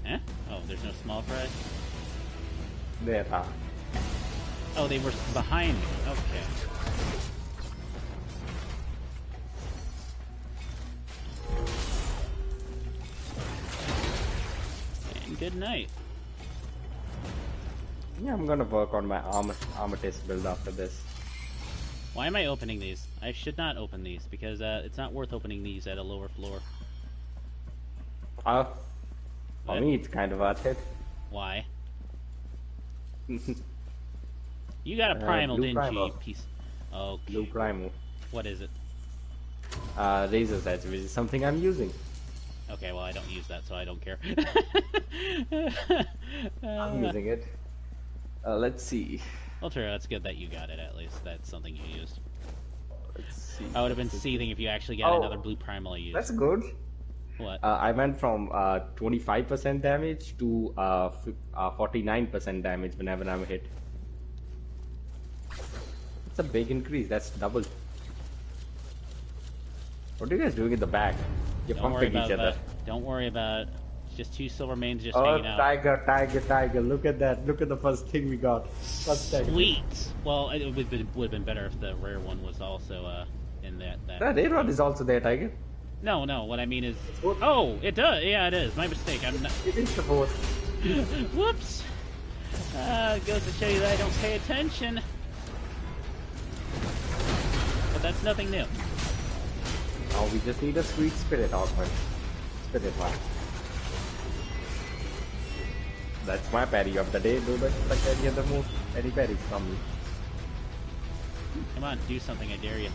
Huh? Oh, there's no small fries? There are. Oh, they were behind me. Okay. And good night. Yeah, I'm gonna work on my Armistice build after this. Why am I opening these? I should not open these because it's not worth opening these at a lower floor. For What? me, it's kind of worth it. Why? You got a primal, blue didn't primal. you, piece? Okay. Blue Primal. What is it? Razor's Edge, which is something I'm using. Okay, well I don't use that, so I don't care. I'm using it. Let's see. Well, true. That's good that you got it. At least that's something you used. Let's see. I would have been seething if you actually got another blue primal I used. That's good. What? I went from 25% damage to 49% damage whenever I'm hit. It's a big increase. That's double. What are you guys doing in the back? You're Don't worry pumping each about other. that. Don't worry about it. It's just two silver mains just Oh, hanging out. tiger! Look at that! Look at the first thing we got. First tiger. Sweet. Well, it would have been better if the rare one was also in that. The rare one is also there, tiger. No. What I mean is. What? Oh, it does. Yeah, it is. My mistake. I'm not. It is the boat. Whoops. It goes to show you that I don't pay attention. But that's nothing new. Oh, we just need a sweet spirit outfit. Spirit one. That's my parry of the day. Do the carry of the move. Any parries from me. Come on, do something. I dare you.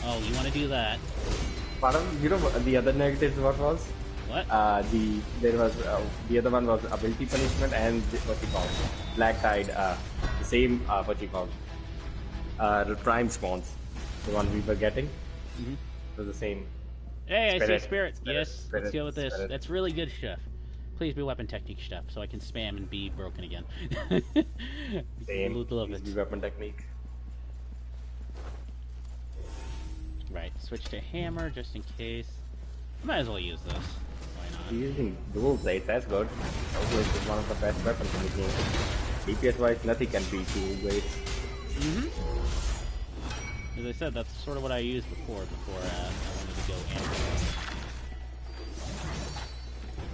Oh, you want to do that? Pardon? You know the other negatives what was? What? The other one was ability punishment and what you call black tide. The same what you call the prime spawns. The one we were getting. Mm-hmm. Was the same. Hey, I see spirit. Yes, spirit, let's go with this. spirit. That's really good stuff. Please be weapon technique stuff, so I can spam and be broken again. Same. Love Please it. be weapon technique. Right, switch to hammer just in case. Might as well use this. Why not? Using dual blades, that's good. Dual blades is one of the best weapons in the game. DPS wise, nothing can beat dual blades. As I said, that's sort of what I used before I wanted to go hammer.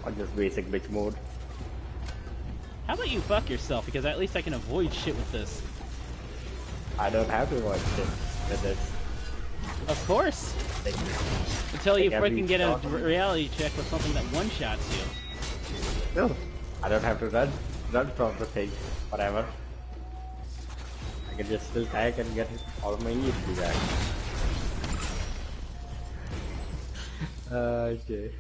Or just basic bitch mode. How about you fuck yourself, because at least I can avoid shit with this. I don't have to watch it with this. Of course! Like, Until you like every freaking get a shot. reality check with something that one-shots you. No, I don't have to run from the thing, whatever. I can just still tag and get all of my EXP back. Shit.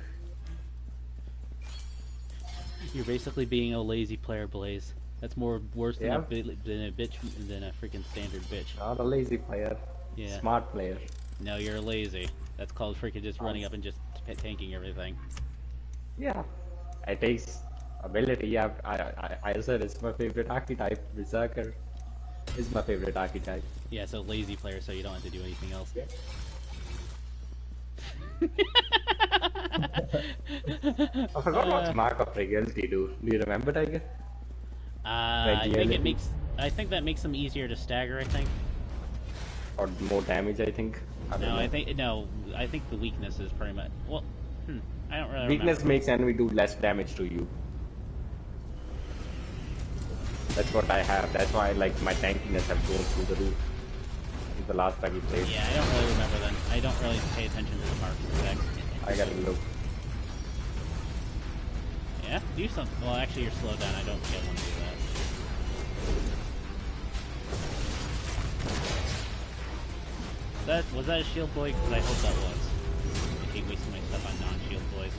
You're basically being a lazy player, Blaze. That's worse than Yeah. a bitch than a freaking standard bitch. Not a lazy player. Yeah. Smart player. No, you're lazy. That's called freaking just running up and just tanking everything. Yeah. It takes ability. Yeah, I said it's my favorite archetype. Berserker is my favorite archetype. Yeah, so lazy player, so you don't have to do anything else. Yeah. I forgot what mark of Regality do. Do you remember, Tiger? I think it makes. I think that makes them easier to stagger. I think. Or more damage, I think. I think the weakness is pretty much. Well, I don't really. Weakness remember. makes enemy do less damage to you. That's what I have. That's why like my tankiness have gone through the roof. The last time we played. Yeah, I don't really remember then. I don't really pay attention to the marks effects. I gotta look. Yeah, do something. Well, actually, you're slowed down. I don't think I want to do that. Was that a shield boy? Because I hope that was. I hate wasting my stuff on non-shield boys.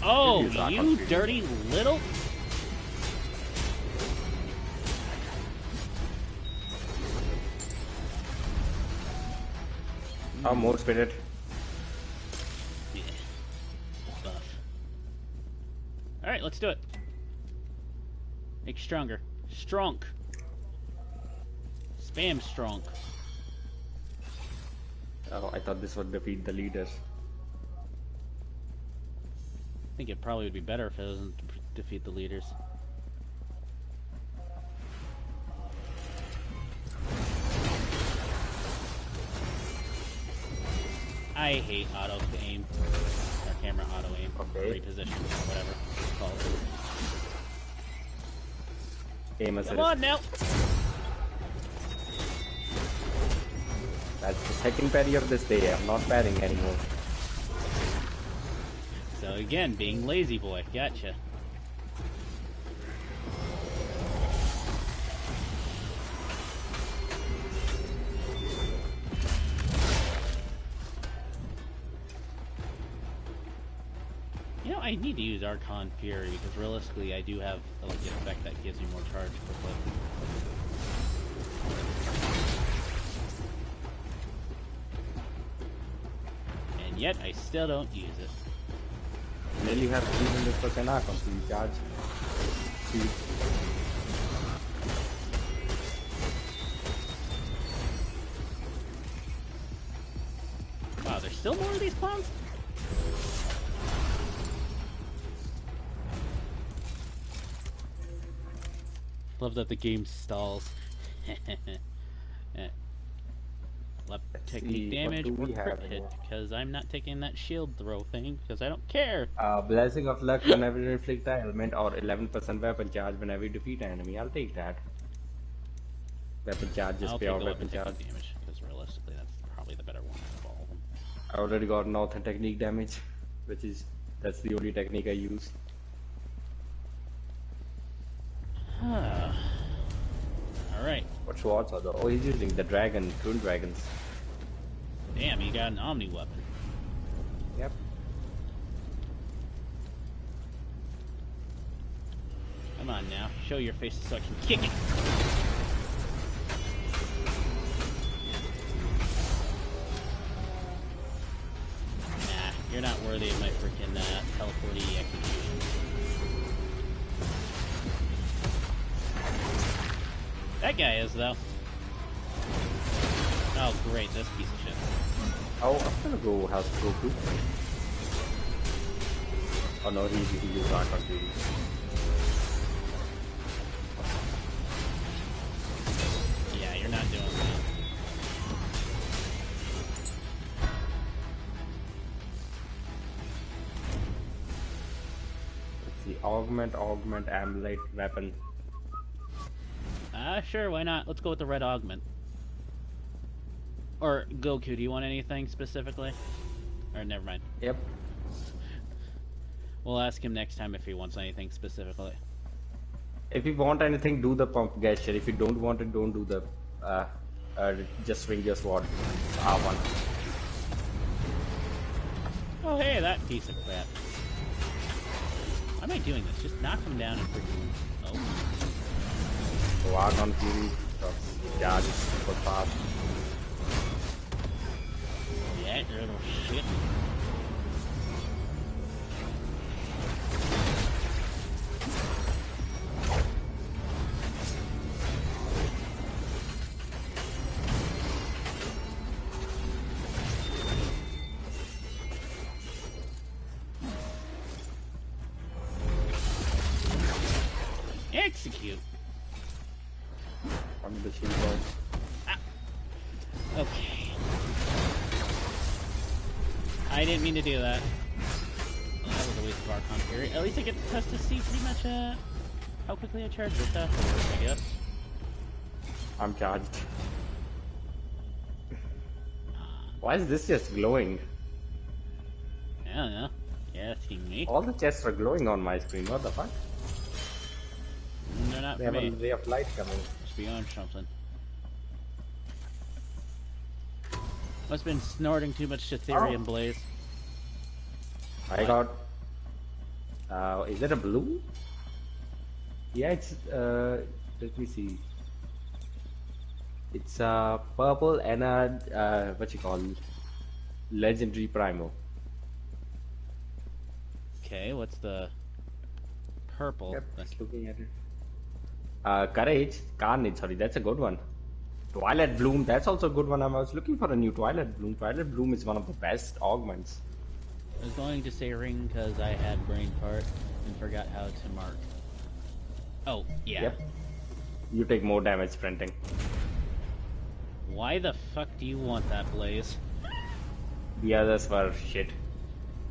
Oh, you dirty little... Oh, more spirit. Yeah. Buff. Alright, let's do it. Make stronger. Strong. Spam strong. Oh, I thought this would defeat the leaders. I think it probably would be better if it doesn't defeat the leaders. I hate auto aim. Or camera auto aim. Okay. Reposition. Whatever it's called. Aim assist. Come on now! That's the second parry of this day. I'm not parrying anymore. So again, being lazy boy. Gotcha. You know, I need to use Archon Fury because realistically I do have like the effect that gives me more charge per clip. yet I still don't use it. Nearly have 300% arc on free charge. See. Wow, there's still more of these clowns? Love that the game stalls. Left technique damage or crit hit, because I'm not taking that shield throw thing, because I don't care. Blessing of luck whenever you inflict an element, or 11% weapon charge whenever you defeat an enemy. I'll take that. Weapon charge is pure weapon charge. Damage, because realistically that's probably the better one of all of them. I already got northern technique damage, that's the only technique I use. Alright. What swords are those? Oh, he's using the dragon, twin dragons. Damn, he got an omni weapon. Yep. Come on now, show your face so I can kick it. Nah, you're not worthy of my freaking teleporty execution. That guy is, though. Oh, great, this piece of shit. Oh, I'm gonna go House of Goku. Oh no, he used Dark on duty. Yeah, you're not doing that. Let's see, augment, amulet, weapon. Sure, why not? Let's go with the red augment. Or, Goku, do you want anything specifically? Or, never mind. Yep. We'll ask him next time if he wants anything specifically. If you want anything, do the pump gesture. If you don't want it, don't do the, just swing your sword. R1. Oh, hey, that piece of crap. Why am I doing this? Just knock him down and freaking... Oh. So arc on fury, charge is super fast. Yeah, you little shit. Execute. I'm the shield boy. Ah. Okay. I didn't mean to do that. Well, that was a waste of Archon Fury. At least I get to test to see pretty much how quickly I charge this afterwards, I guess. I'm charged. Why is this just glowing? I don't know. Yeah, team me. All the chests are glowing on my screen. What the fuck? They're not They for have me. a ray of light coming. Must be on something. Must have been snorting too much Cytherian Blaze. I got... is it a blue? Yeah, it's... let me see. It's purple and a... what you call... legendary primo. Okay, what's the... purple? Yep, just looking at it. Courage, Carnage, sorry, that's a good one. Twilight Bloom, that's also a good one. I was looking for a new Twilight Bloom. Twilight Bloom is one of the best augments. I was going to say ring because I had brain fart and forgot how to mark. Oh, yeah. Yep. You take more damage sprinting. Why the fuck do you want that, Blaze? The others were shit.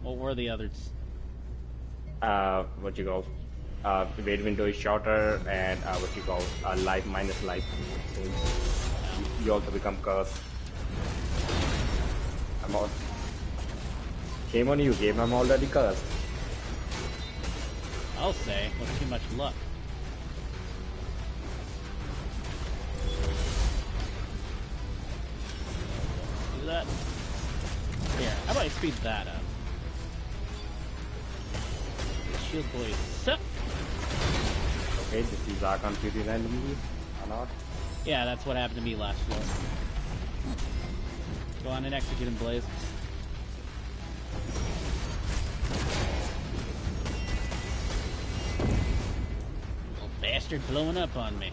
What were the others? What you call? Wait window is shorter, and what you call? Life minus life. So you also become cursed. I'm all. Shame on you, game. I'm already cursed. I'll say, with too much luck. Do that. Here, how about I speed that up? Shield Blaze. Sup? Okay, this is Archon Fury randomly or not? Yeah, that's what happened to me last floor. Go on and execute him, Blaze. bastard blowing up on me.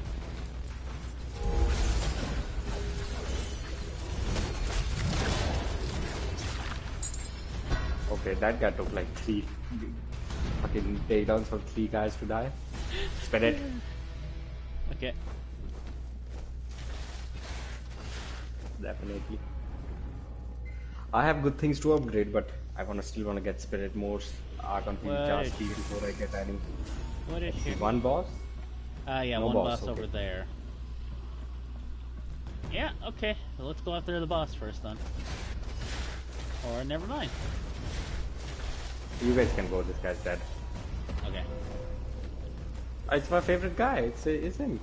Okay, that guy took like 3 fucking takedowns for 3 guys to die. Spin it. Okay. Definitely. I have good things to upgrade, but I still wanna get spirit modes, arc on field charge speed before I get any. What is here? One boss? Yeah, No one boss okay. over there. Yeah, okay. Well, let's go after the boss first then. Or never mind. You guys can go, this guy's dead. Okay. It's my favorite guy, it's him.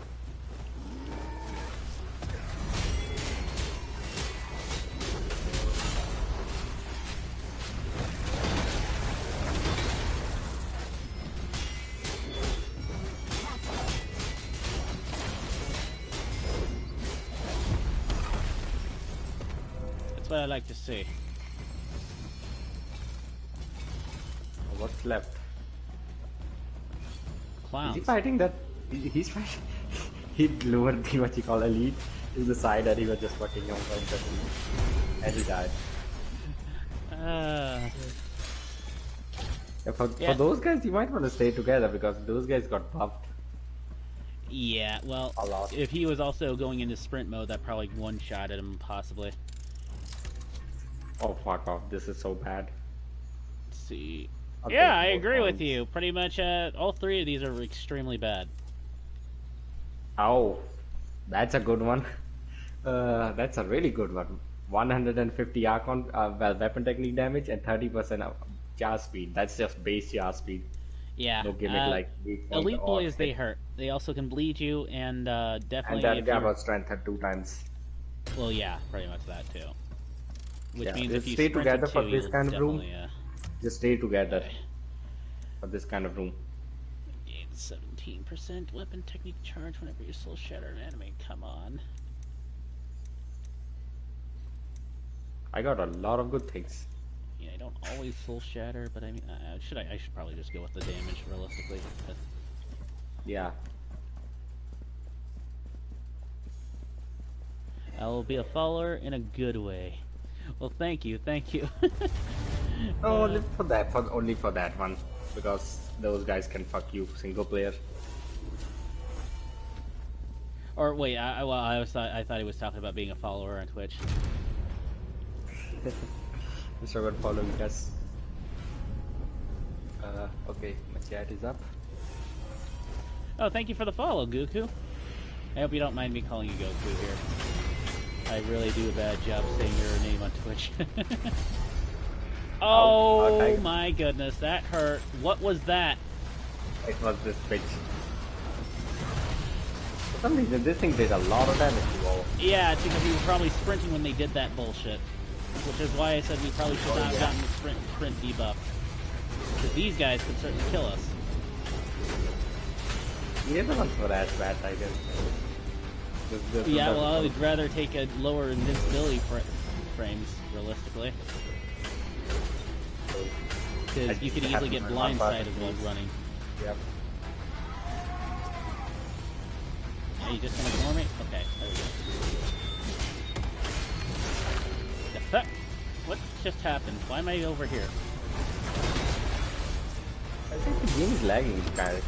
That's what I like to see. What's left? Clowns. Is he fighting that? He's fighting. He lured the what you call elite to the side and he was just fucking on and he died. Yeah, for those guys, you might want to stay together because those guys got buffed. Yeah, well, A lot. if he was also going into sprint mode, that probably one-shotted him, possibly. Oh, fuck off. This is so bad. Let's see. I'll Yeah, take I both agree with points. you. Pretty much, all 3 of these are extremely bad. Oh, that's a good one. That's a really good one. 150 arc on weapon technique damage and 30% of charge speed. That's just base charge speed. Yeah. No gimmick like weak point Elite or boys, they hit. hurt. They also can bleed you, and definitely. And that if guy you're- was strength at 2 times. Well, yeah, pretty much that too. Which Yeah, means just if you stay sprinted together for too, this you'll kind of room. definitely, Just stay together okay. for this kind of room. Gain 17% weapon technique charge whenever you soul shatter an enemy. Come on. I got a lot of good things. Yeah, I don't always soul shatter, but I mean, I should probably just go with the damage realistically. But Yeah. I will be a follower in a good way. Well, thank you, thank you. No, only for that. Only for that one, because those guys can fuck you single player. Or wait, I thought he was talking about being a follower on Twitch. Mr. God following us. Okay, my chat is up. Oh, thank you for the follow, Goku. I hope you don't mind me calling you Goku here. I really do a bad job saying your name on Twitch. Oh okay. my goodness, that hurt. What was that? It was this bitch. For some reason, this thing did a lot of damage to all. Yeah, it's because we were probably sprinting when they did that bullshit. Which is why I said we probably should not have gotten the sprint debuff. Because these guys could certainly kill us. The other ones were as bad, I guess. Yeah, well, I would rather take a lower invincibility frames, realistically. Because you could easily get blindsided while running. Yep. Are you just gonna ignore me? Okay, there we go. The fuck? What just happened? Why am I over here? I think the game is lagging, kinda.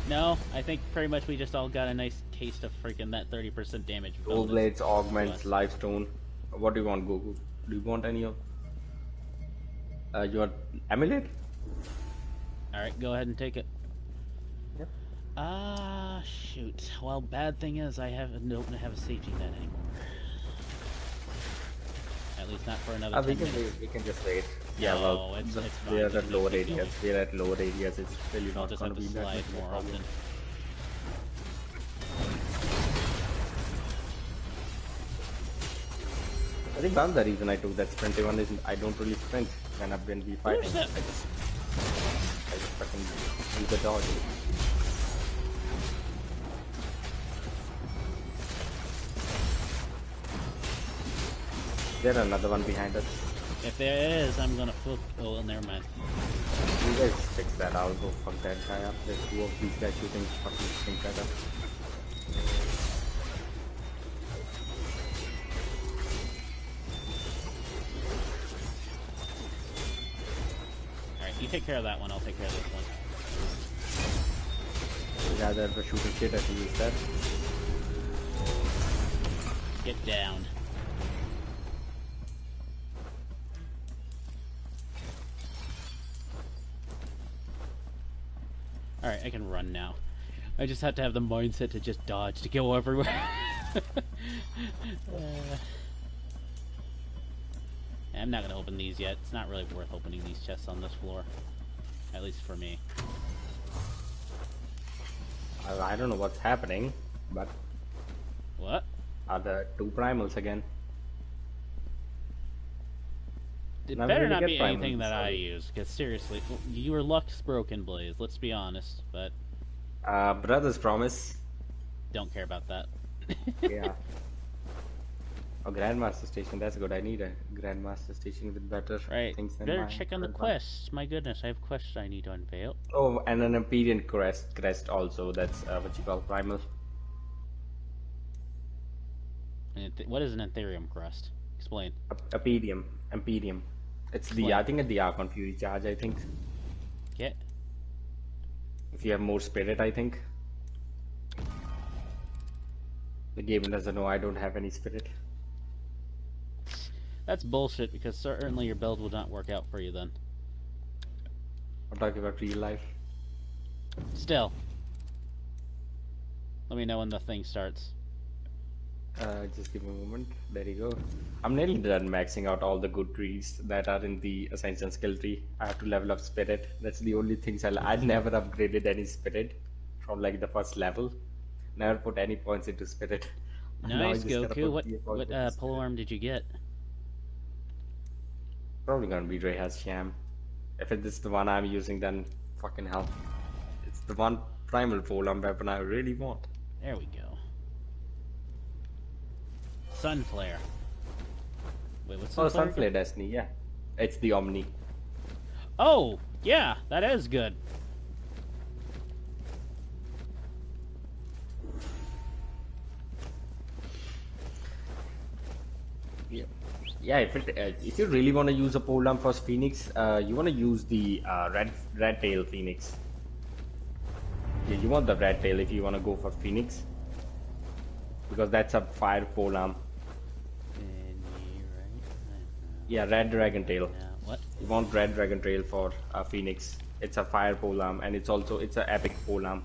No, I think pretty much we just all got a nice taste of freaking that 30% damage. Gold bonus. blades, augments, lifestone. What do you want, Goku? Do you want any of? You want amulet? Alright, go ahead and take it. Yep. Shoot. Well, bad thing is I don't have a safety net anymore. At least not for another 10 minutes. We can just wait. Yeah, Yeah, well, no, it's fine. we're Just at lower keep going. areas. We're at lower areas. It's really I'll not just going have to to be that slide much of a more problem. often. I think that's the reason I took that sprinting one. Is I don't really sprint when we fighting. Where's that? I just fucking do the dodge. There's another one behind us. If there is, I'm gonna fuck. Oh, well, never mind. You guys fix that. I'll go fuck that guy up. There's two of these guys shooting fucking things at us. Alright, you take care of that one, I'll take care of this one. The guy that was shooting shit at you is dead. Get down. Alright, I can run now. I just have to have the mindset to just dodge to go everywhere. I'm not gonna open these yet. It's not really worth opening these chests on this floor. At least for me. I don't know what's happening, but... What? Are the two primals again? It Never better really not get be primals, anything that I sorry. use, because seriously, your luck's broken, Blaze, let's be honest, but Brother's promise. don't care about that. Yeah. Oh, Grandmaster Station, that's good. I need a Grandmaster Station with better Right, things than better mine. check on the Good one. quests. My goodness, I have quests I need to unveil. Oh, and an Empyrean crest also. That's what you call primal. And what is an Ethereum crust? Explain. Empyrean. It's the, Explain. I think, the Archon Fury charge, I think. Get. If you have more spirit, I think. The game doesn't know I don't have any spirit. That's bullshit, because certainly your build would not work out for you then. I'm talking about real life. Still. Let me know when the thing starts. Just give me a moment. There you go. I'm nearly done maxing out all the good trees that are in the Ascension skill tree. I have to level up spirit. That's the only things I never upgraded any spirit from like the first level. Never put any points into spirit. Now I Nice, just gotta Goku. put 3 points What into pole spirit. arm did you get? Probably gonna be Reha's Sham. If it's the one I'm using, then fucking hell. It's the one primal polearm weapon I really want. There we go. Sunflare. Wait, what's Oh, Sunflare? Sunflare Destiny, yeah. It's the Omni. Oh, yeah, that is good. Yeah. Yeah, if you really want to use a polearm for Phoenix, you want to use the red tail Phoenix. Yeah, you want the red tail if you want to go for Phoenix, because that's a fire polearm. Yeah, red dragon tail. What? You want red dragon tail for Phoenix. It's a fire polearm, and it's an epic polearm.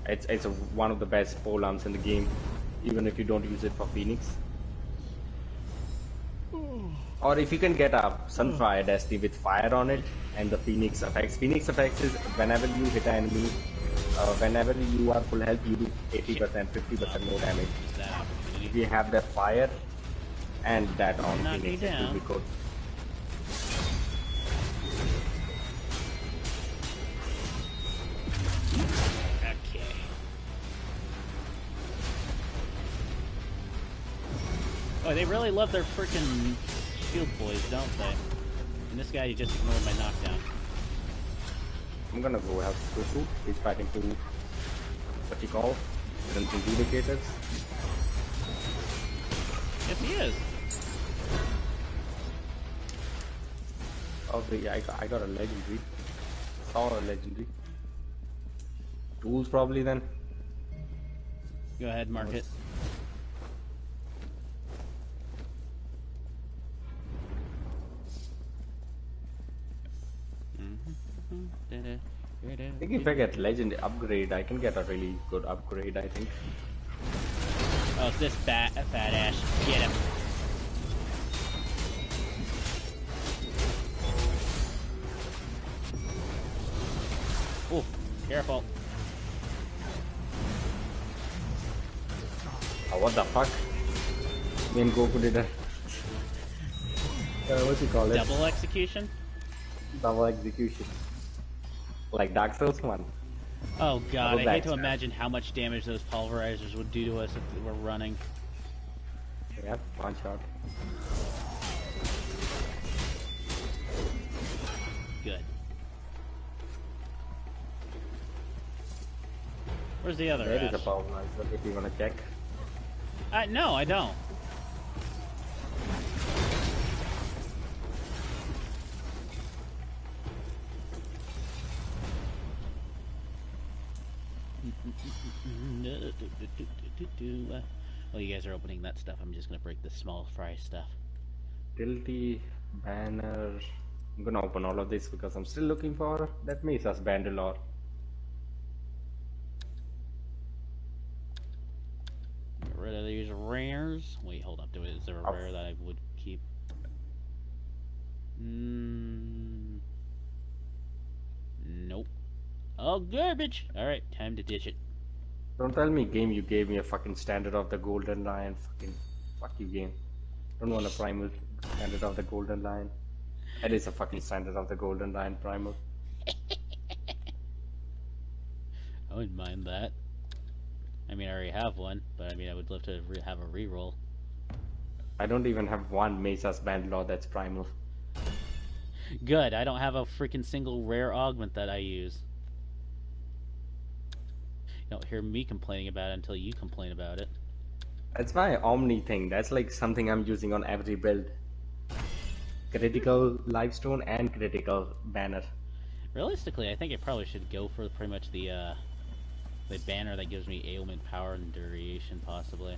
It's one of the best polearms in the game, even if you don't use it for Phoenix. Or if you can get a Sunfire Destiny with fire on it and the Phoenix effects. Phoenix effects is whenever you hit an enemy, whenever you are full health, you do 80%, 50% more damage. Use that opportunity. If you have that fire and that on Knock me Phoenix, it will down. be good. Okay. Oh, they really love their freaking shield boys, don't they? And this guy just ignored my knockdown. I'm gonna go help Kusu. He's fighting two, what you call, Dmikesters. Yes, he is. Oh, yeah, I got a legendary. Saw a legendary. Tools probably then. Go ahead, mark it. I think if I get legend upgrade, I can get a really good upgrade, I think. Oh, it's this fat ass. Get him. Oh, careful. Oh, what the fuck? Me and Goku did a... what you call it? Double execution? Double execution. Like Dark Souls 1. Oh god, Double I hate to backstab. imagine how much damage those pulverizers would do to us if we were running. Yep, one shot. Good. Where's the other There Ash? is a power riser if you wanna check. No, I don't. While you guys are opening that stuff, I'm just gonna break the small fry stuff. Tilty, banner. I'm gonna open all of this because I'm still looking for that Mesa's Bangalore. Get rid of these rares. Wait, hold up. Is there a rare that I would keep? Nope. Oh, garbage! Alright, time to ditch it. Don't tell me, game, you gave me a fucking standard of the Golden Lion. Fucking fuck you, game. Don't want a primal standard of the Golden Lion. That is a fucking standard of the Golden Lion primal. I wouldn't mind that. I mean, I already have one, but I mean, I would love to have a reroll. I don't even have one Mesa's Bangalore that's primal. Good, I don't have a freaking single rare augment that I use. You don't hear me complaining about it until you complain about it. That's my Omni thing. That's like something I'm using on every build. Critical Livestone and critical banner. Realistically, I think I probably should go for pretty much the banner that gives me ailment, power, and duration, possibly.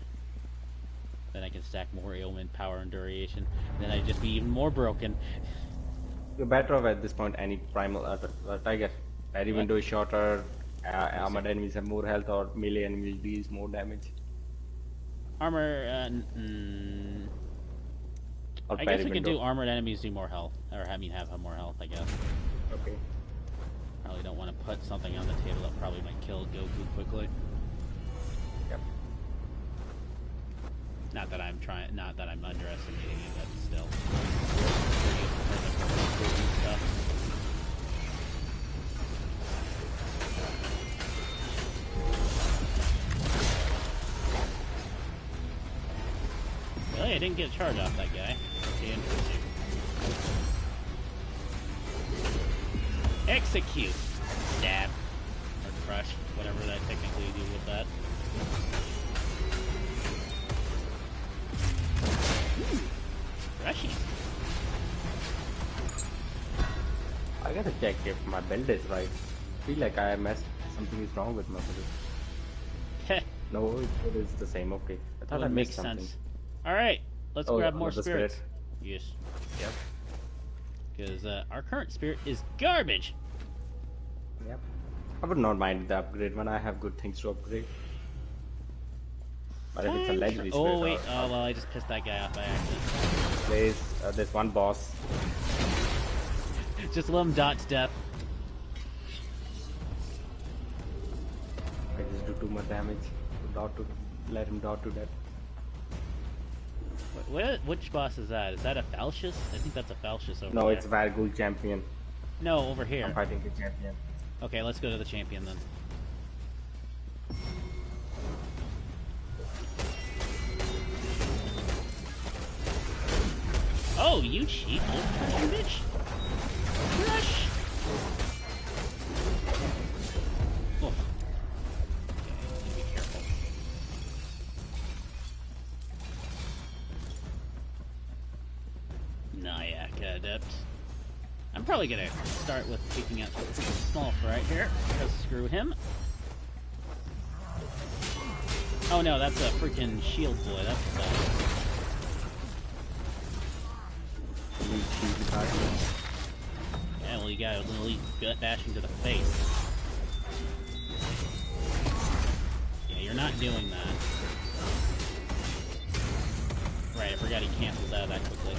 Then I can stack more ailment, power, and duration. Then I'd just be even more broken. You're better off at this point any primal tiger. Parry window is shorter, armored enemies have more health, or melee enemies deals more damage. Armor, Or I guess we can do armored enemies do more health. Or, I mean, have more health, I guess. Okay. Probably don't want to put something on the table that probably might kill Goku quickly. Yep. Not that I'm underestimating it, but still. Really? I didn't get a charge off that guy. Okay, interesting. Execute! Stab. Or crush. Whatever that technically you do with that. Rushy. I gotta check if my build is right. I feel like I messed. Something is wrong with my build. No, it is the same. Okay. I thought I missed something. Sense. Alright, let's grab more spirits. Spirit. Yes. Yep. Because our current spirit is garbage. Yep. I would not mind the upgrade when I have good things to upgrade. But if it's a legendary spirit. Oh wait, oh well, I just pissed that guy off by accident. There's one boss. Just let him dot to death. I just do too much damage. Let him dot to death. Which boss is that? Is that a Falcius? I think that's a Falcius over there. No, it's Vargul champion. No, over here. I'm fighting the champion. Okay, let's go to the champion then. Oh, you cheap old Russian bitch! Rush! Oh. Okay, be careful. Nyack Adept. I'm probably gonna start with taking out small right here, because screw him. Oh no, that's a freaking shield boy, that's bad. Yeah, well, you got a little gut bashing to the face. Yeah, you're not doing that. Right, I forgot he cancels out of that quickly.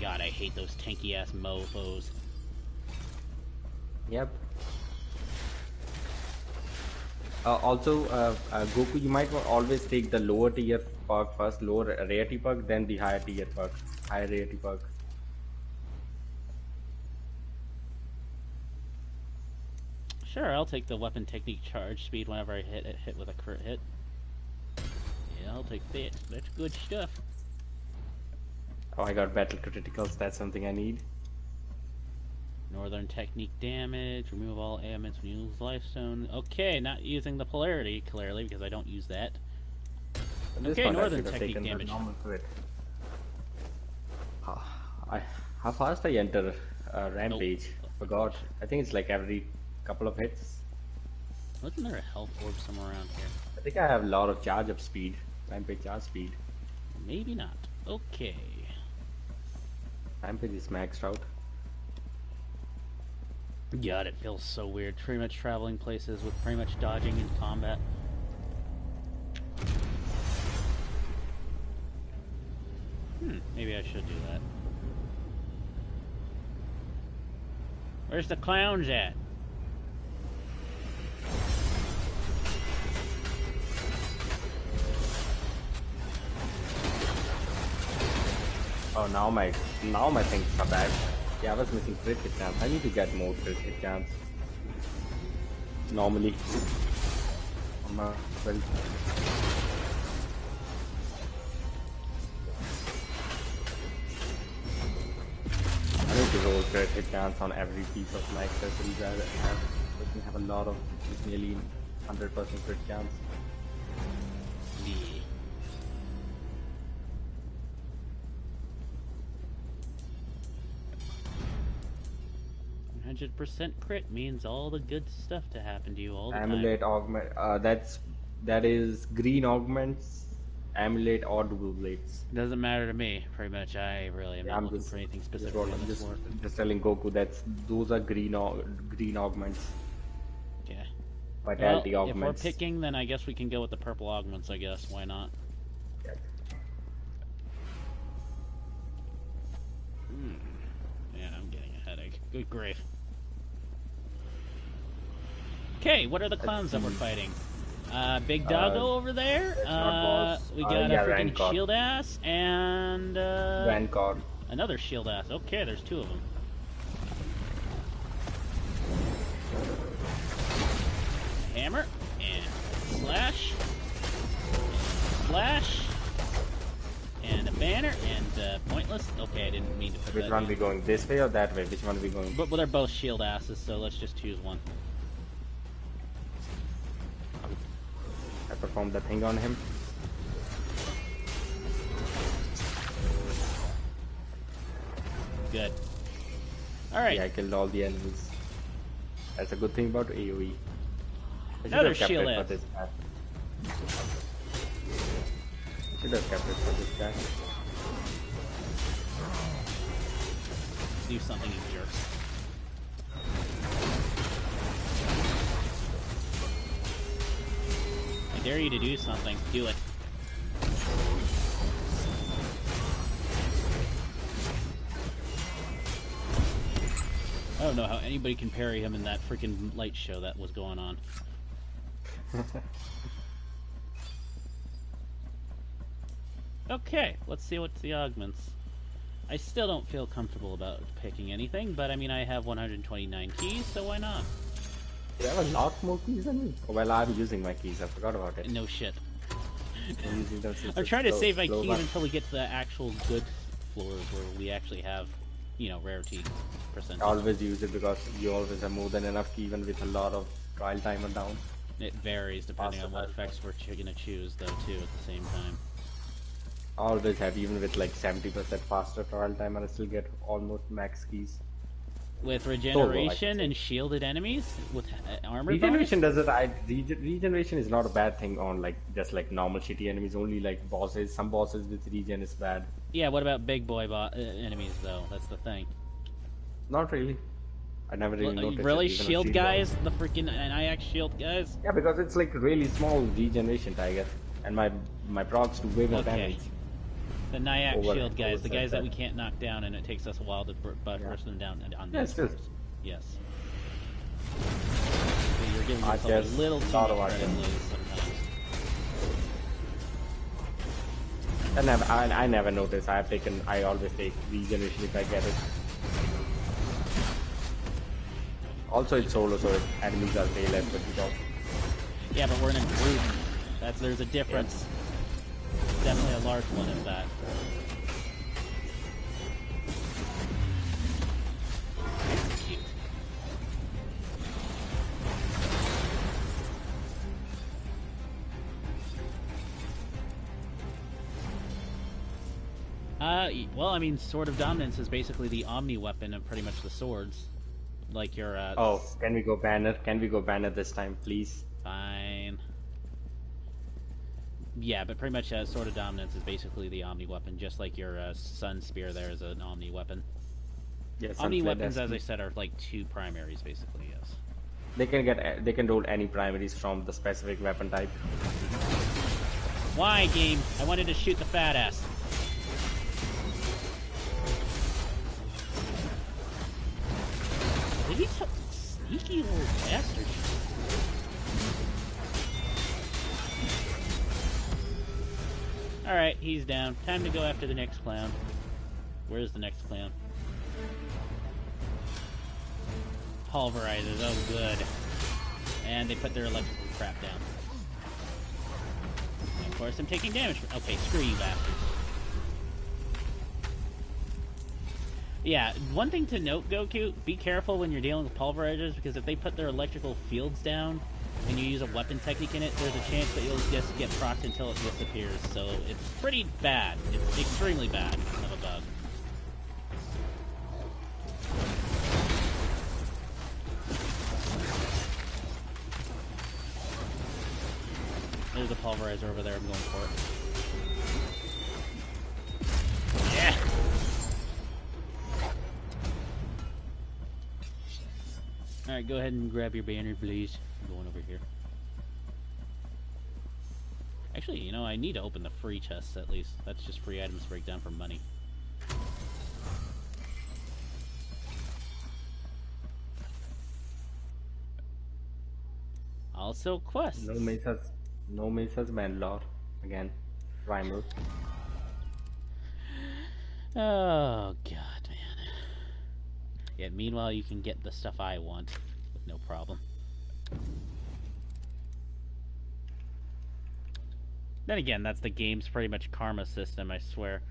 God, I hate those tanky-ass mofos. Yep. Also, Goku, you might always take the lower tier perk first, lower rarity perk, then the higher tier perk, higher rarity perk. Sure, I'll take the weapon technique charge speed whenever I hit with a crit hit. Yeah. I'll take that. That's good stuff. Oh, I got battle criticals. That's something I need. Northern technique damage. Remove all ailments when you lose lifestone. Okay, not using the polarity, clearly, because I don't use that. Okay, northern technique damage. How fast I enter rampage? Forgot. I think it's like every couple of hits. Wasn't there a health orb somewhere around here? I think I have a lot of charge up speed. Rampage charge speed. Maybe not. Okay. Rampage is maxed out. God, it feels so weird. Pretty much traveling places with pretty much dodging in combat. Maybe I should do that. Where's the clowns at? Oh, now my things are back. Yeah, I was missing crit hit chance. I need to get more crit hit chance. Normally. On my build. I need to roll crit hit chance on every piece of my accessories I have. So I can have a lot of, nearly 100% crit chance. Yeah. 100% crit means all the good stuff to happen to you all the Amulet time. augment. That is green augments, amulet or double blades. Doesn't matter to me, pretty much. I really am not looking for anything specific. Just telling Goku those are green augments. Okay. Vitality well, augments. If we're picking, then I guess we can go with the purple augments. I guess why not? Yeah, I'm getting a headache. Good grief. Okay, what are the clowns that we're fighting? Big Doggo over there. We got a freaking shield ass and Rancor. another shield ass. Okay, there's two of them. Hammer and slash, slash, and a banner and pointless. Okay, I didn't mean to put that. Which one we going? This way or that way? Which one we going? But they're both shield asses, so let's just choose one. I performed the thing on him. Good. Alright. Yeah, I killed all the enemies. That's a good thing about AoE. Another shield ass. Should have kept it for this guy. Do something, you jerks. I dare you to do something. Do it. I don't know how anybody can parry him in that freaking light show that was going on. Okay, let's see what's the augments. I still don't feel comfortable about picking anything, but I mean I have 129 keys, so why not? You have a lot more keys than me. Oh, well, I'm using my keys. I forgot about it. No shit. I'm using them since I'm trying to save my keys one. until we get to the actual good floors where we actually have, you know, rarity percentage. I always use it because you always have more than enough key, even with a lot of trial timer down. It varies depending on what effects we're going to choose, though, too, at the same time. I always have, even with like 70% faster trial timer, I still get almost max keys. With regeneration and shielded enemies with armor regeneration regeneration is not a bad thing on like just like normal shitty enemies. Only like bosses, some bosses with regen is bad. Yeah, what about big boy enemies though? That's the thing. Not really. I never really noticed. Really, shield guys, the freaking Nyax shield guys. Yeah, because it's like really small regeneration target, and my procs do way more damage. The Nyax shield guys, the guys that we can't knock down, and it takes us a while to burst them down on these floors. Yes. So you're giving yourself a little too much credit sometimes. I never notice. I always take regeneration if I get it. Also, it's solo, so enemies are way less difficult. Yeah, but we're in a group. There's a difference. definitely a large one of that. That's cute. Well, I mean, Sword of Dominance is basically the Omni weapon of pretty much the swords. Like your, Oh, can we go banner? Can we go banner this time, please? Fine. Yeah, but pretty much Sword of Dominance is basically the Omni weapon, just like your Sun Spear there is an Omni weapon. Yes, Omni weapons, as I said, are like 2 primaries, basically, yes. They can roll any primaries from the specific weapon type. Why, game? I wanted to shoot the fat ass. He's a sneaky little bastard. Alright, he's down. Time to go after the next clown. Where's the next clown? Pulverizers, oh good. And they put their electrical crap down. And of course I'm taking damage from— okay, screw you bastards. Yeah, one thing to note, Goku, be careful when you're dealing with pulverizers, because if they put their electrical fields down and you use a weapon technique in it, there's a chance that you'll just get procced until it disappears. So it's pretty bad. It's extremely bad of a bug. There's a pulverizer over there. I'm going for it. Yeah! Alright, go ahead and grab your banner, please. I'm going over here. Actually, you know, I need to open the free chests at least. That's just free items breakdown for money. Also, quests. No Mesa's Mandalore. Again. Primal. Oh, God, man. Yet, meanwhile, you can get the stuff I want with no problem. Then again, that's the game's pretty much karma system, I swear.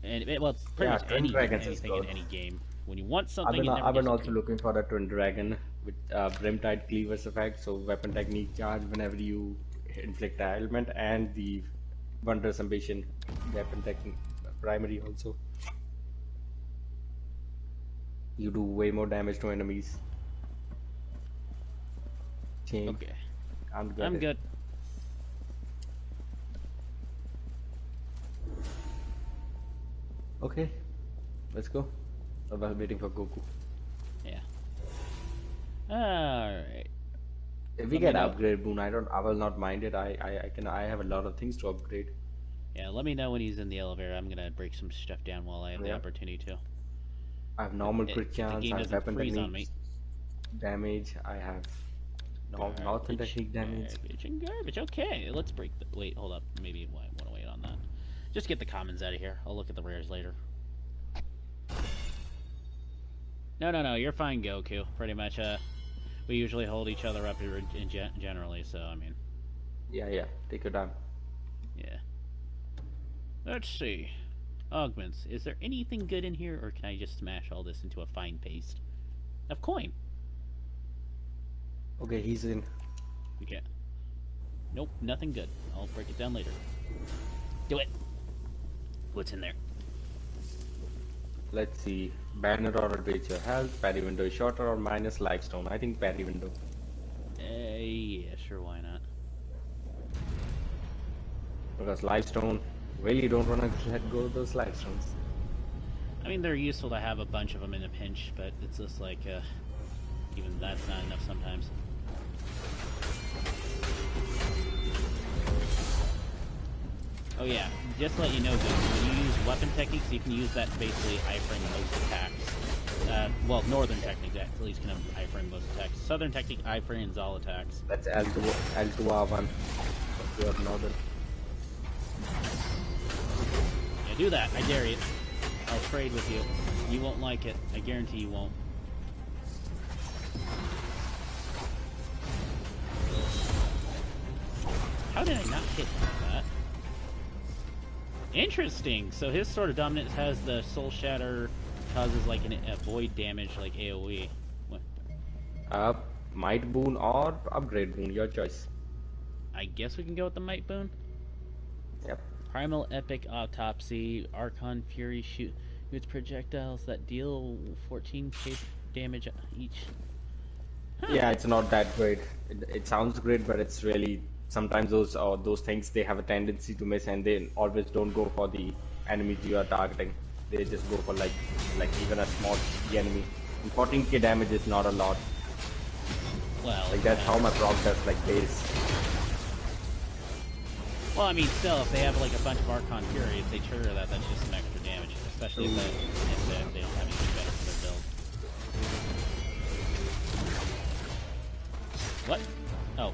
And well, it's pretty much anything in any game. When you want something, I've been also looking for the Twin Dragon with Brimtide Cleaver's effect, so weapon technique charge whenever you inflict an ailment, and the Wondrous Ambition weapon technique primary also. You do way more damage to enemies. Chain. Okay. I'm I'm good. Okay, let's go. I was waiting for Goku. Yeah. Alright. If we get upgrade boon, I will not mind it. I have a lot of things to upgrade. Yeah, let me know when he's in the elevator. I'm gonna break some stuff down while I have the opportunity to. I have normal crit chance, I have weapon freeze technique on me. damage, I have northern technique damage. Garbage and garbage. Okay, let's break the— wait, hold up. Maybe I want to wait on that. Just get the commons out of here. I'll look at the rares later. No, you're fine, Goku. Pretty much, we usually hold each other up generally, so, I mean... Yeah, take your time. Yeah. Let's see. Augments. Is there anything good in here, or can I just smash all this into a fine paste of coin? Okay, he's in. Okay. Nope, nothing good. I'll break it down later. Do it! What's in there? Let's see. Banner or advance your health, parry window is shorter or minus lifestone. I think parry window. Yeah, sure, why not? Because lifestone, really don't want to let go of those livestones. I mean, they're useful to have a bunch of them in a pinch, but it's just like, even that's not enough sometimes. Oh yeah, just to let you know, guys, when you use weapon techniques, you can use that to basically iframe most attacks. Well, northern techniques at least can iframe most attacks. Southern technique iframes all attacks. That's L2R1. That's northern. Yeah, do that. I dare you. I'll trade with you. You won't like it. I guarantee you won't. How did I not hit that? Interesting. So his Sword of Dominance has the Soul Shatter, causes like a void damage, like AoE. What? Might boon or upgrade boon, your choice. I guess we can go with the Might Boon. Yep. Primal Epic Autopsy, Archon Fury shoots projectiles that deal 14k damage each. Huh. Yeah, it's not that great. It sounds great, but it's really sometimes those things they have a tendency to miss, and they always don't go for the enemies you are targeting. They just go for like even a small enemy. And 14k damage is not a lot. Well, like that's how my proc does like base. Well, I mean, still, if they have like a bunch of Archon Fury, if they trigger that, that's just some extra damage, especially if they don't have anything better for their build. What? Oh.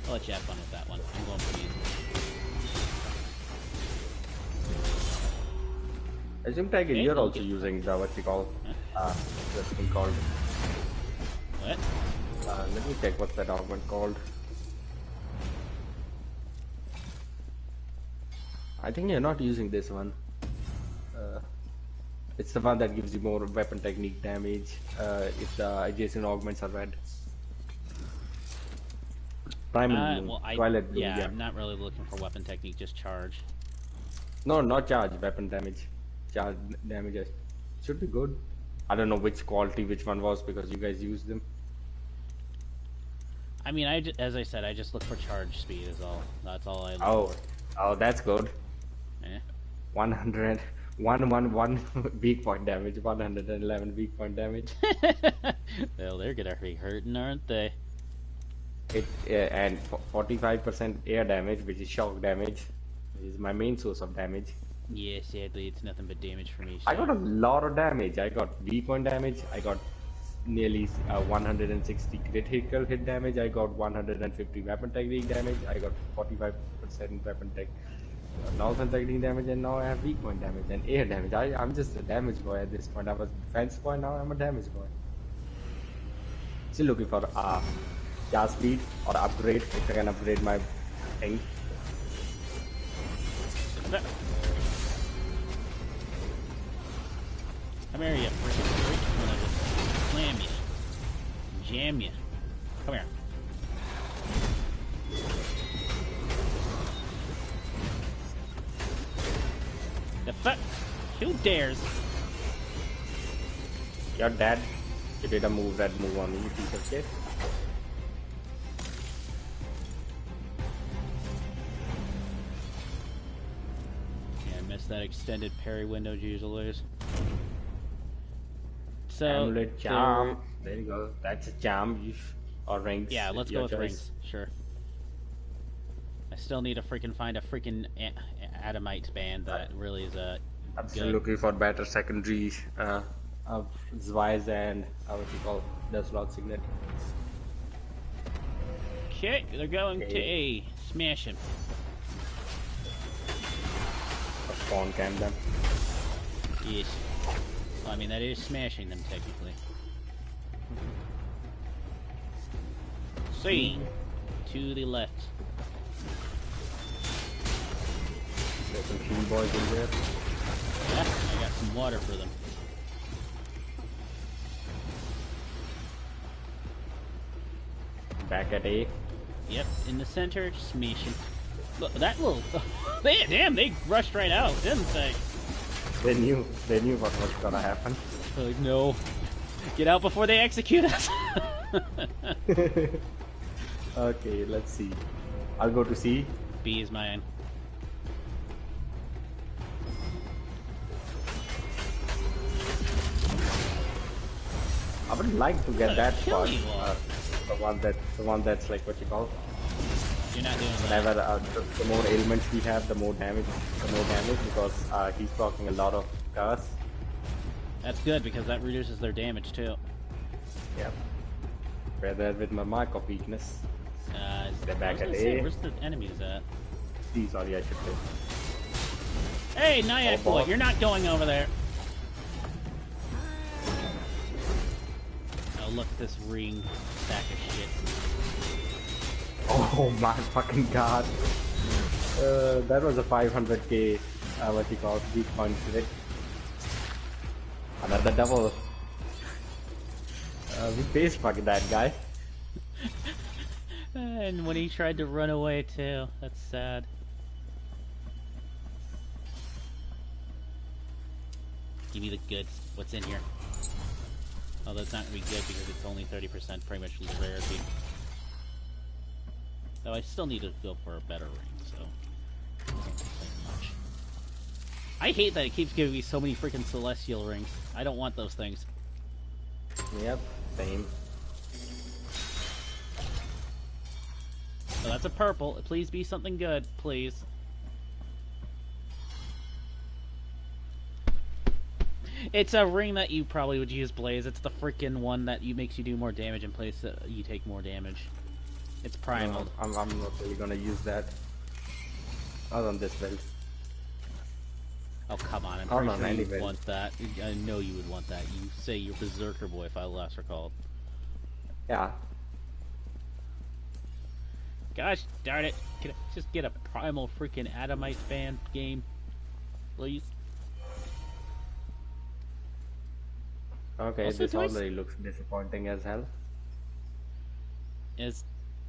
I'll let you have fun with that one. I'm going pretty easy. I assume Tiger, Okay, you're also using the what you call this thing called. What? Let me check what's that augment called. I think you're not using this one. It's the one that gives you more weapon technique damage if the adjacent augments are red. Primal Blue, Well, Twilight Blue, yeah, I'm not really looking for weapon technique, just charge. No, not charge, weapon damage. Charge damage should be good. I don't know which quality, which one was, because you guys used them. I mean, as I said, I just look for charge speed is all. That's all I look for. Oh, that's good. Eh? 111 weak point damage, 111 weak point damage. Well, they're gonna be hurting, aren't they? And 45% air damage, which is shock damage, which is my main source of damage. Yeah, sadly, it's nothing but damage for me. So. I got a lot of damage. I got weak point damage. I got nearly 160 critical hit damage. I got 150 weapon technique damage. I got 45% weapon tech. Northern technique damage, and now I have weak point damage and air damage. I'm just a damage boy at this point. I was defense boy, now I'm a damage boy. Still looking for charge speed or upgrade if I can upgrade my thing. Come here, you freaking freak. I'm gonna just slam you. Jam you. Come here. The fuck? Who dares? You're dead. You did a move that move on me, you piece of shit. Yeah, I missed that extended parry window usually. So Amulet charm. There you go. That's a charm. Or rings. Yeah, let's go with choice. rings. Sure. I still need to freaking find a freaking Adamite band that really is a. I'm still looking for better secondary of Zweiss and what you call Deathlord Signet. Okay, they're going to A. Smash him. Spawn cam them. Yes. Well, I mean, that is smashing them technically. C to the left. There's some team boys in there. Yeah, I got some water for them. Back at A. Yep, in the center, smashing. Look, that little. Damn, they rushed right out, didn't they? They knew what was gonna happen. They're like, no, get out before they execute us. Okay, let's see. I'll go to C. B is mine. I would like to get that kill spot. you all. The one that's like what you call. You're not doing that. Whenever the more ailments we have, the more damage because he's talking a lot of curse. That's good because that reduces their damage too. Yep. Rather with my mark of weakness. They're back at A. Where's the enemies at? C, sorry, I should say. Hey, Nyack boy, you're not going over there. Oh, look, this ring sack of shit. Oh my fucking god. That was a 500k, what you call, weak point crit. Another double. We faced fucking that guy. And when he tried to run away too, that's sad. Give me the goods. What's in here? Oh, that's not gonna be good because it's only 30%, pretty much lose rarity. Though I still need to go for a better ring, so I don't complain much. I hate that it keeps giving me so many freaking celestial rings. I don't want those things. Yep, same. So that's a purple. Please be something good, please. It's a ring that you probably would use, Blaze. It's the freaking one that makes you do more damage in place that you take more damage. It's primal. No, I'm not really gonna use that. Not on this build. Oh, come on. I'm Or pretty on sure any you'd build. want that. I know you would want that. You say you're Berserker Boy, if I last recalled. Yeah. Gosh darn it. Can I just get a primal freaking Adamite fan game? Please? Okay, Also, this do I already looks disappointing as hell.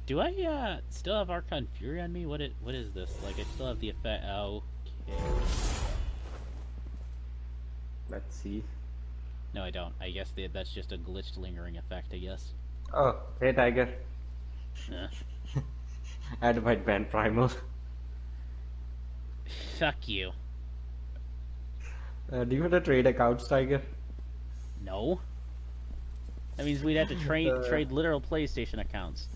Do I still have Archon Fury on me? What is this? Like, I still have the effect. Oh, okay. Let's see. No, I don't. I guess that's just a glitched lingering effect, I guess. Oh, hey Tiger. Uh, Adamite band primal. fuck you. Do you want to trade accounts, Tiger? No. That means we'd have to trade literal PlayStation accounts.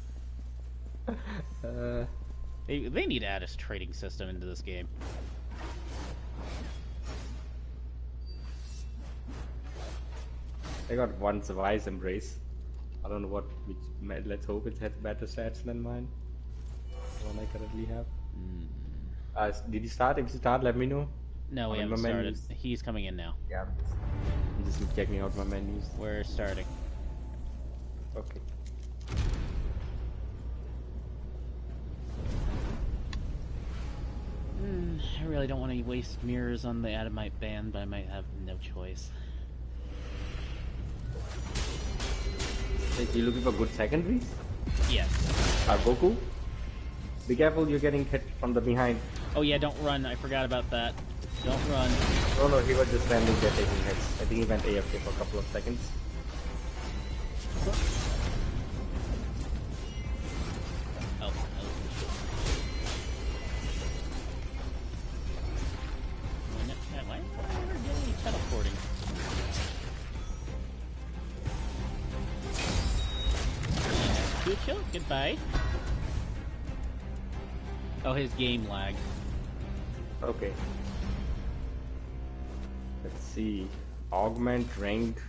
They need to add a trading system into this game. I got one Survive Embrace. I don't know which. Let's hope it has better stats than mine. The one I currently have. Did you start? If you start, let me know. No, we I'm in haven't my started. menus. He's coming in now. Yeah. I'm just checking out my menus. We're starting. Okay. I really don't want to waste mirrors on the Adamite band, but I might have no choice. Hey, you looking for good secondaries? Yes. Goku? Be careful, you're getting hit from the behind. Oh yeah, don't run. I forgot about that. Don't run. No, he was just standing there taking hits. I think he went AFK for a couple of seconds. Oh. Why am I never getting any teleporting? Cucho, goodbye. Oh, his game lagged. Okay. Let's see. Augment, rank.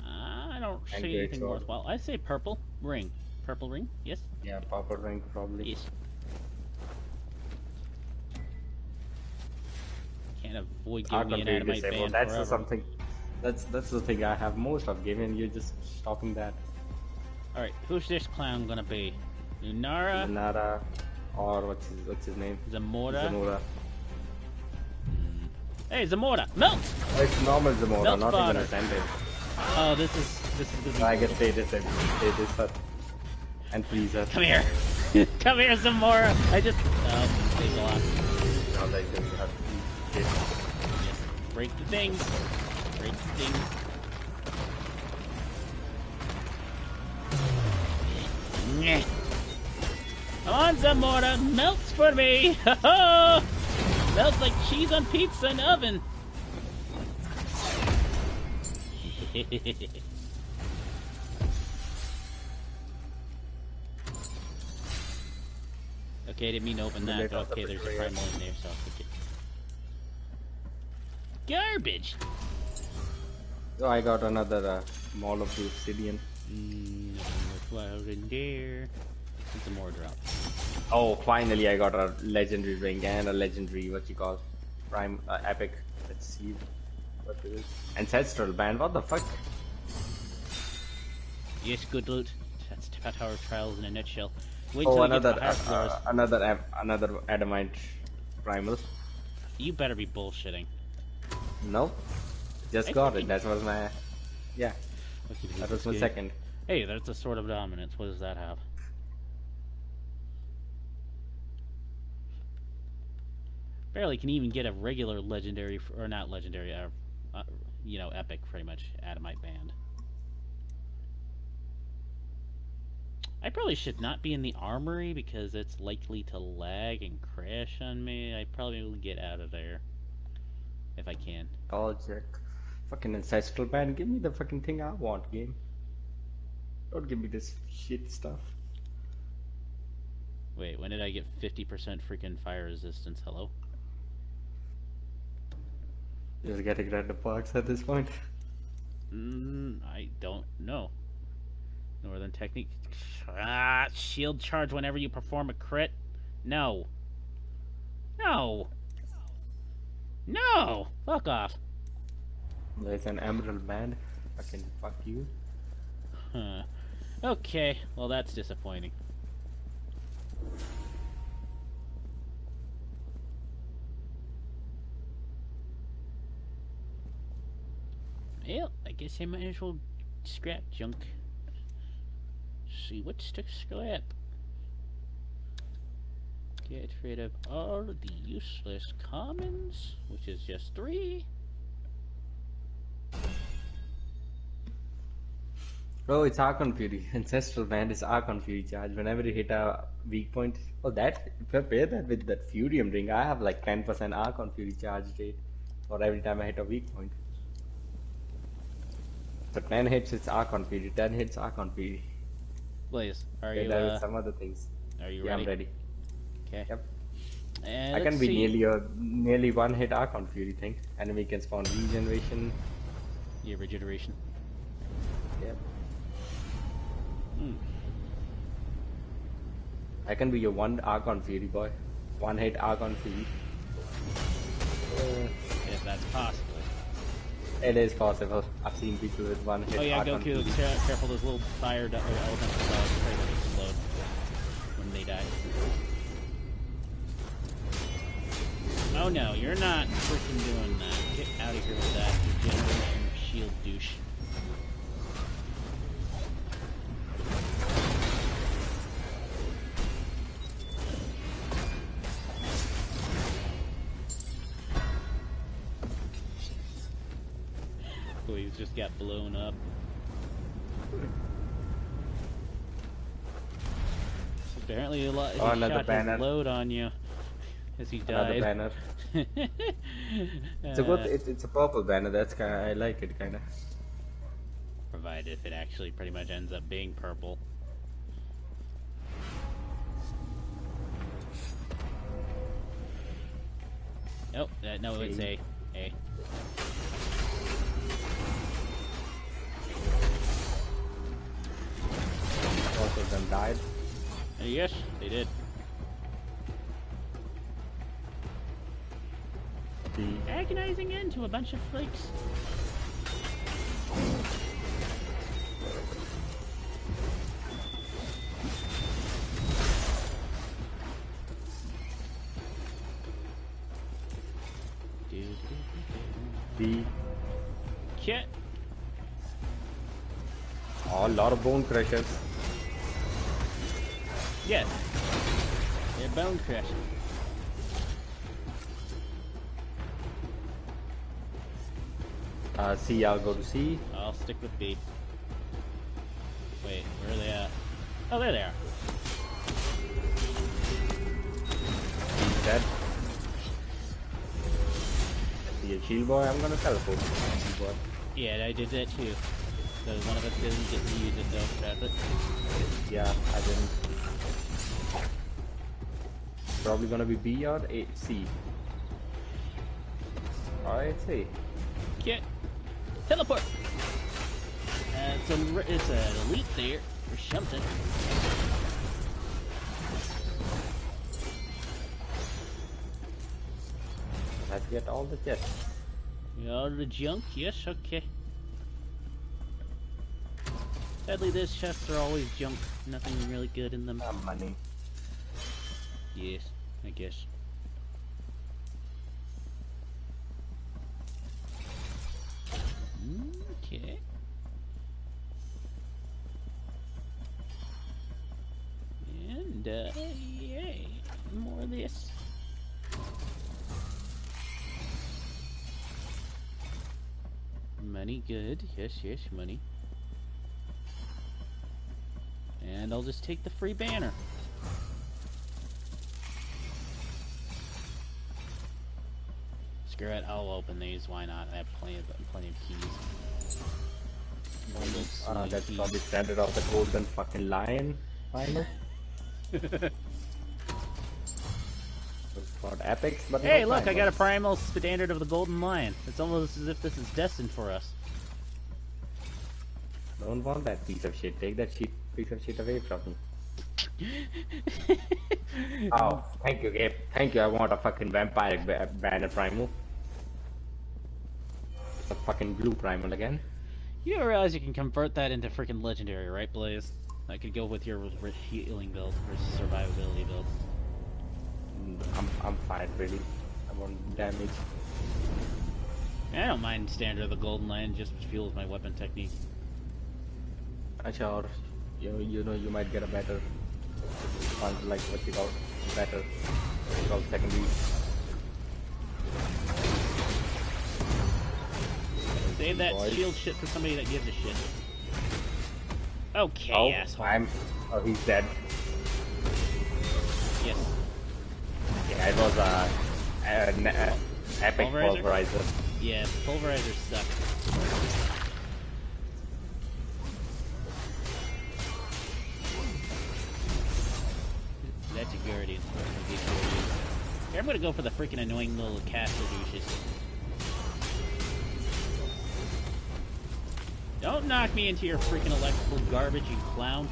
I don't And see great anything sword. worthwhile. I say purple ring. Purple ring? Yes? Yeah, purple rank probably. Yes. Can't avoid giving me an Completely Adamite disabled. band That's forever. something. That's the thing I have most of game, and you're just stopping that. Alright, who's this clown gonna be? Lunara? Nara, or what's his name? Zamora? Zamora. Hey, Zamora! Melt! It's normal Zamora, Melt not spotter. even ascended. Oh, this is gonna be I guess stay this her. And please her. Come here! Come here, Zamora! I just... Oh, they lost. Now they just have to hit. Yes. Break the things. Break the things. Nyeh. Come on, Zamora! Melts for me! Ha-ha! Melts like cheese on pizza in the oven! Okay, I didn't mean to open that. Delete all the Okay, there's a betrayers. primal in there, so I'll take it. Garbage! So I got another Mall of the Obsidian. Nothing worthwhile in there. It's a more drop. Oh, finally I got a legendary ring and a legendary, what you call, prime, epic. Let's see what it is. Ancestral band, what the fuck? Yes, good loot. That's Tower Trials in a nutshell. Wait Oh, until we get to the higher floors. another adamant primal. You better be bullshitting. Nope. Just got it. That was my, yeah. Okay, That was my second. Hey, there's a Sword of Dominance. What does that have? Barely can even get a regular legendary, or not legendary, you know, epic, pretty much, Adamite Band. I probably should not be in the armory because it's likely to lag and crash on me. I probably will get out of there. If I can. Oh, Jack. Fucking ancestral band. Give me the fucking thing I want, game. Don't give me this shit stuff. Wait, when did I get 50% freaking fire resistance? Hello? Just getting random parts at this point. I don't know. Northern Technique. Shield charge whenever you perform a crit? No. No! No! Fuck off. There's an emerald band. Fucking fuck you. Huh. Okay, well that's disappointing. Well, I guess I might as well scrap junk. See what's to scrap. Get rid of all the useless commons, which is just 3. Oh, it's Archon Fury. Ancestral band is Archon Fury charge. Whenever you hit a weak point. Oh, that, if I pair that with that Furium ring, I have like 10% Archon Fury charge rate for every time I hit a weak point. So 10 hits, it's Archon Fury. 10 hits, Archon Fury. Blaze, are Okay, you, there is some other things. Are you Yeah, ready? I'm ready. Okay. Yep. And I can let's be see. nearly one hit Archon Fury thing. Enemy can spawn regeneration. Your regeneration. Yep. Hmm. I can be your one Archon Fury boy. One hit Archon Fury. If that's possible. It is possible. I've seen people with one hit Oh yeah, Archon Goku, Fury. careful, those little fire elemental dogs pretty much explode when they die. Oh no, you're not freaking doing that. Get out of here with that regeneration shield douche. Oh, he's just got blown up. Apparently a lot. Oh, His another shot banner. his load on you as he Another died. banner. It's a good. It's a purple banner. That's kind. I like it kind of. Provided if it actually pretty much ends up being purple. Nope. No, it's A. Both of them died. Yes, they did. The Agonizing end to a bunch of flakes. the. Shit. Oh, a lot of bone crushers. Yes. They're bone crushing. C. I'll go to C. I'll stick with B. Wait, where are they at? Oh, there they are. He's dead. See a shield boy. I'm gonna teleport. Shield boy. Yeah, I did that too. So one of us didn't get to use it though, sadly. Yeah, I didn't. Probably gonna be B or A. C. Alright, C. Get teleport. It's an elite there or something. Let's get all the chests. All the junk. Yes, okay. Sadly, these chests are always junk. Nothing really good in them. Money. Yes, I guess. Okay. And, yay. More of this. Money, good. Yes, yes, money. And I'll just take the free banner. Screw it, I'll open these. Why not? I have plenty of keys. That's probably standard of the golden fucking lion. Final. Got epics, but Hey, no look! I got a primals. primal standard of the golden lion. It's almost as if this is destined for us. Don't want that piece of shit. Take that piece of shit away from me. Oh, thank you, Gabe. Thank you. I want a fucking vampire banner primal. It's a fucking blue primal again. You do realize you can convert that into freaking legendary, right, Blaze? That could go with your healing build versus survivability build. I'm fine, really. I want damage. I don't mind standard of the golden lion, just fuels my weapon technique. Sure. You know, you might get a better one, like what you call better. What you call secondary. Save that Boys. shield shit for somebody that gives a shit. Okay, Oh, asshole. Oh, he's dead. Yes. Yeah, it was an epic Pulverizer? pulverizer. Yeah, pulverizers suck. That's a Guardian. Here, I'm gonna go for the freaking annoying little caster douches. Don't knock me into your freaking electrical garbage, you clown.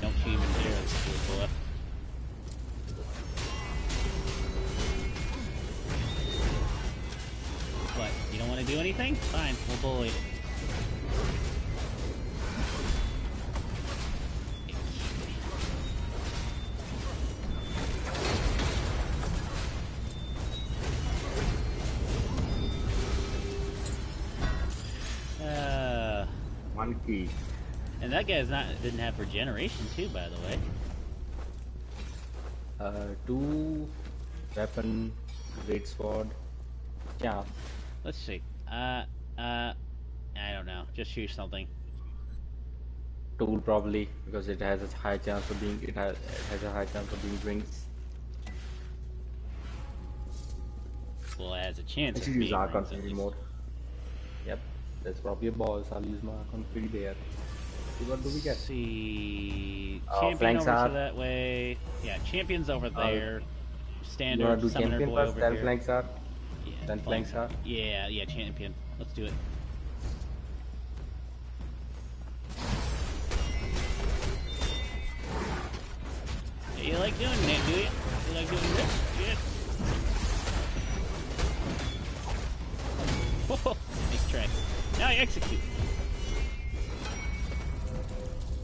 Don't you even dare, little boy. What, you don't want to do anything? Fine, we'll bully it. One key. And that guy's didn't have regeneration too, by the way. 2 weapon, great sword. Yeah. Let's see. I don't know. Just choose something. Tool probably because it has a high chance of being it has a high chance of being rings. Well, it has a chance I of should being use Archon rings, at free least. mode. Yep, that's probably a boss. I'll use my Archon free there. See what do we get? Let's see. Oh, Champion flanks over are- to that way. Yeah, champion's over there. You Standard wanna do summoner champion boy first? over Then here. flanks are. Yeah, Then flanks are. Yeah, champion. Let's do it. Yeah, you like doing that, do you? You like doing this? Yes. Whoa, nice try. Now I execute.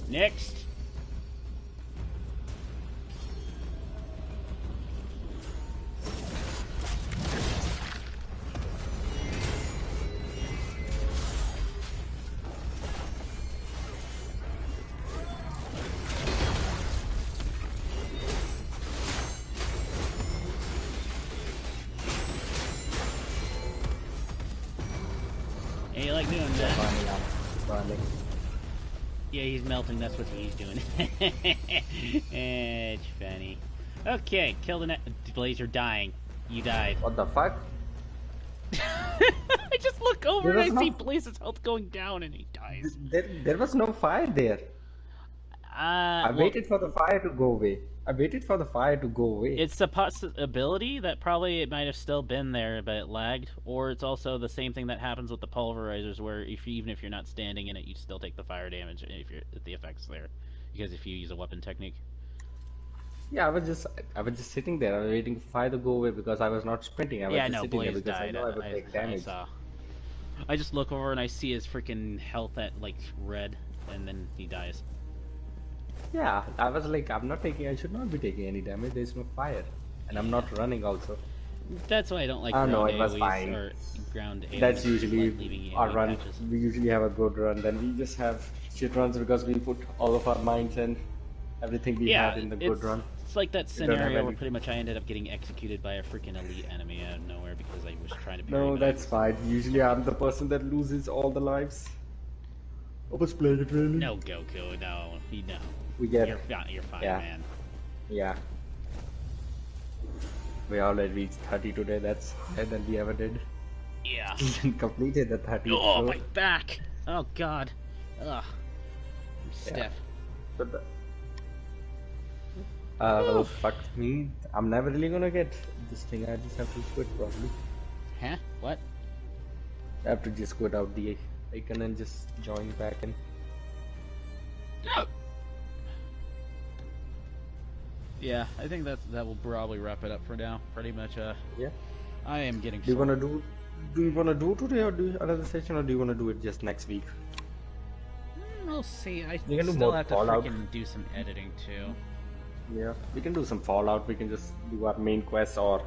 Next. Yeah, you like doing that? Burning. Yeah, he's melting. That's what he's doing. It's funny. Okay, kill the Blazer dying. You died. What the fuck? I just look over There and I was see no- Blaze's health going down and he dies. There was no fire there. I Well, waited for the fire to go away. I waited for the fire to go away. it's a possibility that probably it might have still been there, but it lagged. Or it's also the same thing that happens with the pulverizers, where even if you're not standing in it, you still take the fire damage if the effect's there, because if you use a weapon technique. Yeah, I was just sitting there. I was waiting for fire to go away because I was not sprinting. I was Yeah, just no, sitting there Blaze because I died. know I would take damage. I saw. I just look over and I see his freaking health at like red. and then he dies. Yeah, I was like, I should not be taking any damage. There's no fire, and I'm not running also. That's why I don't like Oh ground no, it was AoEs fine. or ground AoEs. That's usually leaving our AoE run. patches. We usually have a good run. Then we just have shit runs because we put all of our minds and everything we had in the good run. It's like that We don't have scenario where any- pretty much I ended up getting executed by a freaking elite enemy out of nowhere because I was trying to be. No, that's fine. Usually I'm the person that loses all the lives. I was playing it really. No, Goku, no. We get You're fine, yeah. man. Yeah. We already reached 30 today. That's better than we ever did. Yeah. And completed the 30. Oh, my back! Oh, God. Ugh. I'm stiff. But well, fuck me. I'm never really gonna get this thing. I just have to quit probably. Huh? What? I have to just quit out the icon and just join back in. Yeah, I think that will probably wrap it up for now. Pretty much, Yeah. I am getting Do you wanna do today or do another session or do you wanna do it just next week? We'll see. I You can do still more have to Fallout. freaking do some editing, too. Yeah. We can do some Fallout. We can just do our main quest or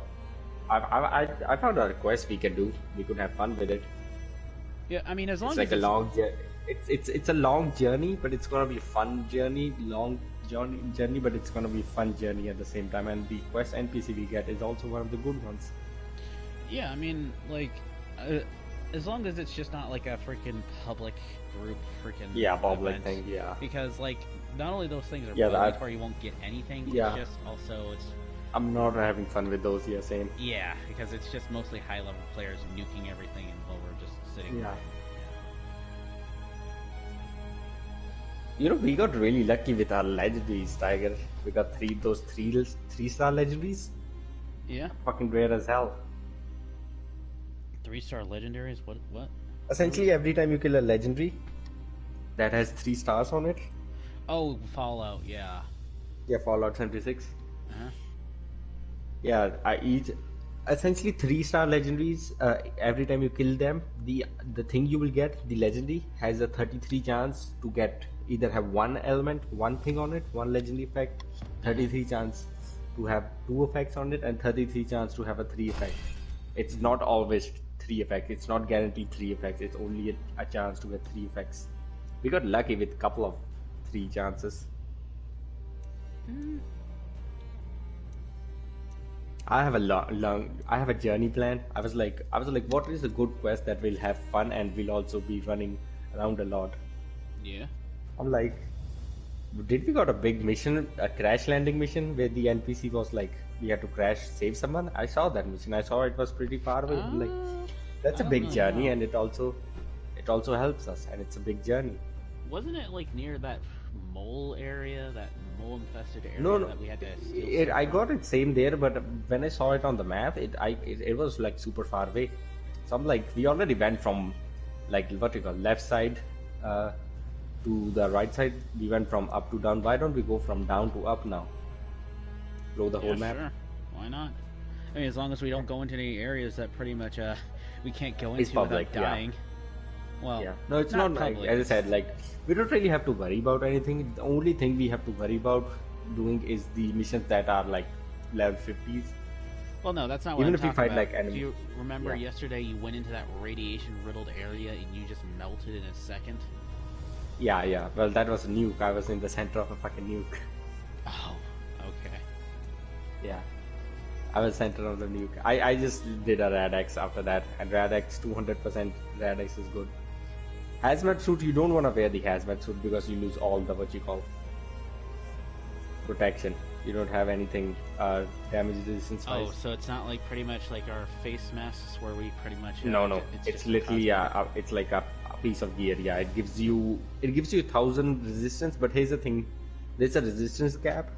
I found a quest we can do. We could have fun with it. Yeah, I mean, as long It's as like a long it's a long journey, but it's gonna be a fun journey. Long journey, but it's gonna be a fun journey at the same time. And the quest NPC we get is also one of the good ones. Yeah, I mean, like, as long as it's just not like a freaking public group freaking Public event. thing. Yeah. Because, like, not only those things are Yeah, public that- where you won't get anything, Yeah. it's just also, I'm not having fun with those. Yeah, same. yeah, because it's just mostly high-level players nuking everything and while we're just sitting Yeah. there. You know, we got really lucky with our legendaries, Tiger. We got those three-star legendaries. Yeah? Fucking rare as hell. 3-star legendaries? What? Essentially, every time you kill a legendary that has 3 stars on it. Oh, Fallout, yeah. Yeah, Fallout 76. Uh-huh. Yeah, essentially 3-star legendaries. Every time you kill them, the thing you will get, the legendary, has a 33 chance to get either have one element, one thing on it, one legendary effect, 33 chance to have 2 effects on it, and 33 chance to have a 3 effect. It's not always 3 effects. It's not guaranteed 3 effects. It's only a chance to get 3 effects. We got lucky with a couple of 3 chances. I have I have a journey plan. I was like, what is a good quest that will have fun and will also be running around a lot? Yeah. I'm like, did we got a big mission, a crash landing mission where the NPC was like, we had to crash, save someone? I saw that mission. I saw it was pretty far away. I'm like, that's a I big don't journey, know. and it also helps us, and it's a big journey. Wasn't it, like, near that mole area, that mole-infested area No, that we had to steal stuff I from? got it same there, but when I saw it on the map, it was like super far away. So I'm like, we already went from like what you call left side to the right side. We went from up to down. Why don't we go from down to up now? Blow the whole map. Sure. Why not? I mean, as long as we don't go into any areas that pretty much we can't go It's into public, without yeah. dying. Well, Yeah. No, it's not like, public. as I said, like we don't really have to worry about anything. The only thing we have to worry about doing is the missions that are like level 50s. Well, no, that's not what Even I'm if you talking fight about. like Do enemy. you remember Yeah. yesterday you went into that radiation-riddled area and you just melted in a second? Yeah. Well, that was a nuke. I was in the center of a fucking nuke. Oh, okay. Yeah. I was center of the nuke. I just did a Rad-X after that, and Rad-X 200% Rad-X is good. Hazmat suit, you don't want to wear the hazmat suit because you lose all the what you call protection. You don't have anything damage resistance wise. Oh, so it's not like pretty much like our face masks where we pretty much No. It's just literally cosmetic. it's like a piece of gear. Yeah, it gives you 1,000 resistance. But here's the thing: there's a resistance cap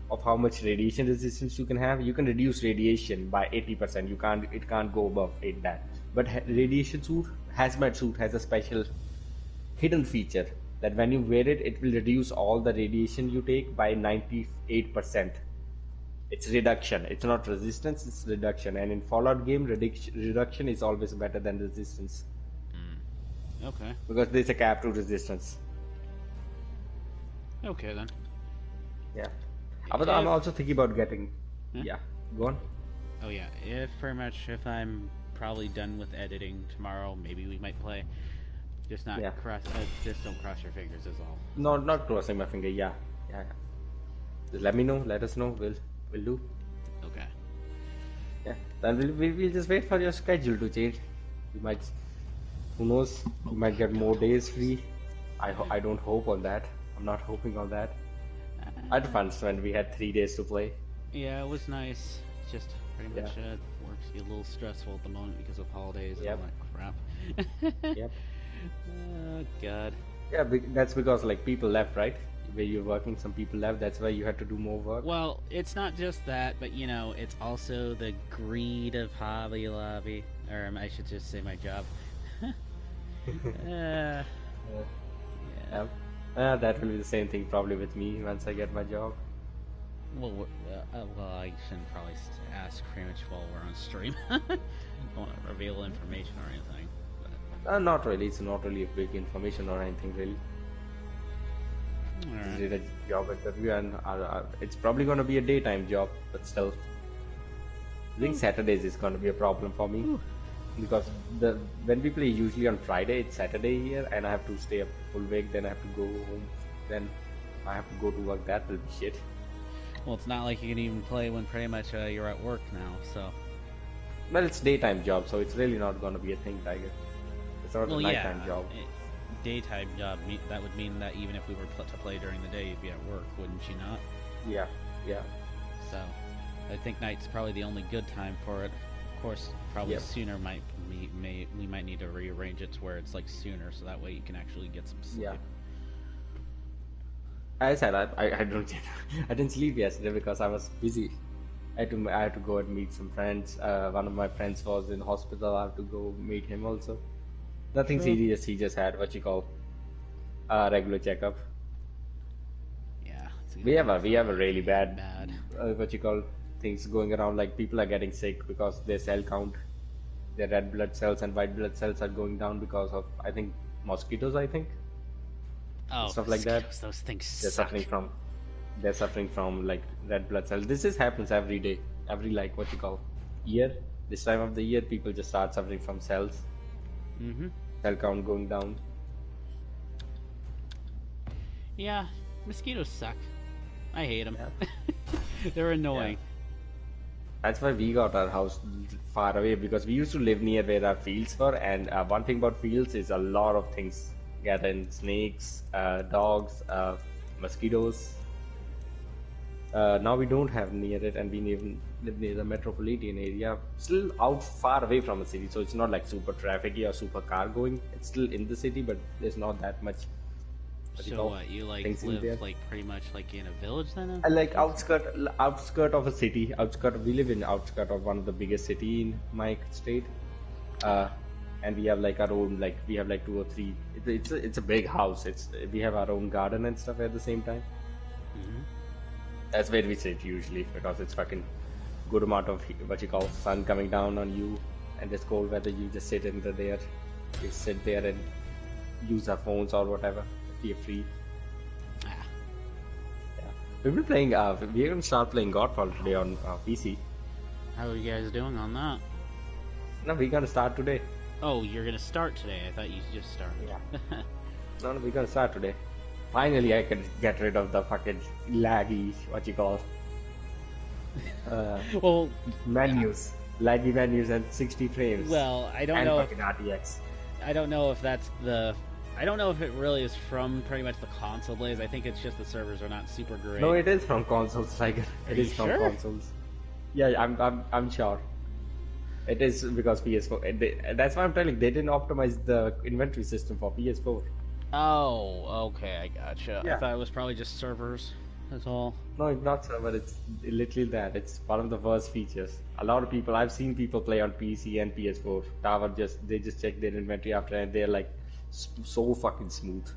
of how much radiation resistance you can have. You can reduce radiation by 80%. It can't go above that. But radiation suit, hazmat suit has a special hidden feature that when you wear it, it will reduce all the radiation you take by 98%. It's reduction. It's not resistance. It's reduction. And in Fallout game, reduction is always better than resistance Okay. because there's a cap to resistance. Okay then. Yeah. But I'm If- also thinking about getting. Huh? Yeah. Go on. Oh yeah, if I'm probably done with editing tomorrow, maybe we might play. Just not Yeah. just don't cross your fingers is all. No, not crossing my finger. Yeah. Yeah. Yeah. Just let me know. Let us know. We'll do. Okay. Yeah. Then we'll just wait for your schedule to change. You might. Who knows? You might get more days free. I don't hope on that. I'm not hoping on that. I had fun when we had 3 days to play. Yeah, it was nice. It's just pretty much Yeah. works a little stressful at the moment because of holidays and Yep. all that crap. Yep. Oh god. Yeah, that's because like people left, right? Where you're working, some people left. That's why you had to do more work. Well, it's not just that, but you know, it's also the greed of Hobby Lobby, or I should just say my job. Yeah. That will be the same thing probably with me once I get my job. Well, I shouldn't probably ask pretty much while we're on stream. Don't want to reveal information or anything. But, Not really. It's not really a big information or anything really. alright. Did a job interview and it's probably going to be a daytime job, but still. I think Saturdays is going to be a problem for me. Because when we play usually on Friday, it's Saturday here, and I have to stay up full week. Then I have to go home. Then I have to go to work. That will be shit. Well, it's not like you can even play when pretty much you're at work now, so. Well, it's daytime job, so it's really not going to be a thing, Tiger. It's not Well, a yeah, nighttime job. daytime job, that would mean that even if we were to play during the day, you'd be at work, wouldn't you not? Yeah, yeah. So, I think night's probably the only good time for it. Of course, probably Yep. sooner we might need to rearrange it to where it's like sooner, so that way you can actually get some sleep. Yeah. I said I don't I didn't sleep yesterday because I was busy. I had to go and meet some friends. One of my friends was in hospital. I have to go meet him also. Nothing Sure. serious. He just had what you call a regular checkup. Yeah. It's We have a really bad, bad. what you call things going around. Like people are getting sick because their cell count, their red blood cells and white blood cells are going down because of I think mosquitoes. I think. Oh, Stuff like that. mosquitoes, those things they're suck. suffering from like red blood cells. This happens every day, every like what you call year. This time of the year, people just start suffering from cells, Mm-hmm. cell count going down. Yeah, mosquitoes suck. I hate them. Yeah. They're annoying. That's why we got our house far away because we used to live near where our fields were. And one thing about fields is a lot of things get in: snakes, dogs, mosquitoes. Now we don't have near it, and we live near the metropolitan area, still out far away from the city. So it's not like super trafficy or super car going. It's still in the city, but there's not that much. what you So call, what, you like things in there. live like pretty much like in a village then? I like outskirt of a city. We live in outskirt of one of the biggest city in my state, and we have like our own we have like 2 or 3. It's a big house. We have our own garden and stuff at the same time. Mm-hmm. That's where we sit usually because it's fucking good amount of what you call sun coming down on you, and it's cold weather. You just sit in there. We sit there and use our phones or whatever. We are free. Ah, Yeah. We've been playing. We're gonna start playing Godfall today on PC. how are you guys doing on that? No, we're gonna start today. Oh, you're gonna start today. I thought you just started. Yeah. No, we're gonna start today. Finally, I can get rid of the fucking laggy, what you call, Well, menus, laggy menus and 60 frames. well, I don't and know. If, fucking RTX. I don't know if that's the. I don't know if it really is from pretty much the console Blaze. I think it's just the servers are not super great. No, it is from consoles. Like Are it you is from sure? consoles. Yeah, I'm sure. It is because PS4. That's why I'm telling. They didn't optimize the inventory system for PS4. Oh, okay, I gotcha. I Yeah. thought it was probably just servers. That's all. No, it's not server. It's literally that. It's one of the worst features. A lot of people, I've seen people play on PC and PS4. They just check their inventory after, and they're like so fucking smooth.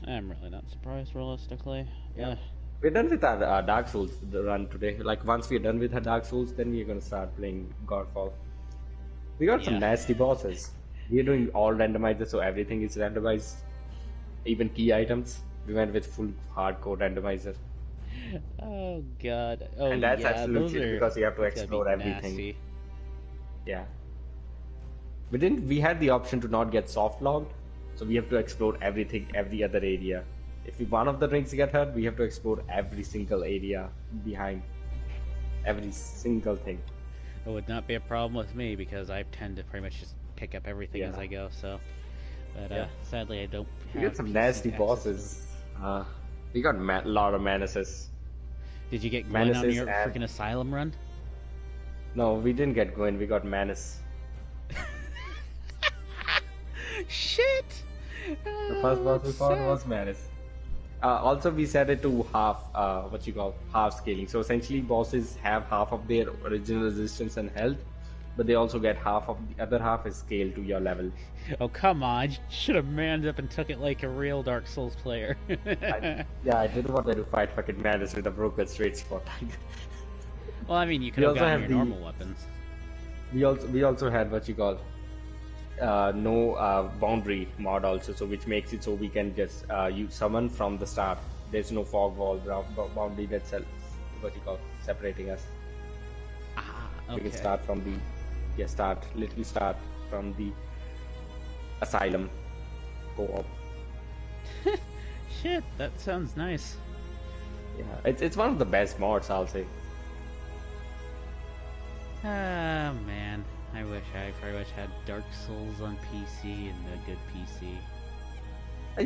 I'm really not surprised, realistically. Yeah. We're done with our Dark Souls run today. Like once we're done with our Dark Souls, then we're gonna start playing Godfall. We got some Yeah. nasty bosses. We're doing all randomized, so everything is randomized, even key items. We went with full hardcore randomizer. Oh god. Oh And that's yeah, absolute those shit are. because you have to That's gotta be explore everything. nasty. Yeah. We had the option to not get soft logged, so we have to explore everything, every other area. If one of the rings get hurt, we have to explore every single area behind. Every single thing. It would not be a problem with me because I tend to pretty much just pick up everything as I go. So, but sadly, I don't. We have got some PC nasty access. bosses. We got a lot of menaces. Did you get Gwen on Menaces your and- freaking asylum run? No, we didn't get Gwen. We got Menace. Shit! The first boss we found was Menace. Also, we set it to half, half scaling. So essentially, bosses have half of their original resistance and health, but they also get half of the other half is scaled to your level. Oh come on! Should have manned up and took it like a real Dark Souls player. I didn't want to fight fucking Menace with a broken straight spot. Well, I mean, you could We have also gotten have your the- normal weapons. we also had no boundary mod also, so which makes it so we can just use summon from the start. There's no fog wall boundary that's separating us. Ah, We can okay. start from the asylum co-op. Shit, that sounds nice. Yeah, it's one of the best mods, I'll say. Ah, man. I very much had Dark Souls on PC and a good PC.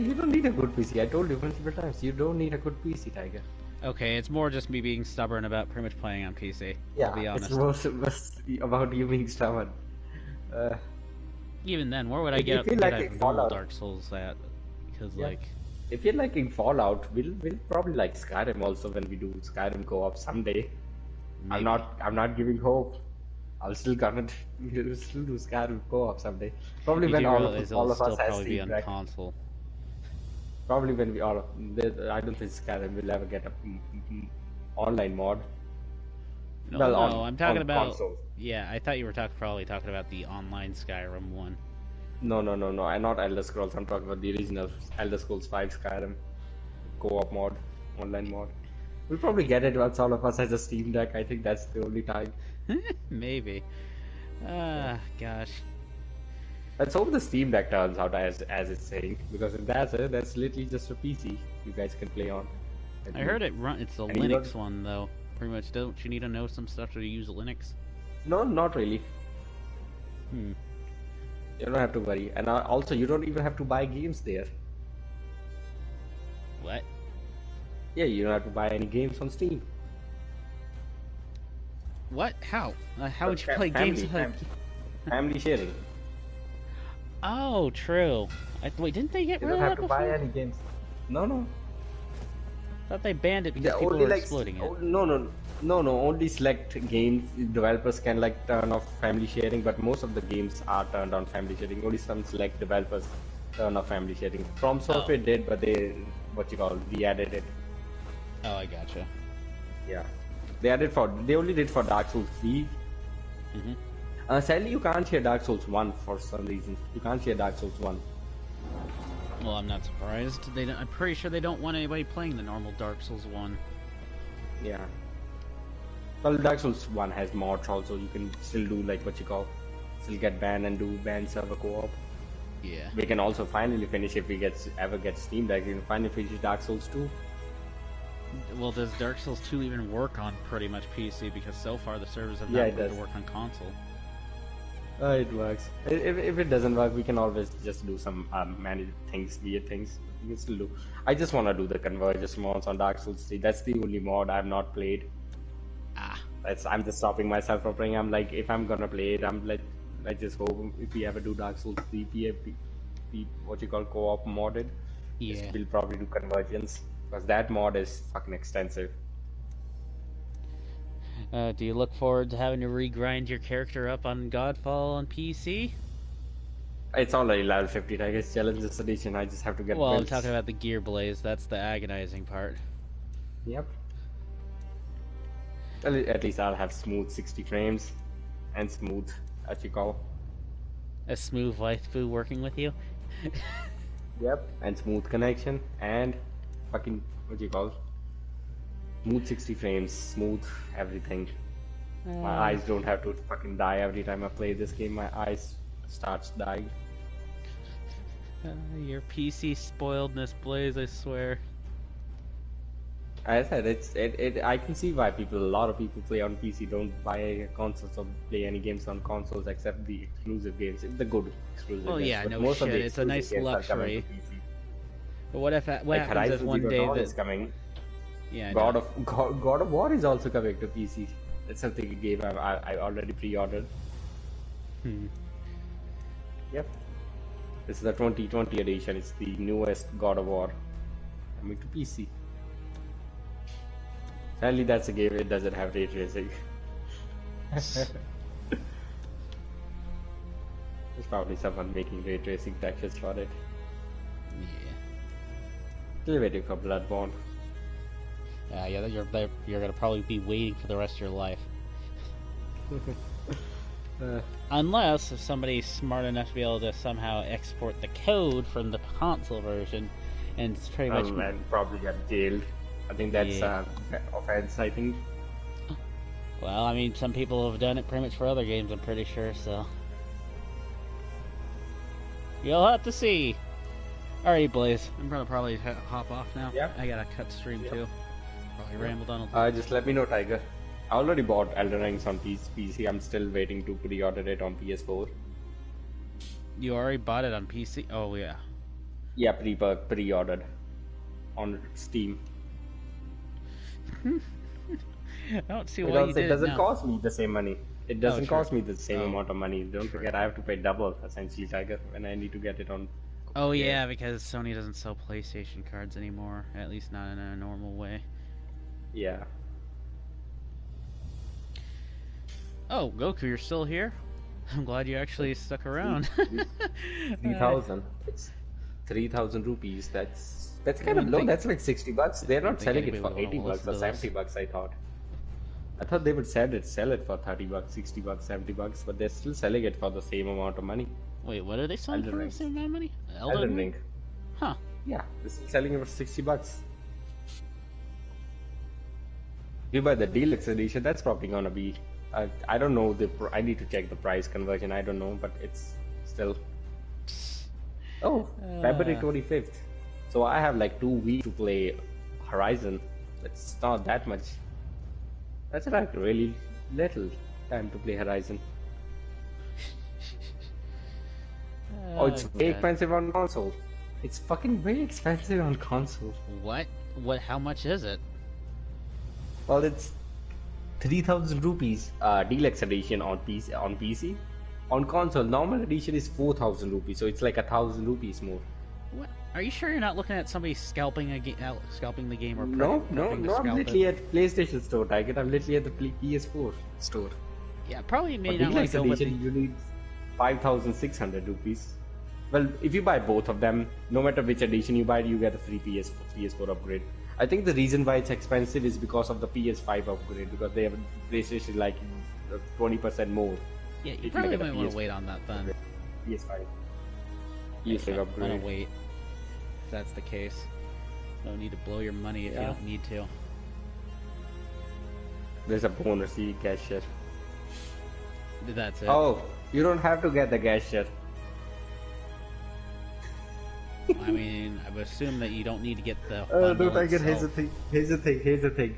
You don't need a good PC. I told you multiple times. You don't need a good PC, Tiger. Okay, it's more just me being stubborn about pretty much playing on PC. Yeah, to be honest. it's most about you being stubborn. Even then, where would I If you get feel get like a it's normal Fallout. Dark Souls at? Because Yeah. like, If you're liking Fallout, we'll probably like Skyrim also when we do Skyrim co-op someday. maybe. I'm not giving hope. I'll still comment. We'll still do Skyrim co-op someday. Probably You when do all realize of it'll us still has probably be Steam on Deck. console. Probably when we all of I don't think Skyrim will ever get a online mod. No, Well, no, on- I'm talking on about. console. Yeah, I thought you were probably talking about the online Skyrim one. No. I'm not Elder Scrolls. I'm talking about the original Elder Scrolls 5 Skyrim co-op mod, online mod. We'll probably get it once all of us has a Steam Deck. I think that's the only time. Maybe. Ah, gosh. Let's hope the Steam Deck turns out as it's saying, because if that's it, that's literally just a PC you guys can play on. I heard it run. It's a And you Linux don't- one though. Pretty much. Don't you need to know some stuff to use Linux? No, not really. Hmm. You don't have to worry, and also you don't even have to buy games there. What? Yeah, you don't have to buy any games on Steam. What? How? How would you Fa- play games? family, Family sharing. Oh, true. Wait, didn't they get You rid don't of have that to before? buy any games. No. Thought they banned it because Yeah, people only were like exploiting it. no. Only select games developers can like turn off family sharing, but most of the games are turned on family sharing. Only some select developers turn off family sharing. From Software did, but they re-added it. Oh, I gotcha. Yeah, they only did for Dark Souls 3. Mm-hmm. Sadly, you can't share Dark Souls 1 for some reason. You can't share Dark Souls 1. Well, I'm not surprised. I'm pretty sure they don't want anybody playing the normal Dark Souls 1. Yeah. Well, Dark Souls 1 has mods also. You can still do still get banned and do banned server co-op. Yeah. We can also finally finish if we ever get Steam Deck. We can finally finish Dark Souls 2. Well, does Dark Souls 2 even work on pretty much PC? Because so far the servers have Yeah, not it been able does. to work on console. It works. If it doesn't work, we can always just do some weird things. We can still do. I just want to do the Convergence mods on Dark Souls 3. That's the only mod I've not played. Ah. I'm just stopping myself from playing. I'm like, if I'm gonna play it, I'm like, I just hope if we ever do Dark Souls 3 co-op modded, Yeah. we'll probably do Convergence because that mod is fucking extensive. Do you look forward to having to regrind your character up on Godfall on PC? It's already level 50. I guess Challenges Edition. I just have to get. Well, I'm builds. talking about the Gear Blaze. That's the agonizing part. Yep. Well, at least I'll have smooth 60 frames and smooth, A smooth waifu working with you? Yep. And smooth connection and fucking, what do you call? Smooth 60 frames, smooth everything. My eyes don't have to fucking die every time I play this game. My eyes starts dying. Your PC spoiledness, Blaze, I swear. As I said, I can see why a lot of people play on PC, don't buy consoles or play any games on consoles except the exclusive games, the good exclusive Well, games. yeah, But no most shit, of the it's a nice exclusive games are coming luxury. to PC. But what if what Like happens if Horizon one Zero day Dawn that is coming. yeah, I God know. of War is also coming to PC. That's something a game I already pre-ordered. Yep. This is the 2020 edition. It's the newest God of War coming to PC. Sadly, that's a game. It doesn't have ray tracing. There's probably someone making ray tracing textures for it. Yeah. Still waiting for Bloodborne. Yeah, you're gonna probably be waiting for the rest of your life. Unless if somebody's smart enough to be able to somehow export the code from the console version, and it's pretty much. And probably get jailed. I think that's offense. I think. Well, I mean, some people have done it pretty much for other games. I'm pretty sure. So you'll have to see. Alright, Blaze. I'm gonna probably hop off now. Yep. I gotta cut stream too. Probably rambled on a little. Just let me know, Tiger. I already bought Elden Rings on PC. I'm still waiting to pre-order it on PS4. You already bought it on PC? Oh yeah. Yeah, pre-ordered on Steam. I don't see why Because you did it doesn't now. cost me the same money. It doesn't true. cost me the same Oh, amount of money. Don't true. forget, I have to pay double essentially, Tiger, when I need to get it on. Oh yeah, because Sony doesn't sell PlayStation cards anymore. At least not in a normal way. Yeah. Oh, Goku, you're still here? I'm glad you actually stuck around. 3,000. It's 3,000 rupees. That's kind of don't low. think- That's like $60. They're not think selling it anybody for would wanna 80 bucks or list 70 bucks. I thought they would sell it for 30 bucks, 60 bucks, 70 bucks, but they're still selling it for the same amount of money. Wait, what are they selling Elden for Ring. the same amount of money? Elden Ring. Huh. Yeah, they're still selling it for 60 bucks. If you buy the deluxe edition, that's probably gonna be. I don't know I need to check the price conversion. I don't know, but it's still. Oh, February 25th. So I have like 2 weeks to play Horizon. It's not that much. That's like really little time to play Horizon. Oh, it's way God. expensive on console. It's fucking way expensive on console. What? How much is it? Well, it's 3,000 rupees deluxe edition on PC. On console, normal edition is 4,000 rupees, so it's like 1,000 rupees more. What? Are you sure you're not looking at somebody scalping the game or No, prepping to I'm scalp literally it? at PlayStation store, Tiger. I'm literally at the PS4 store. Yeah, probably For may not want deluxe to go with the... edition, you need 5,600 rupees. Well, if you buy both of them, no matter which edition you buy, you get a free PS4 upgrade. I think the reason why it's expensive is because of the PS5 upgrade, because they have PlayStation like 20% more. Yeah, if you you probably get a might want to PS4 wait on that then. PS5. You PS5 might want upgrade. to wait. If that's the case. No need to blow your money if you Yeah. don't need to. There's a bonus, you get shit. That's it. Oh, you don't have to get the gas shit. I mean, I would assume that you don't need to get the No, bundle Tiger, here's itself. the thing.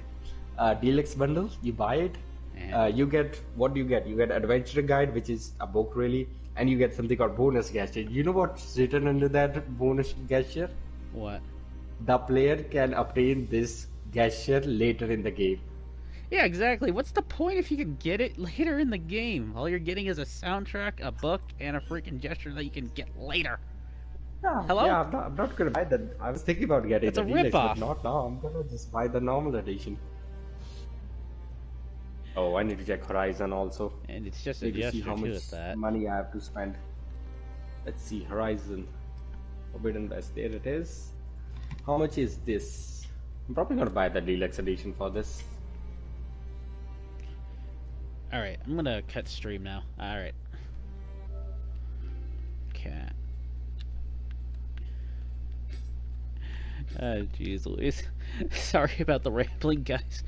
Deluxe bundle, you buy it. And You get, what do you get? You get adventure guide, which is a book really, and you get something called bonus gadget. You know what's written under that bonus gadget? what? The player can obtain this gadget later in the game. Yeah, exactly. What's the point if you can get it later in the game? All you're getting is a soundtrack, a book, and a freaking gesture that you can get later. Hello? Yeah, I'm not gonna buy that. I was thinking about getting It's the a deluxe, rip-off. but not now. I'm gonna just buy the normal edition. Oh, I need to check Horizon also. And it's just a Need to see gesture how too much with that. money I have to spend. Let's see, Horizon. Forbidden West, there it is. How much is this? I'm probably gonna buy the deluxe edition for this. Alright, I'm gonna cut stream now. Alright. Okay. Jeez Louise. Sorry about the rambling, guys.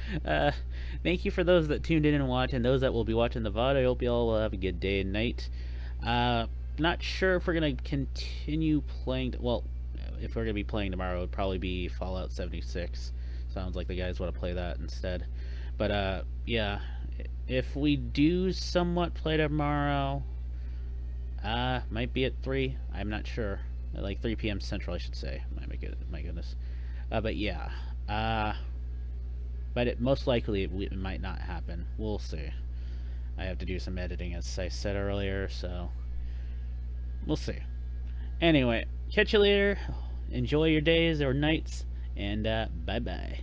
Thank you for those that tuned in and watched, and those that will be watching the VOD. I hope you all will have a good day and night. Not sure if we're gonna continue playing. Well, if we're gonna be playing tomorrow, it would probably be Fallout 76. Sounds like the guys want to play that instead. But yeah, if we do somewhat play tomorrow, might be at 3. I'm not sure. Like 3 p.m. Central, I should say. My goodness. But yeah. But it most likely it might not happen. We'll see. I have to do some editing, as I said earlier, so we'll see. Anyway, catch you later. Enjoy your days or nights, and bye-bye.